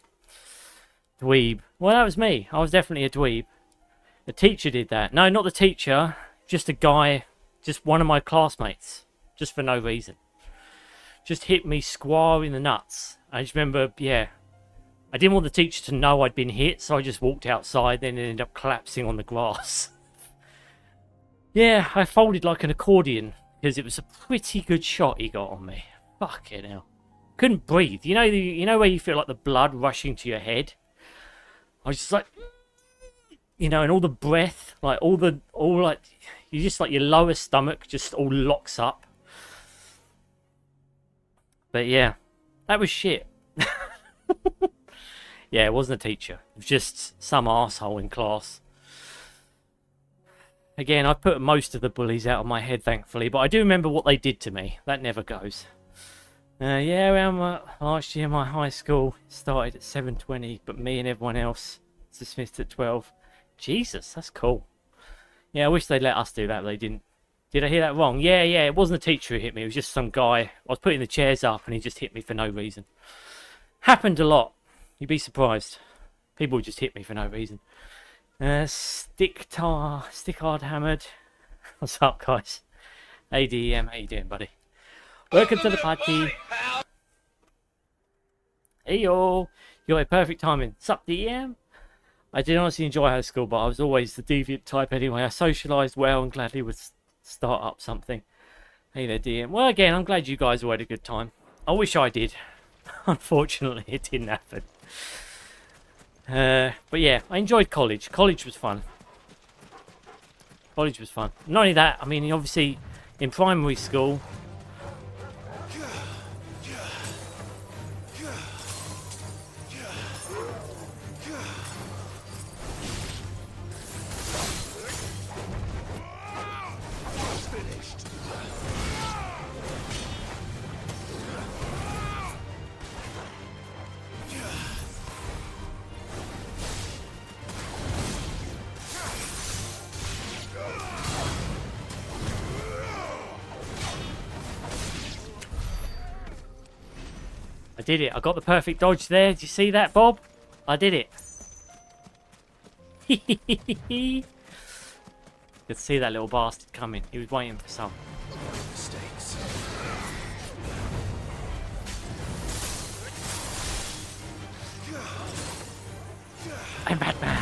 Dweeb. Well, that was me. I was definitely a dweeb. The teacher did that. No, not the teacher. Just a guy. Just one of my classmates. Just for no reason. Just hit me square in the nuts. I just remember, yeah. I didn't want the teacher to know I'd been hit, so I just walked outside, then ended up collapsing on the grass. Yeah, I folded like an accordion, because it was a pretty good shot he got on me. Fucking hell. Couldn't breathe. You know where you feel like the blood rushing to your head? I was just like, you know, and all the breath, like you just like your lower stomach just all locks up. But yeah, that was shit. Yeah, it wasn't a teacher. It was just some arsehole in class. Again, I put most of the bullies out of my head, thankfully, but I do remember what they did to me. That never goes. Yeah, around last year, my high school started at 7:20, but me and everyone else dismissed at 12. Jesus, that's cool. Yeah, I wish they'd let us do that, but they didn't. Did I hear that wrong? Yeah, it wasn't a teacher who hit me. It was just some guy. I was putting the chairs up, and he just hit me for no reason. Happened a lot. You'd be surprised. People just hit me for no reason. Stick hard hammered. What's up, guys? ADM, how you doing, buddy? Welcome to the party. Hey yo, you got a perfect timing. Sup, DM? I did honestly enjoy high school, but I was always the deviant type anyway. I socialised well and gladly would start up something. Hey there, DM. Well, again, I'm glad you guys all had a good time. I wish I did. Unfortunately, it didn't happen. But yeah, I enjoyed college. College was fun. College was fun. Not only that, I mean, obviously, in primary school... did it. I got the perfect dodge there. Did you see that, Bob? I did it. You could see that little bastard coming. He was waiting for some. Mistakes. I'm Batman.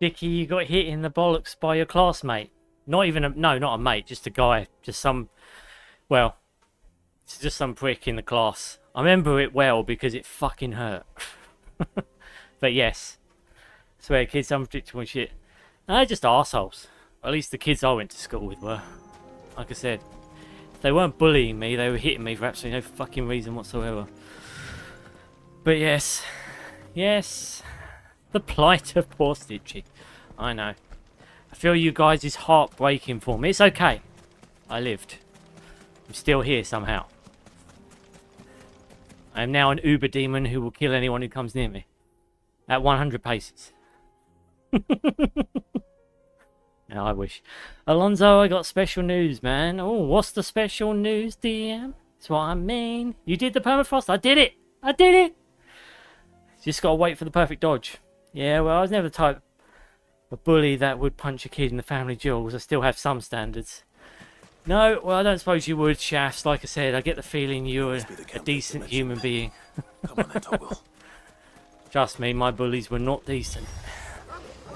Dickie, you got hit in the bollocks by your classmate. Not even a... No, not a mate. Just a guy. Just some... Well, it's just some prick in the class. I remember it well because it fucking hurt. But yes. I swear, kids, unpredictable shit. No, they're just arseholes. At least the kids I went to school with were. Like I said. If they weren't bullying me, they were hitting me for absolutely no fucking reason whatsoever. But yes. Yes. The plight of poor Stitchy. I know. I feel you guys is heartbreaking for me. It's okay. I lived. I'm still here somehow. I am now an uber demon who will kill anyone who comes near me. At 100 paces. Yeah, I wish. Alonso, I got special news, man. Oh, what's the special news, DM? That's what I mean. You did the permafrost. I did it. I did it. Just gotta wait for the perfect dodge. Yeah, well, I was never the type of bully that would punch a kid in the family jewels. I still have some standards. No, well, I don't suppose you would, Shafts. Like I said, I get the feeling you're a decent human being. Come on then, Toggle. Trust me, my bullies were not decent.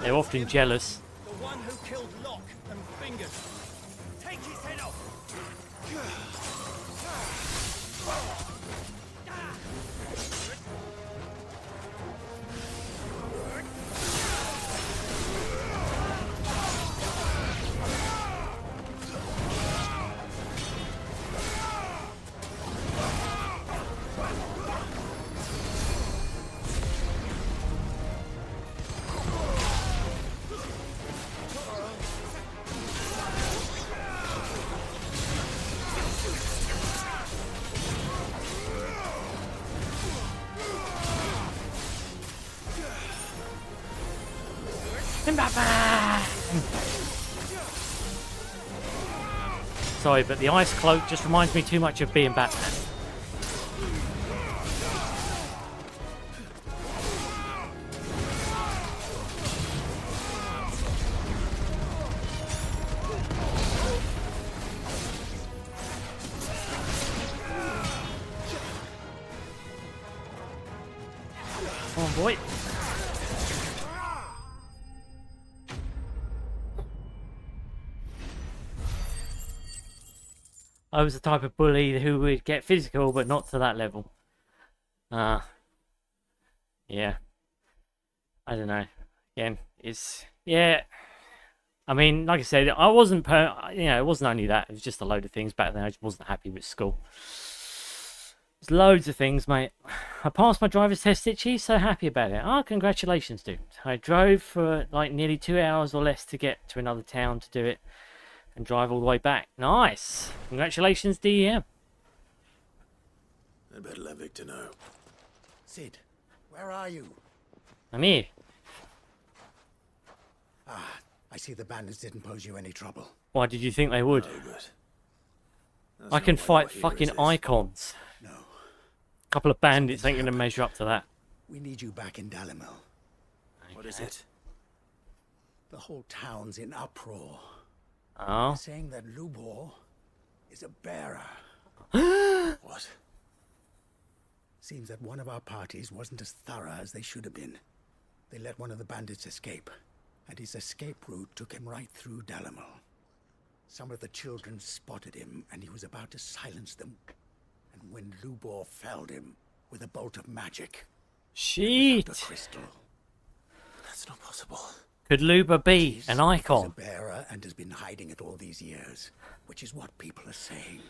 They're often jealous. The one who killed Locke and Fingers. Take his head off! Sorry, but the ice cloak just reminds me too much of being Batman. Come on, boy. I was the type of bully who would get physical, but not to that level. Yeah. I don't know. Again, it's... Yeah. I mean, like I said, I wasn't... it wasn't only that. It was just a load of things back then. I just wasn't happy with school. There's loads of things, mate. I passed my driver's test, Stitchy. So happy about it. Oh, congratulations, dude. I drove for like nearly 2 hours or less to get to another town to do it. And drive all the way back. Nice. Congratulations, DM. I better let Victor know. Sid, where are you? I'm here. I see the bandits didn't pose you any trouble. Why did you think they would? No good. That's I can not why fight you're here, fucking is it? icons. No. A couple of bandits ain't gonna measure up to that. We need you back in Dalimil. What is it? The whole town's in uproar. Oh. They're saying that Lubor is a bearer. What? Seems that one of our parties wasn't as thorough as they should have been. They let one of the bandits escape, and his escape route took him right through Dalimil. Some of the children spotted him, and he was about to silence them. And when Lubor felled him with a bolt of magic. Shit! The crystal. That's not possible. Could Luba be an icon? He's a bearer and has been hiding it all these years, which is what people are saying.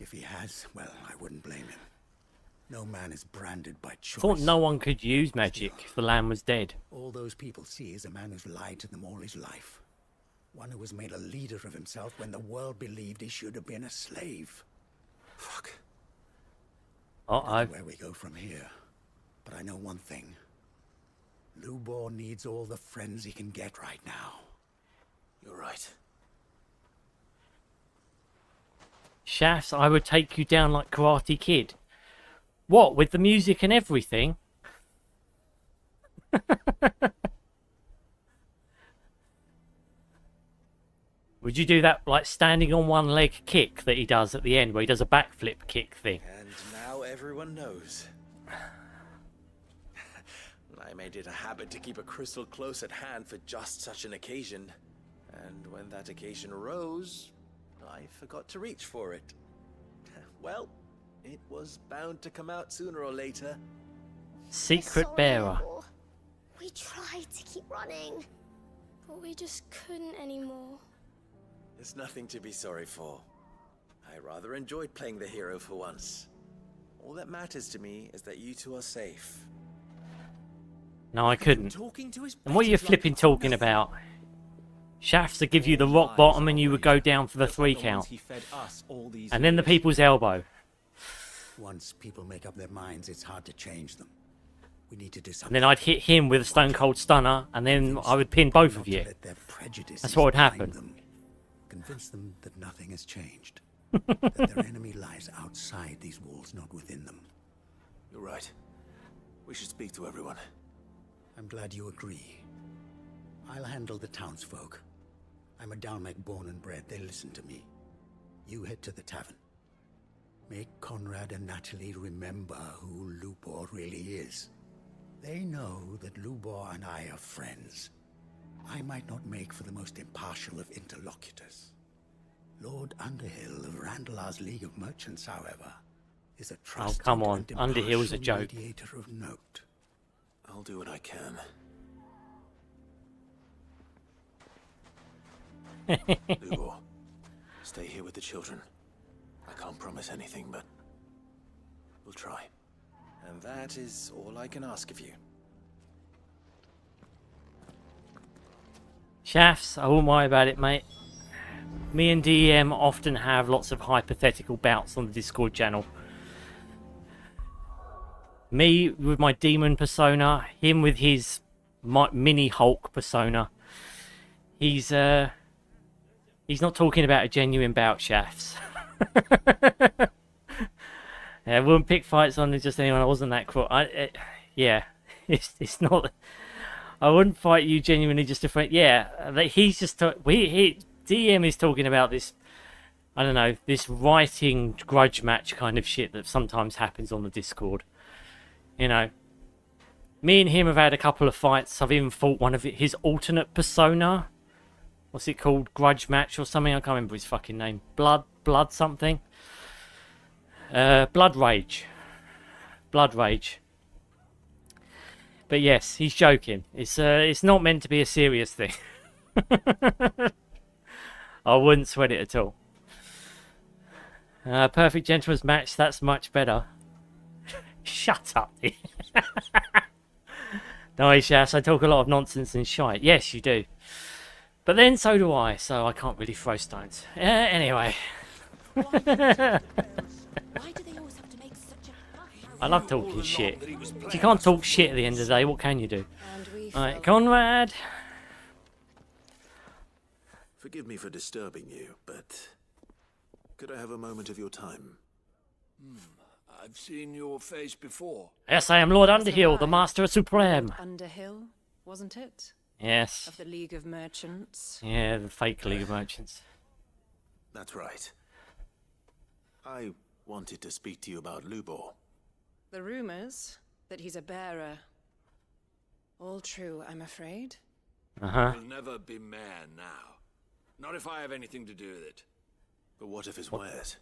If he has, well, I wouldn't blame him. No man is branded by choice. Thought no one could use magic if the land was dead. All those people see is a man who's lied to them all his life. One who was made a leader of himself when the world believed he should have been a slave. Fuck. Uh-oh. Where we go from here. But I know one thing. Lubor needs all the friends he can get right now. You're right. Shafts, I would take you down like Karate Kid. What, with the music and everything? Would you do that, like, standing on one leg kick that he does at the end, where he does a backflip kick thing? And now everyone knows. I made it a habit to keep a crystal close at hand for just such an occasion. And when that occasion arose, I forgot to reach for it. Well, it was bound to come out sooner or later. Secret bearer. We tried to keep running, but we just couldn't anymore. There's nothing to be sorry for. I rather enjoyed playing the hero for once. All that matters to me is that you two are safe. No, I couldn't. And what are you flipping talking about? Shafts to give you the rock bottom and you would go down for the 3 count. And then the people's elbow. Once people make up their minds, it's hard to change them. We need to do something. And then I'd hit him with a stone cold stunner and then I would pin both of you. That's what would happen. Convince them that nothing has changed. That their enemy lies outside these walls, not within them. You're right. We should speak to everyone. I'm glad you agree. I'll handle the townsfolk. I'm a Dalmek born and bred. They listen to me. You head to the tavern. Make Conrad and Natalie remember who Lubor really is. They know that Lubor and I are friends. I might not make for the most impartial of interlocutors. Lord Underhill of Randalar's League of Merchants, however, is a trusted come on. and Underhill's a impartial joke. mediator of note. I'll do what I can. Lubor, stay here with the children. I can't promise anything, but we'll try. And that is all I can ask of you. Shafts, I won't worry about it, mate. Me and DM often have lots of hypothetical bouts on the Discord channel. Me with my demon persona, him with his mini Hulk persona. He's not talking about a genuine bout, Shafts. I wouldn't pick fights on just anyone. I wasn't that cruel. Yeah, it's not. I wouldn't fight you genuinely just to fight. Yeah, he's just. DM is talking about this. I don't know, this writing grudge match kind of shit that sometimes happens on the Discord. You know, me and him have had a couple of fights. I've even fought one of his alternate persona. What's it called? Grudge match or something? I can't remember his fucking name. Blood something. Blood Rage. Blood Rage. But yes, he's joking. It's not meant to be a serious thing. I wouldn't sweat it at all. Perfect Gentleman's Match, that's much better. Shut up, dude. No, Shafts, I talk a lot of nonsense and shite. Yes, you do. But then so do I, so I can't really throw stones. Anyway. I love talking shit. If you can't talk shit at the end of the day, what can you do? Alright, Conrad. Forgive me for disturbing you, but could I have a moment of your time? I've seen your face before. Yes, I am Lord Underhill, the Master Supreme. Lord Underhill, wasn't it? Yes. Of the League of Merchants. Yeah, the fake League of Merchants. That's right. I wanted to speak to you about Lubor. The rumors that he's a bearer. All true, I'm afraid. Uh-huh. He'll never be mayor now. Not if I have anything to do with it. But what of his wares?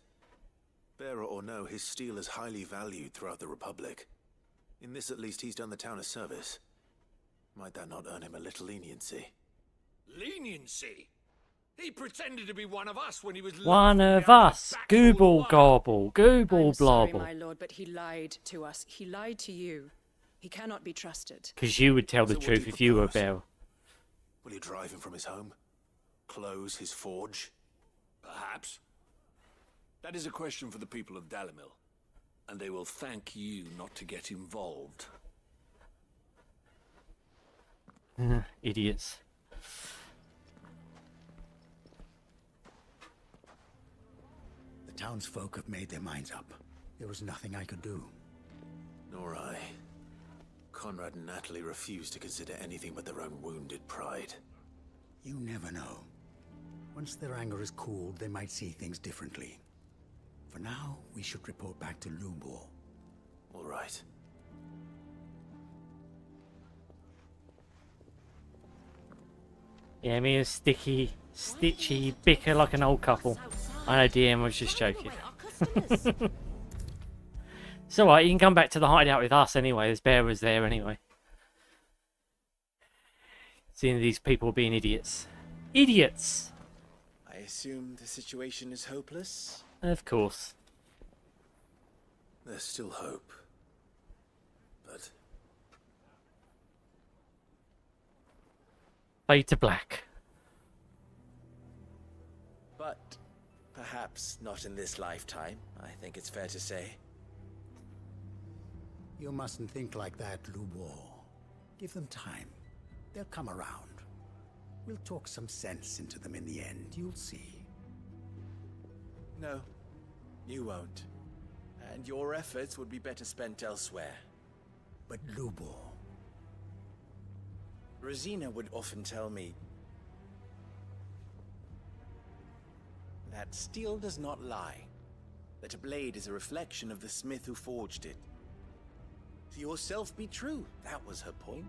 Bearer or no, his steel is highly valued throughout the Republic. In this, at least, he's done the town a service. Might that not earn him a little leniency? Leniency? He pretended to be one of us when he was One of us. Gooble gobble. Gooble I'm sorry, blobble. my lord, but he lied to us. He lied to you. He cannot be trusted. Because you would tell the So what truth do you if you were propose? Bill. Will you drive him from his home? Close his forge? Perhaps. That is a question for the people of Dalimil. And they will thank you not to get involved. Idiots. The townsfolk have made their minds up. There was nothing I could do. Nor I. Conrad and Natalie refuse to consider anything but their own wounded pride. You never know. Once their anger is cooled, they might see things differently. For now, we should report back to Lubor. All right. Yeah, me and Stitchy bicker like an old couple. I know DM was just joking. It's alright, you can come back to the hideout with us anyway. There's bearers there anyway. Seeing these people being idiots. Idiots! I assume the situation is hopeless? Of course. There's still hope. But Fade to black. But perhaps not in this lifetime, I think it's fair to say. You mustn't think like that, Lubor. Give them time. They'll come around. We'll talk some sense into them in the end, you'll see. No, you won't. And your efforts would be better spent elsewhere. But Lubor... Rosina would often tell me that steel does not lie, that a blade is a reflection of the smith who forged it. To yourself be true, that was her point.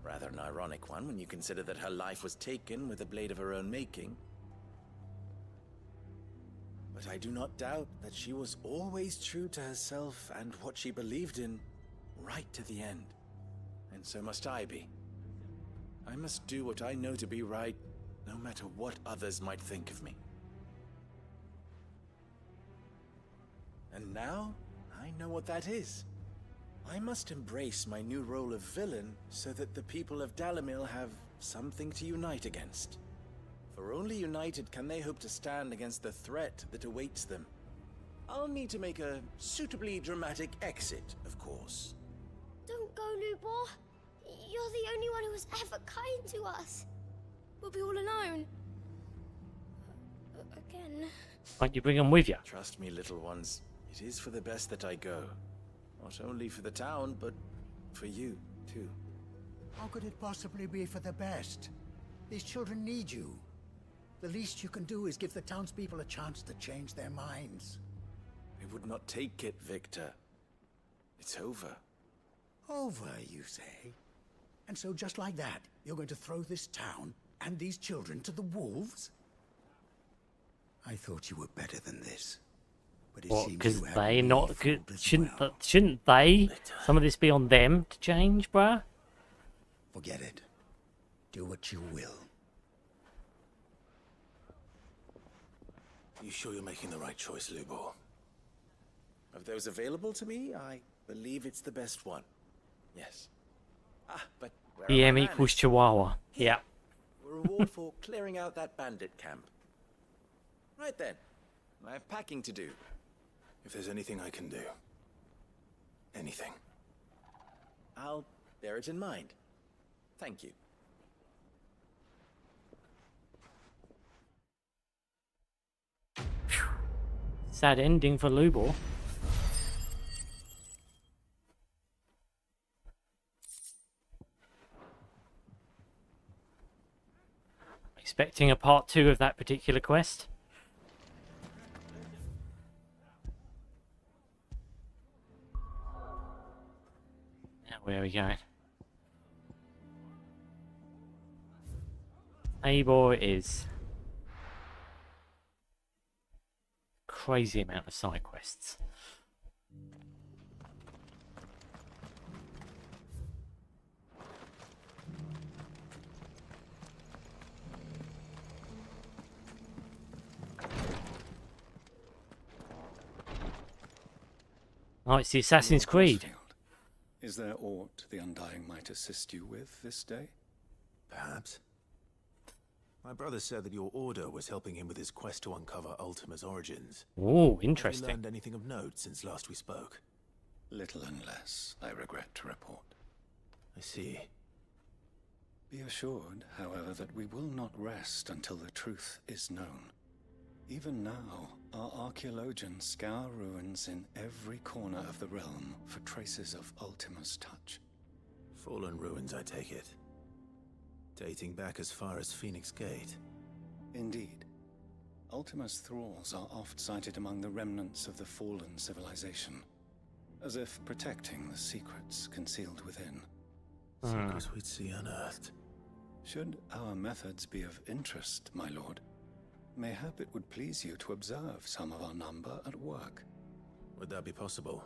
Rather an ironic one when you consider that her life was taken with a blade of her own making. But I do not doubt that she was always true to herself and what she believed in, right to the end. And so must I be. I must do what I know to be right, no matter what others might think of me. And now, I know what that is. I must embrace my new role of villain so that the people of Dalimil have something to unite against. For only united can they hope to stand against the threat that awaits them. I'll need to make a suitably dramatic exit, of course. Don't go, Lubor. You're the only one who was ever kind to us. We'll be all alone. Again. Why don't you bring them with you? Trust me, little ones. It is for the best that I go. Not only for the town, but for you, too. How could it possibly be for the best? These children need you. The least you can do is give the townspeople a chance to change their minds. I would not take it, Victor. It's over. Over, you say? And so just like that, you're going to throw this town and these children to the wolves? I thought you were better than this. But it What? seems Because you have they me not good? fooled as Shouldn't they? Some of this be on them to change, bruh? Forget it. Do what you will. you sure you're making the right choice, Lubor? Of those available to me, I believe it's the best one. Yes. Ah, but where are EM my equals manners? Chihuahua. Yeah. A reward for clearing out that bandit camp. Right then. I have packing to do. If there's anything I can do. Anything. I'll bear it in mind. Thank you. Sad ending for Lubor. Expecting a part 2 of that particular quest. Now where are we going? Eivor is crazy amount of side quests. Oh, it's the Assassin's Creed. Is there aught the Undying might assist you with this day? Perhaps. My brother said that your order was helping him with his quest to uncover Ultima's origins. Oh, Have you interesting. learned anything of note since last we spoke? Little and less, I regret to report. I see. Be assured, however, that we will not rest until the truth is known. Even now, our archaeologians scour ruins in every corner of the realm for traces of Ultima's touch. Fallen ruins, I take it. Dating back as far as Phoenix Gate. Indeed. Ultima's thralls are oft sighted among the remnants of the fallen civilization, as if protecting the secrets concealed within. Secrets we'd see unearthed. Should our methods be of interest, my lord, mayhap it would please you to observe some of our number at work. Would that be possible?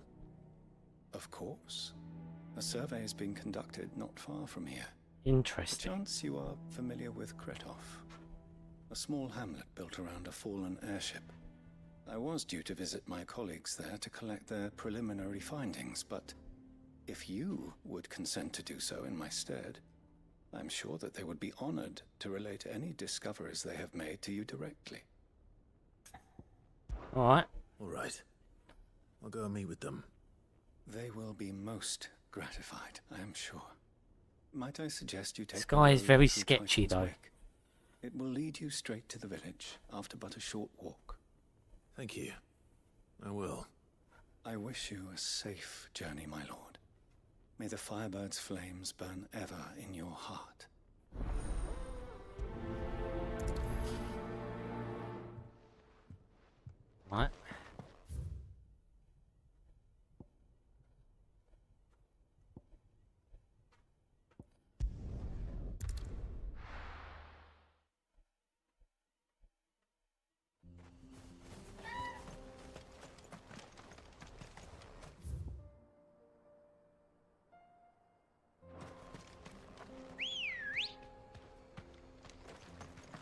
Of course. A survey is being conducted not far from here. Interesting. Perchance you are familiar with Kretov, a small hamlet built around a fallen airship. I was due to visit my colleagues there to collect their preliminary findings, but if you would consent to do so in my stead, I'm sure that they would be honored to relate any discoveries they have made to you directly. Alright. Alright. I'll go and meet with them. They will be most gratified, I am sure. Might I suggest you take This guy is the road very through sketchy, Titan's though. Wake? It will lead you straight to the village after but a short walk. Thank you. I will. I wish you a safe journey, my lord. May the Firebird's flames burn ever in your heart. Right.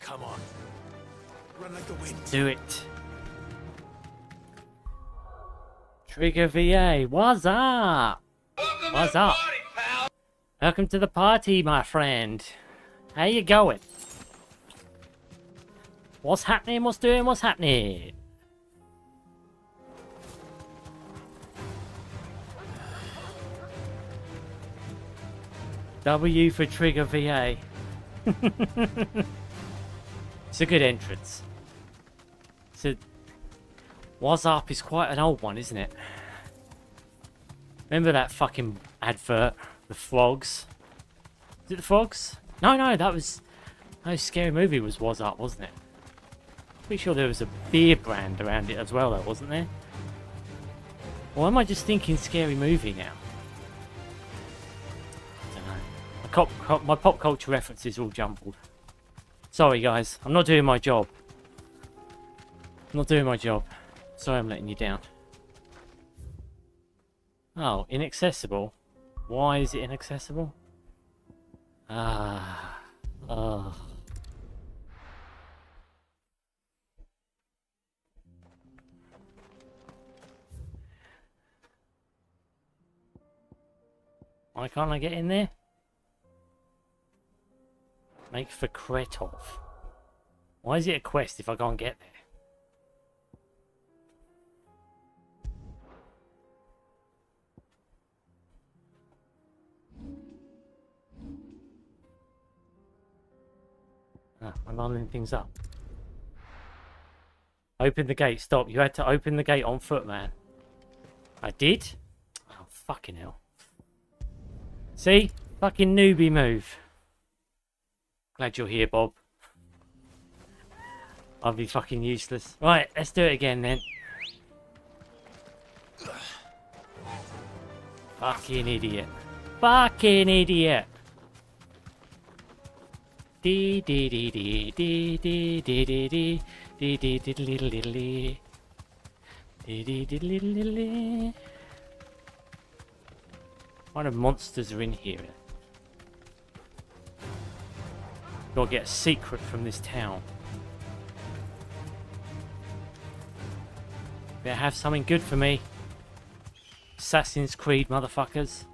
Come on. Run like the wind. Do it. Trigger VA, what's up? What's up? Welcome to the party, my friend. How you going? What's happening? What's doing? What's happening? W for Trigger VA. It's a good entrance. So, What's Up is quite an old one, isn't it? Remember that fucking advert? The frogs? Is it the frogs? No, that was... No, Scary Movie was What's Up, wasn't it? Pretty sure there was a beer brand around it as well, though, wasn't there? Or am I just thinking Scary Movie now? I don't know. My pop culture references are all jumbled. Sorry, guys. I'm not doing my job. I'm not doing my job. Sorry I'm letting you down. Oh, inaccessible? Why is it inaccessible? Ah. Oh. Why can't I get in there? Make for Kretov. Why is it a quest if I can't get there? Ah, I'm lining things up. Open the gate. Stop. You had to open the gate on foot, man. I did? Oh, fucking hell. See? Fucking newbie move. Glad you're here, Bob. I'll be fucking useless. Right, let's do it again then. Fucking idiot. Fucking idiot. Dee dee dee dee dee dee dee dee dee dee dee dee dee dee dee dee dee dee. What kind of monsters are in here? Gotta get a secret from this town. Better have something good for me. Assassin's Creed, motherfuckers.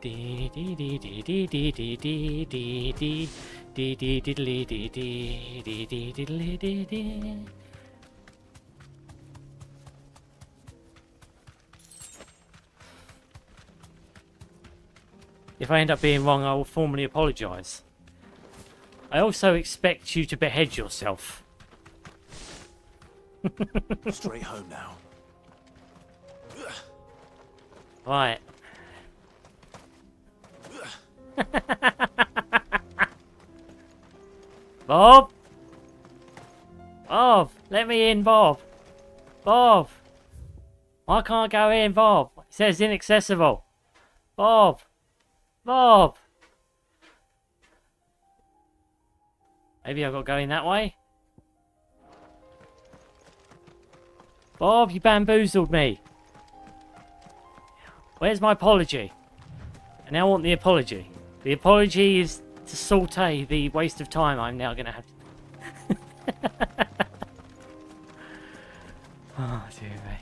Dee dee dee dee dee dee dee dee dee dee dee dee dee dee dee dee dee dee dee dee. If I end up being wrong, I will formally apologise. I also expect you to behead yourself. Straight home now. Right. Bob? Bob, let me in, Bob. Bob. I can't go in, Bob. It says inaccessible. Bob. Bob. Maybe I've got to go in that way. Bob, you bamboozled me. Where's my apology? I now want the apology. The apology is to saute the waste of time I'm now going to have to... Oh, dear me.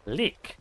Lick.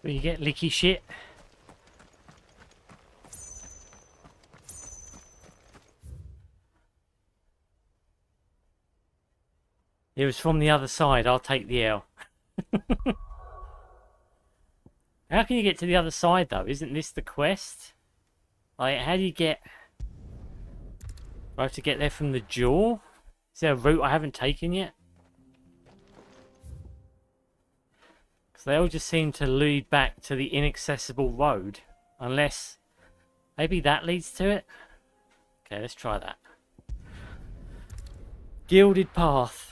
Will you get licky shit? It was from the other side. I'll take the L. How can you get to the other side, though? Isn't this the quest? Like, how do you get... I have to get there from the jaw? Is there a route I haven't taken yet? Because they all just seem to lead back to the inaccessible road. Unless... maybe that leads to it? Okay, let's try that. Gilded Path.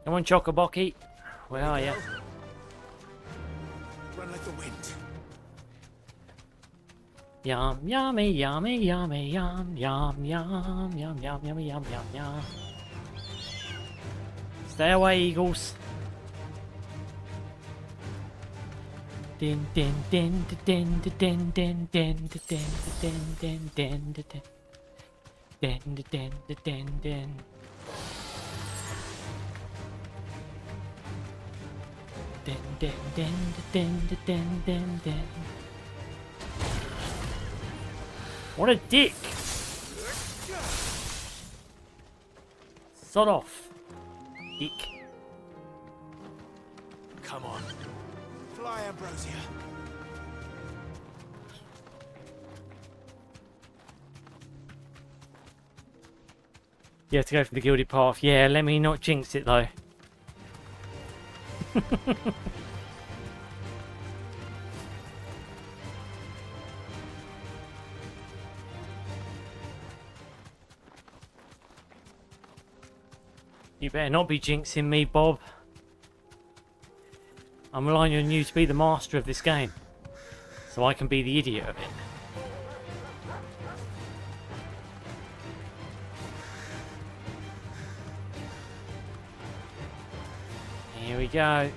Come on, Chocobocky. Where are you? Run like the wind. Yum, yummy, yummy, yummy, yum, yum, yum, yum, yum, yummy, yum, yum, yum. Stay away, eagles. Din din din din din din din din din din din din din din din din. What a dick! Sod off, dick. Come on. Fly, Ambrosia. You have to go for the gilded path. Yeah, let me not jinx it though. You better not be jinxing me, Bob. I'm relying on you to be the master of this game, so I can be the idiot of it. Here we go.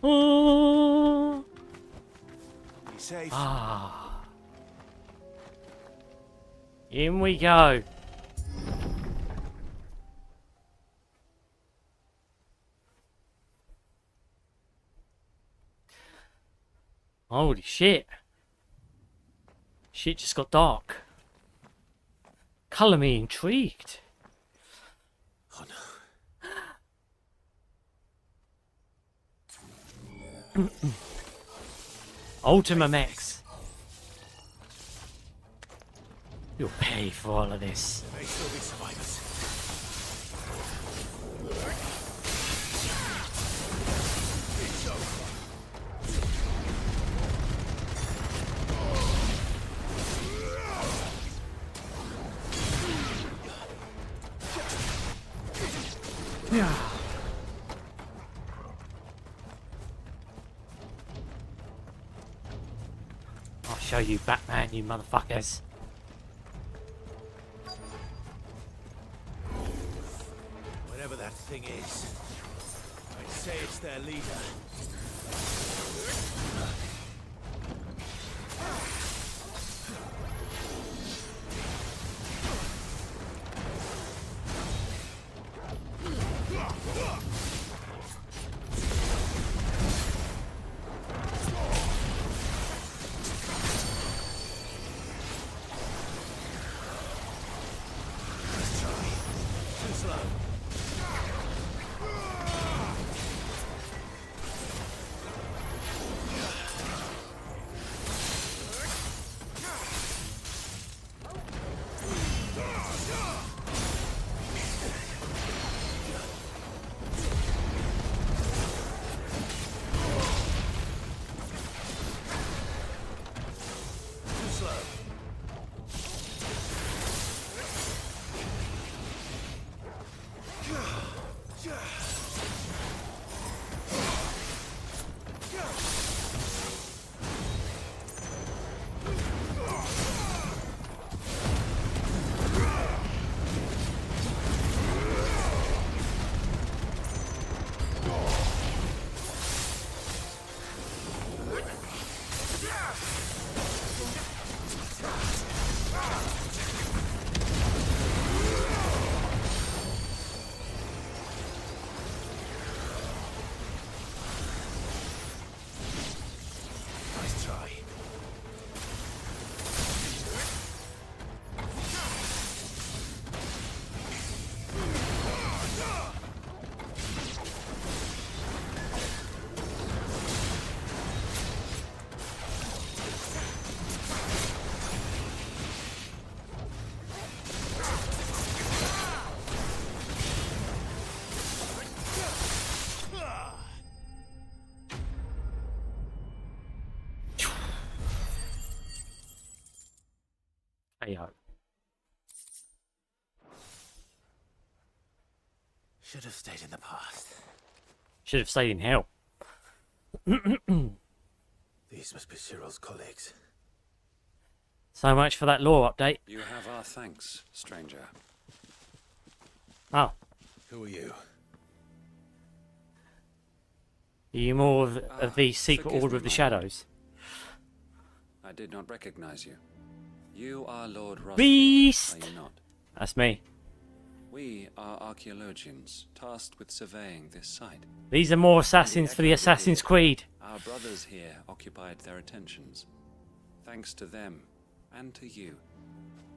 Oh. Be safe. Ah. In we go. Holy shit. Shit just got dark. Colour me intrigued. Oh no. Ultima Max. You'll pay for all of this. There may still be survivors. It's over. Yeah. I'll show you Batman, you motherfuckers. Whatever that thing is, I'd say it's their leader. KO. Should have stayed in the past. Should have stayed in hell. These must be Cyril's colleagues. So much for that lore update. You have our thanks, stranger. Oh. Who are you? Are you more of the Secret Order of the Shadows? I did not recognize you. You are Lord Rosfield, Beast! are you not? That's me. We are archaeologians tasked with surveying this site. These are more assassins for the Assassin's Creed. Our brothers here occupied their attentions. Thanks to them, and to you,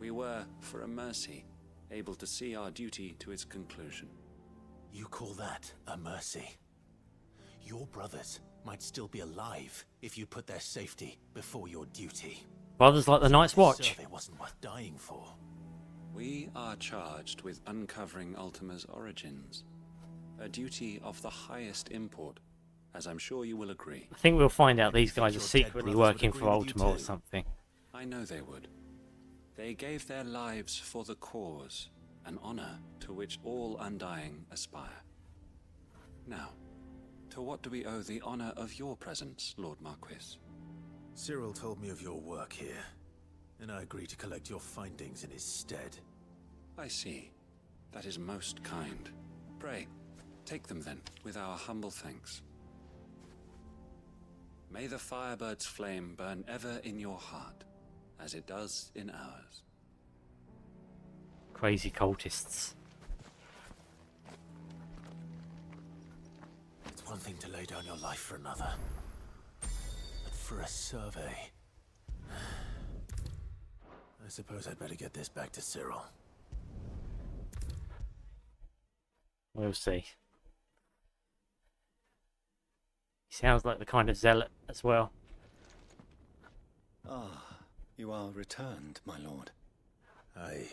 we were, for a mercy, able to see our duty to its conclusion. You call that a mercy? Your brothers might still be alive if you put their safety before your duty. Brothers like the Night's Watch. It wasn't worth dying for. We are charged with uncovering Ultima's origins. A duty of the highest import, as I'm sure you will agree. I think we'll find out these guys are secretly working for Ultima or something. I know they would. They gave their lives for the cause, an honor to which all Undying aspire. Now, to what do we owe the honor of your presence, Lord Marquis? Cyril told me of your work here, and I agreed to collect your findings in his stead. I see. That is most kind. Pray, take them then, with our humble thanks. May the Firebird's flame burn ever in your heart, as it does in ours. Crazy cultists. It's one thing to lay down your life for another, but for a survey... I suppose I'd better get this back to Cyril. We'll see. He sounds like the kind of zealot as well. Ah, you are returned, my lord. I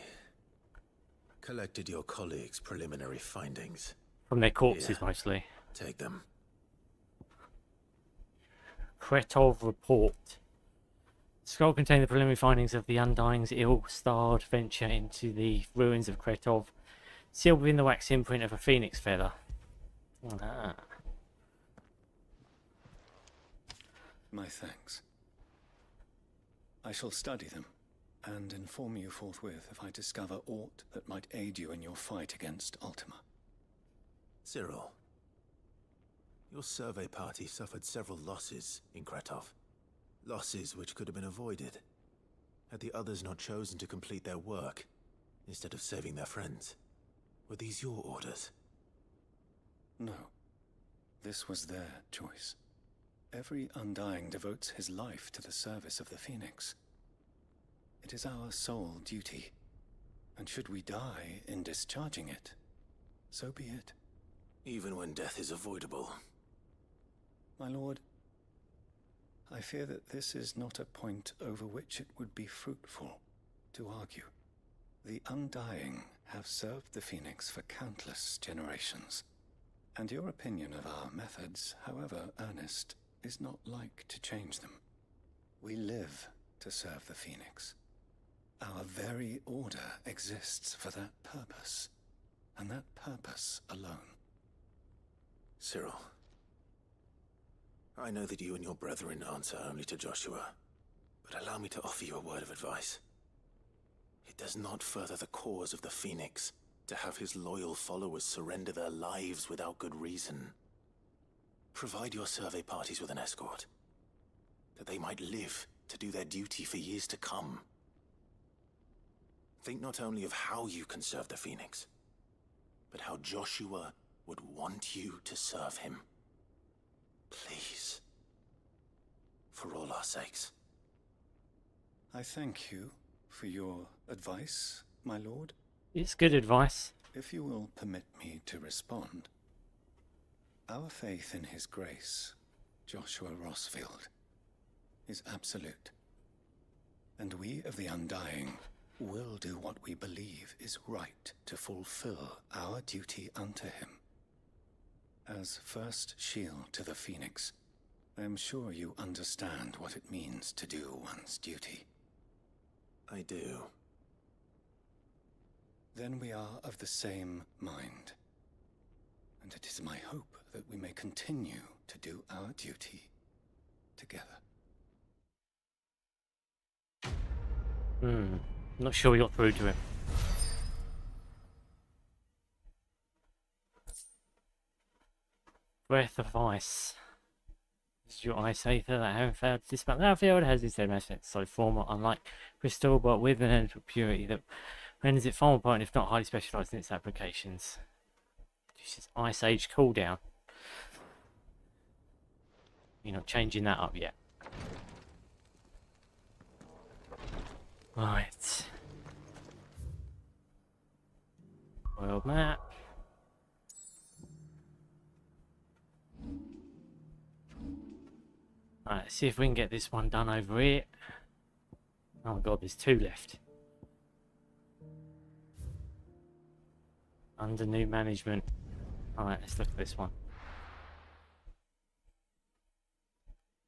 collected your colleagues' preliminary findings. From their corpses, Here, mostly. take them. Kretov report. The scroll contained the preliminary findings of the Undying's ill-starred venture into the ruins of Kretov, sealed within the wax imprint of a phoenix feather. Ah. My thanks. I shall study them, and inform you forthwith if I discover aught that might aid you in your fight against Ultima. Cyril, your survey party suffered several losses in Kretov. Losses which could have been avoided, had the others not chosen to complete their work, instead of saving their friends. Were these your orders? No. This was their choice. Every Undying devotes his life to the service of the Phoenix. It is our sole duty, and should we die in discharging it, so be it. Even when death is avoidable. My lord, I fear that this is not a point over which it would be fruitful to argue. The Undying have served the Phoenix for countless generations, and your opinion of our methods, however earnest, is not like to change them. We live to serve the Phoenix. Our very order exists for that purpose, and that purpose alone. Cyril, I know that you and your brethren answer only to Joshua, but allow me to offer you a word of advice. It does not further the cause of the Phoenix to have his loyal followers surrender their lives without good reason. Provide your survey parties with an escort, that they might live to do their duty for years to come. Think not only of how you can serve the Phoenix, but how Joshua would want you to serve him. Please. For all our sakes. I thank you for your advice, my lord. It's good advice. If you will permit me to respond. Our faith in his grace, Joshua Rosfield, is absolute. And we of the Undying will do what we believe is right to fulfill our duty unto him. As first shield to the Phoenix, I am sure you understand what it means to do one's duty. I do. Then we are of the same mind. And it is my hope that we may continue to do our duty together. Not sure we got through to him. Breath of Ice. This is your Ice Aether that haven't failed to dispel the battlefield, has instead managed to solid form, unlike Crystal, but with an element of purity that When is it far more important if not highly specialised in its applications? This is Ice Age cooldown. You're not changing that up yet. Right. World map. Alright, let's see if we can get this one done over here. Oh my god, there's 2 left. Under new management. Alright, let's look at this one.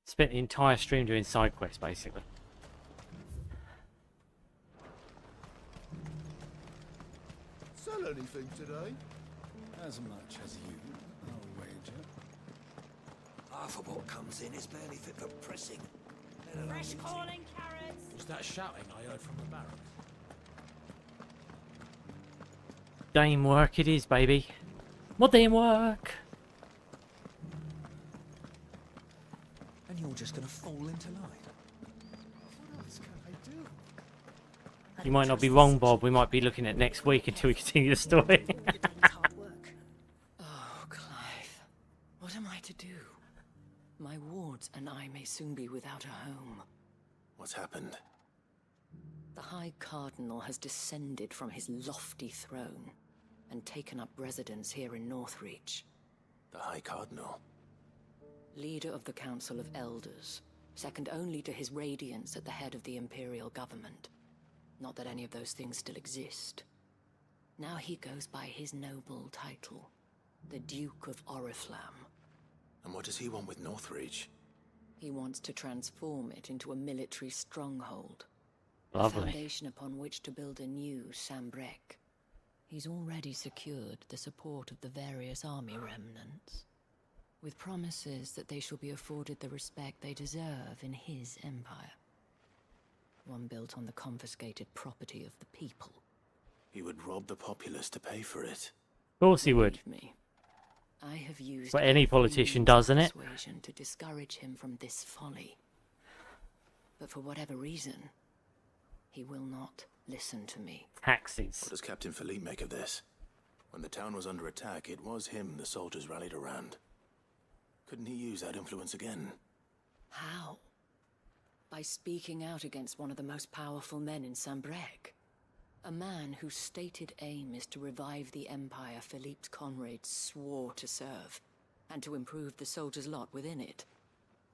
Spent the entire stream doing side quests, basically. Sell anything today? As much as you, I'll wager. Half of what comes in is barely fit for pressing. Fresh calling carrots! Was that shouting I heard from the barracks? Dame work it is, baby. More dame work. And you're just gonna fall into line. What else can I do? You might not be wrong, Bob. We might be looking at next week until we continue the story. Oh, Clive. What am I to do? My wards and I may soon be without a home. What's happened? The High Cardinal has descended from his lofty throne and taken up residence here in Northreach. The High Cardinal? Leader of the Council of Elders, second only to his Radiance at the head of the Imperial government. Not that any of those things still exist. Now he goes by his noble title, the Duke of Oriflamme. And what does he want with Northreach? He wants to transform it into a military stronghold. Lovely. A foundation upon which to build a new Sambrec. He's already secured the support of the various army remnants, with promises that they shall be afforded the respect they deserve in his empire. One built on the confiscated property of the people. He would rob the populace to pay for it. Of course he would. Me. I have used What any politician does, isn't it? Persuasion to discourage him from this folly. But for whatever reason, he will not listen to me. Taxes. What does Captain Philippe make of this? When the town was under attack, it was him the soldiers rallied around. Couldn't he use that influence again? How? By speaking out against one of the most powerful men in Sambrec. A man whose stated aim is to revive the empire Philippe's comrades swore to serve, and to improve the soldiers' lot within it.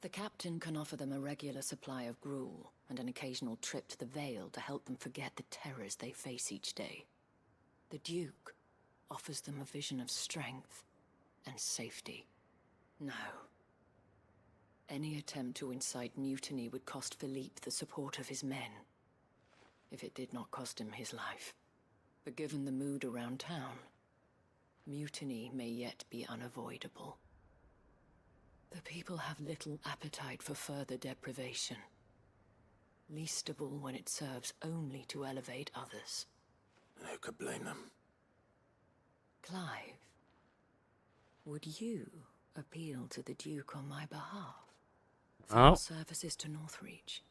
The captain can offer them a regular supply of gruel, and an occasional trip to the Vale to help them forget the terrors they face each day. The Duke offers them a vision of strength and safety. No. Any attempt to incite mutiny would cost Philippe the support of his men. If it did not cost him his life. But given the mood around town, mutiny may yet be unavoidable. The people have little appetite for further deprivation. Least of all when it serves only to elevate others. And who could blame them? Clive, would you appeal to the Duke on my behalf? For services to Northreach,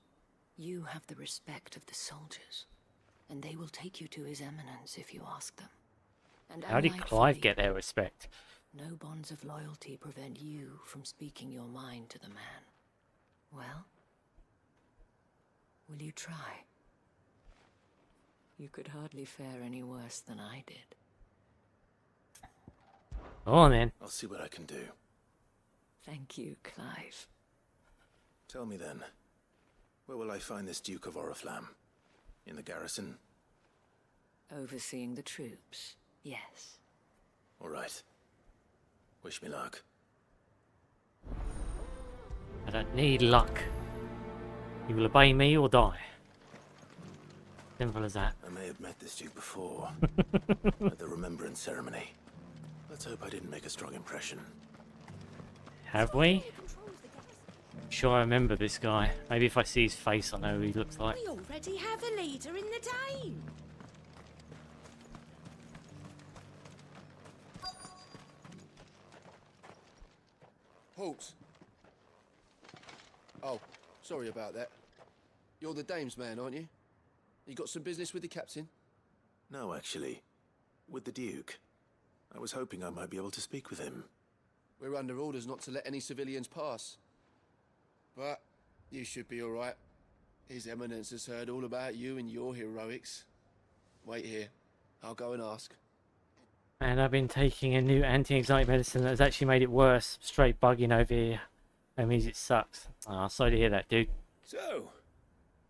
you have the respect of the soldiers, and they will take you to his eminence if you ask them. And how did Clive get their respect? No bonds of loyalty prevent you from speaking your mind to the man. Well, will you try? You could hardly fare any worse than I did. Go on then. I'll see what I can do. Thank you, Clive. Tell me then, where will I find this Duke of Oriflamme? In the garrison? Overseeing the troops, yes. All right. Wish me luck. I don't need luck. You will obey me or die. Simple as that. I may have met this Duke before, at the Remembrance Ceremony. Let's hope I didn't make a strong impression. Have we? I'm sure I remember this guy. Maybe if I see his face, I know who he looks like. We already have a leader in the Dane. Halt! Oh, sorry about that. You're the dame's man, aren't you? You got some business with the captain? No, actually. With the Duke. I was hoping I might be able to speak with him. We're under orders not to let any civilians pass. But you should be all right. His Eminence has heard all about you and your heroics. Wait here. I'll go and ask. And I've been taking a new anti-anxiety medicine that has actually made it worse. Straight bugging over here. That means it sucks. Oh, sorry to hear that, dude. So,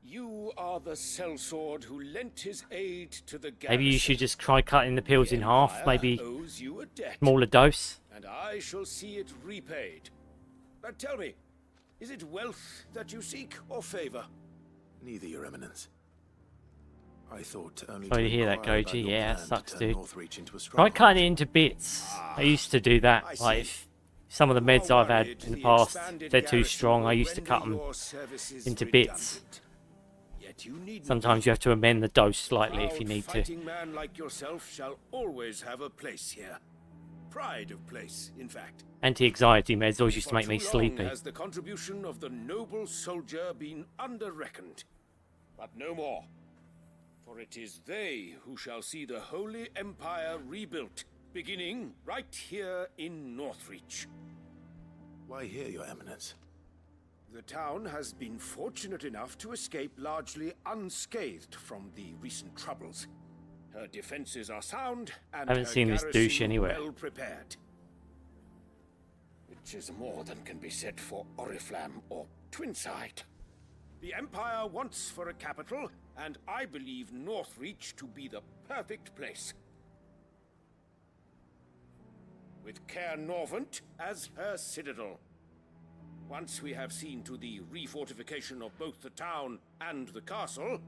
you are the sellsword who lent his aid to the garrison. Maybe you should just try cutting the pills in half. Maybe owes you a debt, smaller dose. and I shall see it repaid. But tell me, is it wealth that you seek or favor? Neither, Your Eminence. I thought only Sorry to hear that, inquire about Goji. your Yeah, plan to sucks, turn dude. Northreach into a Try stronghold. cutting it into bits. I used to do that. Like, if some of the meds I've had in the past, if they're too strong, I used to cut them into bits. Sometimes you have to amend the dose slightly if you need to. Fighting man like yourself shall always have a place here. Pride of place, in fact. Anti-anxiety meds always used to make me For too sleepy. long has the contribution of the noble soldier been under-reckoned. But no more. For it is they who shall see the Holy Empire rebuilt, beginning right here in Northreach. Why here, Your Eminence? The town has been fortunate enough to escape largely unscathed from the recent troubles. Her defenses are sound, and Haven't her seen this garrison douche anywhere. well prepared. Which is more than can be said for Oriflamme or Twinside. The Empire wants for a capital, and I believe Northreach to be the perfect place. With Caer Norvent as her citadel. Once we have seen to the refortification of both the town and the castle,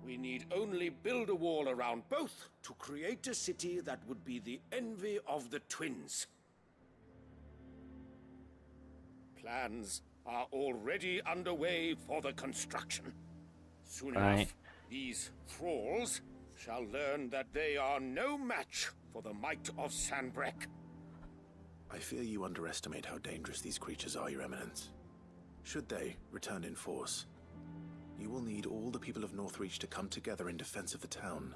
we need only build a wall around both to create a city that would be the envy of the twins. Plans are already underway for the construction. Soon enough, these thralls shall learn that they are no match for the might of Sanbreque. I fear you underestimate how dangerous these creatures are, Your Eminence. Should they return in force, you will need all the people of Northreach to come together in defense of the town.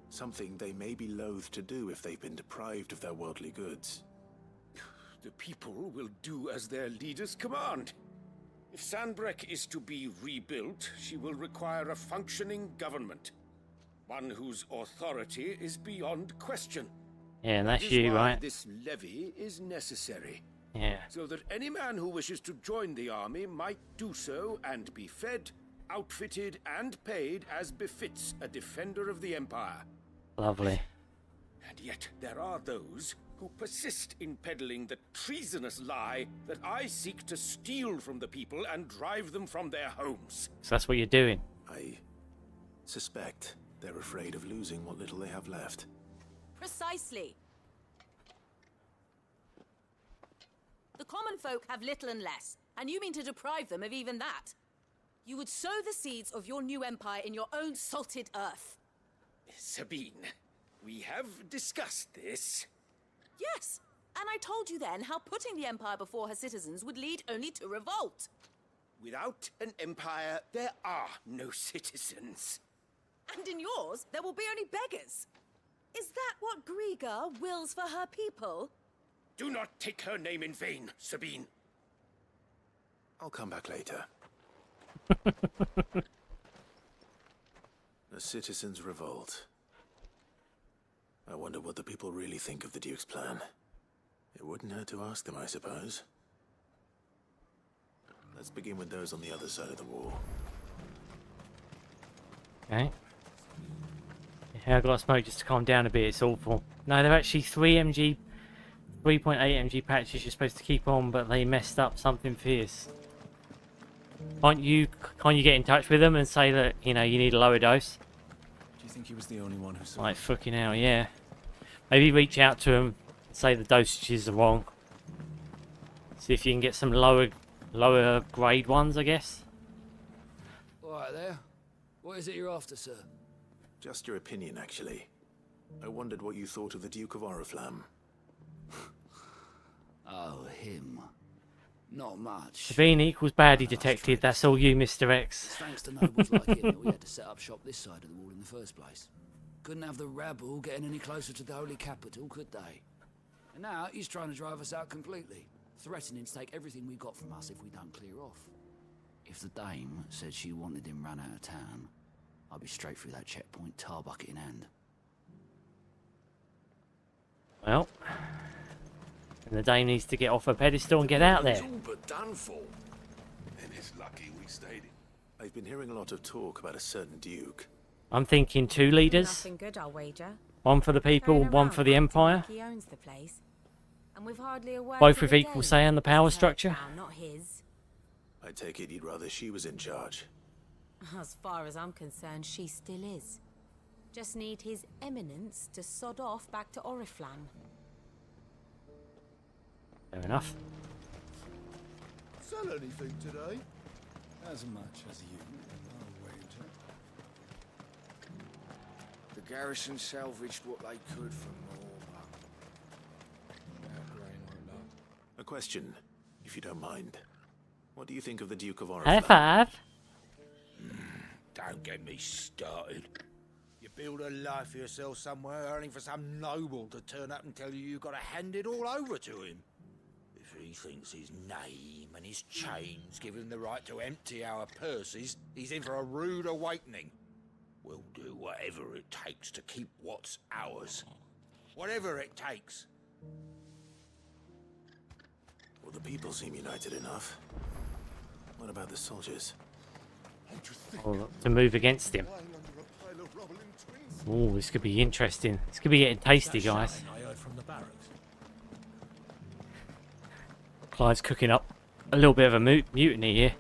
Something they may be loath to do if they've been deprived of their worldly goods. The people will do as their leaders command. If Sanbreque is to be rebuilt, she will require a functioning government. One whose authority is beyond question. Yeah, and that's That is you, why right? This levy is necessary. Yeah. So that any man who wishes to join the army might do so and be fed, outfitted, and paid as befits a defender of the Empire. Lovely. And yet there are those who persist in peddling the treasonous lie that I seek to steal from the people and drive them from their homes. So that's what you're doing. I suspect they're afraid of losing what little they have left. Precisely. The common folk have little and less, and you mean to deprive them of even that. You would sow the seeds of your new empire in your own salted earth. Sabine, we have discussed this. Yes, and I told you then how putting the empire before her citizens would lead only to revolt. Without an empire, there are no citizens. And in yours, there will be only beggars. Is that what Griga wills for her people? Do not take her name in vain, Sabine. I'll come back later. A citizens' revolt. I wonder what the people really think of the Duke's plan. It wouldn't hurt to ask them, I suppose. Let's begin with those on the other side of the wall. Okay. Yeah, I got smoke just to calm down a bit. It's awful. No, they're actually 3.8 mg patches you're supposed to keep on, but they messed up something fierce. Can't you get in touch with them and say that, you know, you need a lower dose? Do you think he was the only one who saw Like, fucking hell, yeah. Maybe reach out to them, say the dosages are wrong. See if you can get some lower grade ones, I guess. Alright there. What is it you're after, sir? Just your opinion, actually. I wondered what you thought of the Duke of Oriflamme. Oh, him. Not much. Sabine equals baddie detected. That's all you, Mr. X. Thanks to nobles like him that we had to set up shop this side of the wall in the first place. couldn't have the rebel getting any closer to the holy capital, could they? And now he's trying to drive us out completely, threatening to take everything we got from us if we don't clear off. If the dame said she wanted him run out of town, I'd be straight through that checkpoint, tar bucket in hand. Well, and the dame needs to get off her pedestal and get out there. It's all but done for. And it's lucky we stayed. I've been hearing a lot of talk about a certain duke. I'm thinking 2 leaders. Nothing good, I'll wager. One for the people, one for the empire. He owns the place. And we've hardly a word Both to with the equal dame. say in the power Her structure. town, not his. I take it you'd rather she was in charge. As far as I'm concerned, she still is. Just need his eminence to sod off back to Oriflamme. Fair enough. Sell anything today? As much as you, I'll wager. The garrison salvaged what they could from Norma. A question, if you don't mind. What do you think of the Duke of High Oriflamme? five. Don't get me started. You build a life for yourself somewhere, earning for some noble to turn up and tell you you've got to hand it all over to him. If he thinks his name and his chains give him the right to empty our purses, he's in for a rude awakening. We'll do whatever it takes to keep what's ours. Whatever it takes. Well, the people seem united enough. What about the soldiers? Or to move against him. Oh, this could be interesting. This could be getting tasty, guys. I heard from the barracks. Clive's cooking up a little bit of a mutiny here.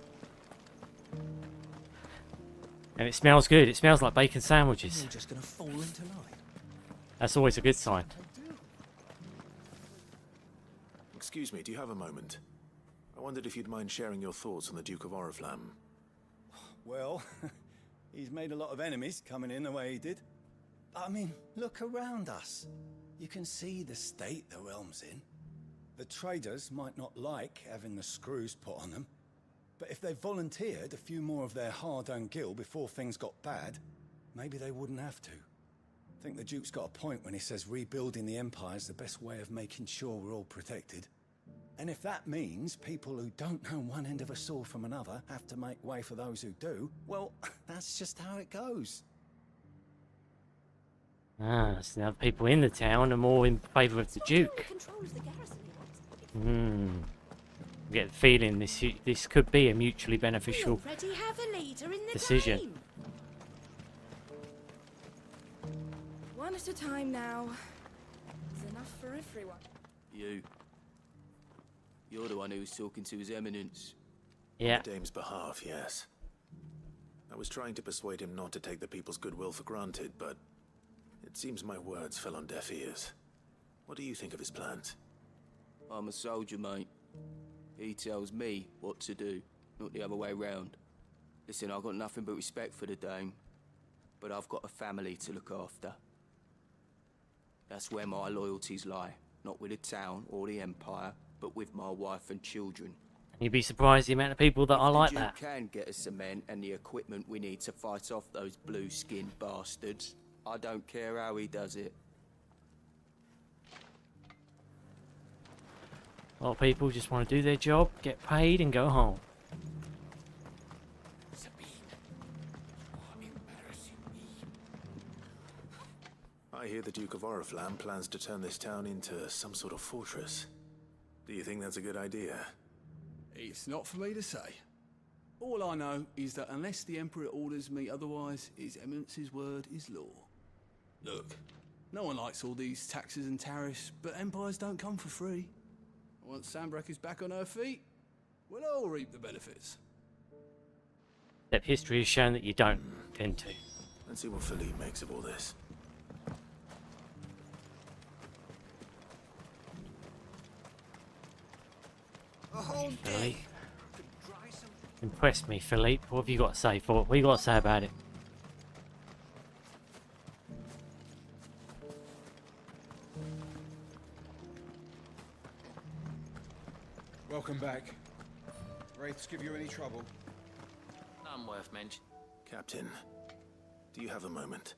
And it smells good. It smells like bacon sandwiches. You're just gonna fall into line. That's always a good sign. Excuse me, do you have a moment? I wondered if you'd mind sharing your thoughts on the Duke of Oriflamme. Well, he's made a lot of enemies coming in the way he did. I mean, look around us. You can see the state the realm's in. The traders might not like having the screws put on them, but if they volunteered a few more of their hard-earned gil before things got bad, maybe they wouldn't have to. I think the Duke's got a point when he says rebuilding the Empire is the best way of making sure we're all protected. And if that means people who don't know one end of a sword from another have to make way for those who do, well, that's just how it goes. Ah, so now the people in the town are more in favour of the Duke. Get the feeling this could be a mutually beneficial decision. Game. One at a time now. There's enough for everyone. You're the one who was talking to His Eminence. Yeah. On the dame's behalf, yes. I was trying to persuade him not to take the people's goodwill for granted, but it seems my words fell on deaf ears. What do you think of his plans? I'm a soldier, mate. He tells me what to do, not the other way round. Listen, I've got nothing but respect for the dame, but I've got a family to look after. That's where my loyalties lie, not with the town or the Empire, but with my wife and children. You'd be surprised the amount of people that are like that. You can get us cement and the equipment we need to fight off those blue-skinned bastards. I don't care how he does it. A lot of people just want to do their job, get paid, and go home. I hear the Duke of Oriflamme plans to turn this town into some sort of fortress. Do you think that's a good idea? It's not for me to say. All I know is that unless the Emperor orders me otherwise, His Eminence's word is law. Look, no one likes all these taxes and tariffs, but empires don't come for free. Once Sandbreak is back on her feet, we'll all reap the benefits. That history has shown that you don't tend to. Let's see what Philippe makes of all this. Philippe. Impressed me, Philippe. What have you got to say for it? What have you got to say about it? Welcome back. Wraiths give you any trouble? None worth mention. Captain, do you have a moment?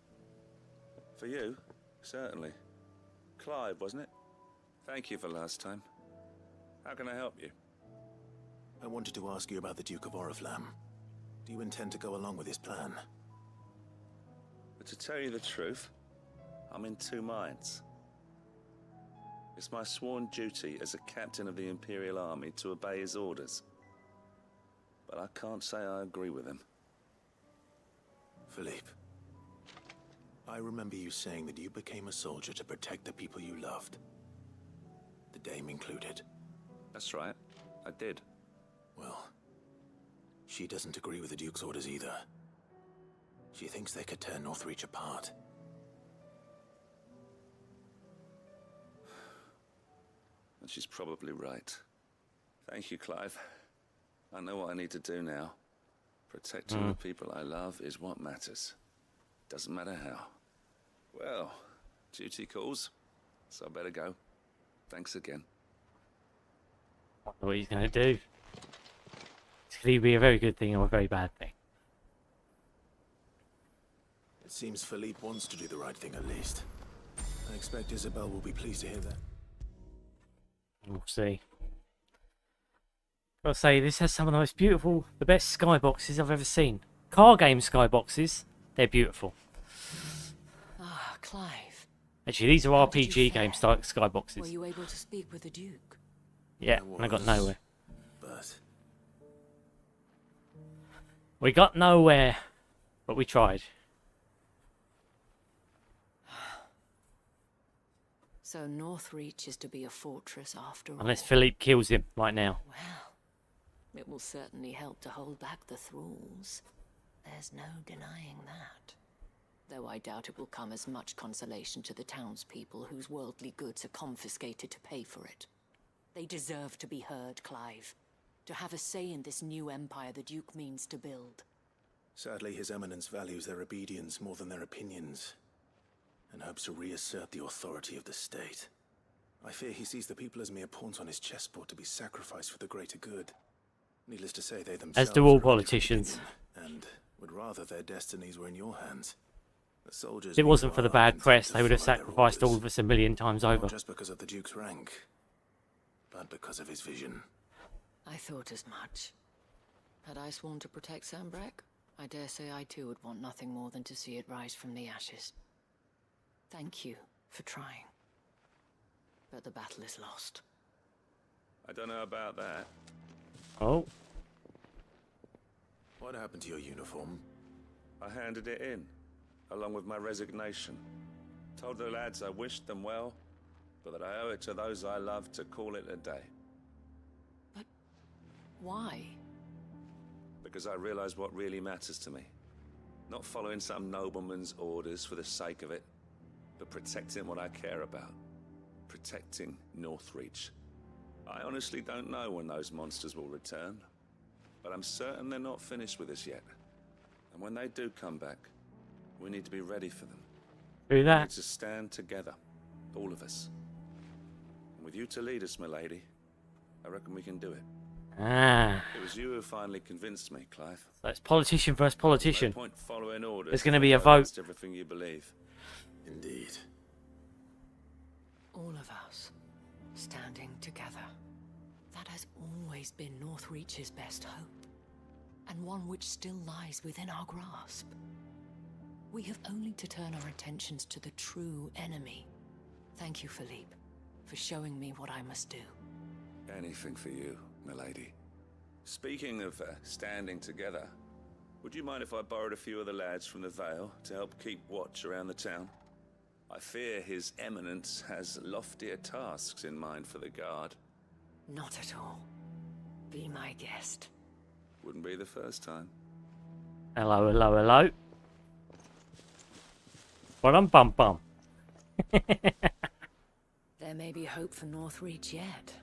For you, certainly. Clive, wasn't it? Thank you for last time. How can I help you? I wanted to ask you about the Duke of Oriflamme. Do you intend to go along with his plan? But to tell you the truth, I'm in two minds. It's my sworn duty as a captain of the Imperial Army to obey his orders. But I can't say I agree with him. Philippe, I remember you saying that you became a soldier to protect the people you loved. The Dame included. That's right, I did. Well, she doesn't agree with the Duke's orders either. She thinks they could tear Northreach apart. And she's probably right. Thank you, Clive. I know what I need to do now. Protecting the people I love is what matters. Doesn't matter how. Well, duty calls, so I better go. Thanks again. I don't know what he's going to do. It's going to be a very good thing or a very bad thing. It seems Philippe wants to do the right thing at least. I expect Isabel will be pleased to hear that. We'll see. Gotta say, this has some of the most beautiful, the best skyboxes I've ever seen. Car game skyboxes, they're beautiful. Ah, Clive. Actually, these are RPG game skyboxes. Were you able to speak with the Duke? Yeah, and I got nowhere. But we got nowhere, but we tried. So Northreach is to be a fortress after all. Unless Philippe kills him right now. Well, it will certainly help to hold back the thralls. There's no denying that. Though I doubt it will come as much consolation to the townspeople whose worldly goods are confiscated to pay for it. They deserve to be heard, Clive. To have a say in this new empire the Duke means to build. sadly, His Eminence values their obedience more than their opinions, and hopes to reassert the authority of the state. I fear he sees the people as mere pawns on his chessboard to be sacrificed for the greater good. Needless to say, they themselves as do all are politicians. and would rather their destinies were in your hands. The soldiers. If it wasn't for the meanwhile, bad press, to they would have follow their sacrificed all orders, of us a million times over. not just because of the Duke's rank, but because of his vision. I thought as much. Had I sworn to protect Sanbreque, I dare say I too would want nothing more than to see it rise from the ashes. Thank you for trying. But the battle is lost. I don't know about that. Oh. What happened to your uniform? I handed it in, along with my resignation. Told the lads I wished them well, but that I owe it to those I love to call it a day. But why? Because I realize what really matters to me. Not following some nobleman's orders for the sake of it, but protecting what I care about. Protecting Northreach. I honestly don't know when those monsters will return, but I'm certain they're not finished with us yet. And when they do come back, we need to be ready for them. Do that. We need to stand together, all of us. And with you to lead us, milady, I reckon we can do it. Ah. It was you who finally convinced me, Clive. So it's politician versus politician. No point following orders. There's going to be a vote. Against everything you believe. Indeed. All of us, standing together. That has always been Northreach's best hope, and one which still lies within our grasp. We have only to turn our attentions to the true enemy. Thank you, Philippe, for showing me what I must do. Anything for you, milady. Speaking of standing together, would you mind if I borrowed a few of the lads from the Vale to help keep watch around the town? I fear His Eminence has loftier tasks in mind for the guard. Not at all. Be my guest. Wouldn't be the first time. Hello, hello, hello. Bum bum. There may be hope for Northreach yet.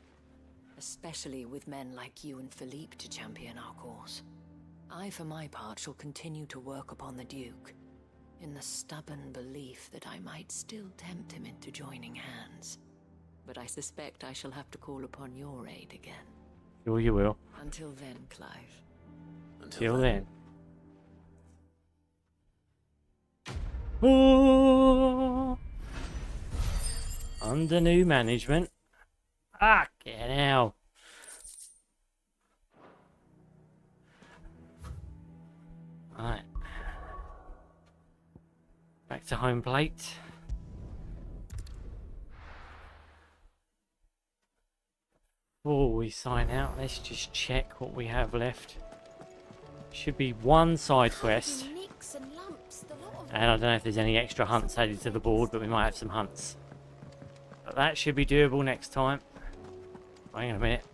Especially with men like you and Philippe to champion our cause. I, for my part, shall continue to work upon the Duke, in the stubborn belief that I might still tempt him into joining hands. But I suspect I shall have to call upon your aid again. Sure you will. Until then, Clive. Until then. Oh. Under new management. Ah, get out. Alright. Back to home plate. Before we sign out, let's just check what we have left. Should be one side quest. And I don't know if there's any extra hunts added to the board, but we might have some hunts. But that should be doable next time. Hang on a minute.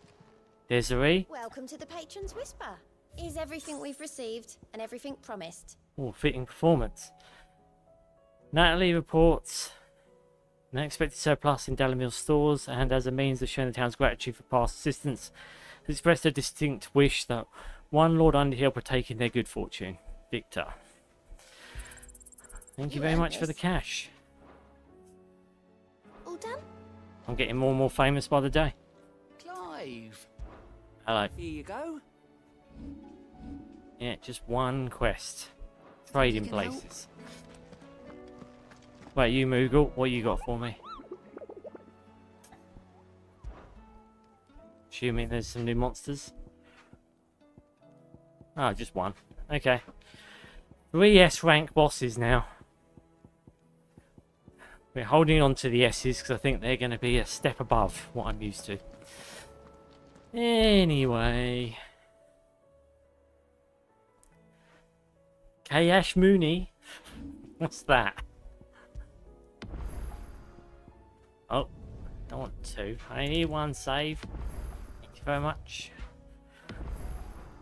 Desiree? Welcome to the Patron's Whisper. Is everything we've received and everything promised? Oh, fitting performance. Natalie reports an unexpected surplus in Dalimil's stores, and as a means of showing the town's gratitude for past assistance, has expressed a distinct wish that one Lord Underhill partake in their good fortune. Victor. Thank you very much for the cash. All done? I'm getting more and more famous by the day. Clive. Hello. Here you go. Yeah, just one quest. Trading places. Wait, you Moogle, what you got for me? Assuming there's some new monsters. Oh, just one. Okay. 3 S rank bosses now. We're holding on to the S's because I think they're going to be a step above what I'm used to. Anyway. Kayash Mooney. What's that? Oh, don't want to. I need one save. Thank you very much.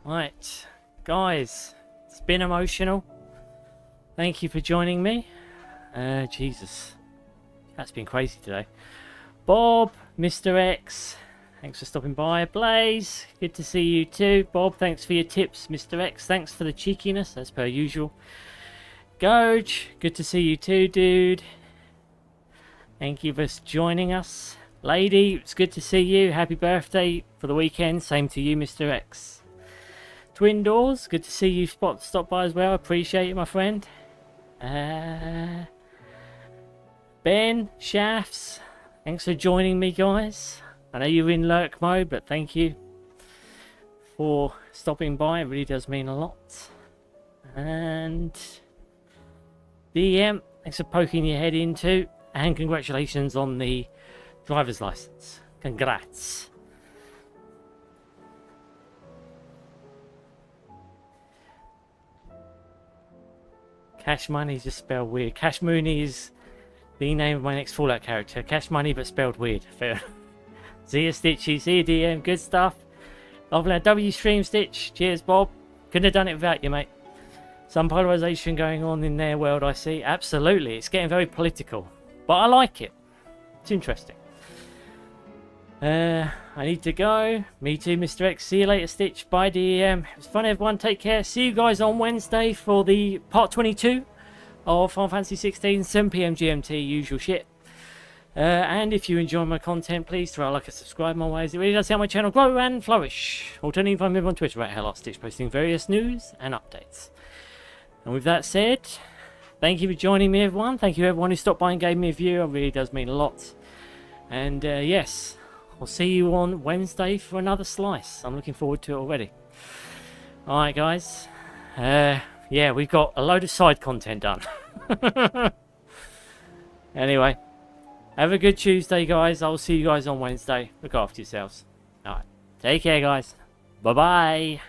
Right, guys, it's been emotional. Thank you for joining me. Jesus, that's been crazy today. Bob, Mr. X, thanks for stopping by. Blaze, good to see you too. Bob, thanks for your tips. Mr. X, thanks for the cheekiness, as per usual. Goj, good to see you too, dude. Thank you for joining us. Lady, it's good to see you. Happy birthday for the weekend. Same to you, Mr. X. Twin Doors, good to see you stop by as well. Appreciate it, my friend. Ben, Shafts, thanks for joining me, guys. I know you're in lurk mode, but thank you for stopping by. It really does mean a lot. And DM, thanks for poking your head into. And congratulations on the driver's license. Congrats. Cash Money is just spelled weird. Cash Mooney is the name of my next Fallout character. Cash Money, but spelled weird. Fair. Zia Stitchy, Zia DM, good stuff. Lovely. W Stream Stitch. Cheers, Bob. Couldn't have done it without you, mate. Some polarization going on in their world, I see. Absolutely. It's getting very political. But I like it. It's interesting. I need to go. Me too, Mr. X. See you later, Stitch. Bye, DEM. It was fun, everyone. Take care. See you guys on Wednesday for the part 22 of Final Fantasy 16, 7 PM GMT, usual shit. And if you enjoy my content, please throw a like and subscribe my ways. It really does help my channel grow and flourish. Alternatively, find me on Twitter at HelloStitch, posting various news and updates. And with that said, thank you for joining me, everyone. Thank you, everyone who stopped by and gave me a view. It really does mean a lot. And yes, I'll see you on Wednesday for another slice. I'm looking forward to it already. Alright, guys. Yeah, we've got a load of side content done. Anyway, have a good Tuesday, guys. I'll see you guys on Wednesday. Look after yourselves. Alright, take care, guys. Bye-bye.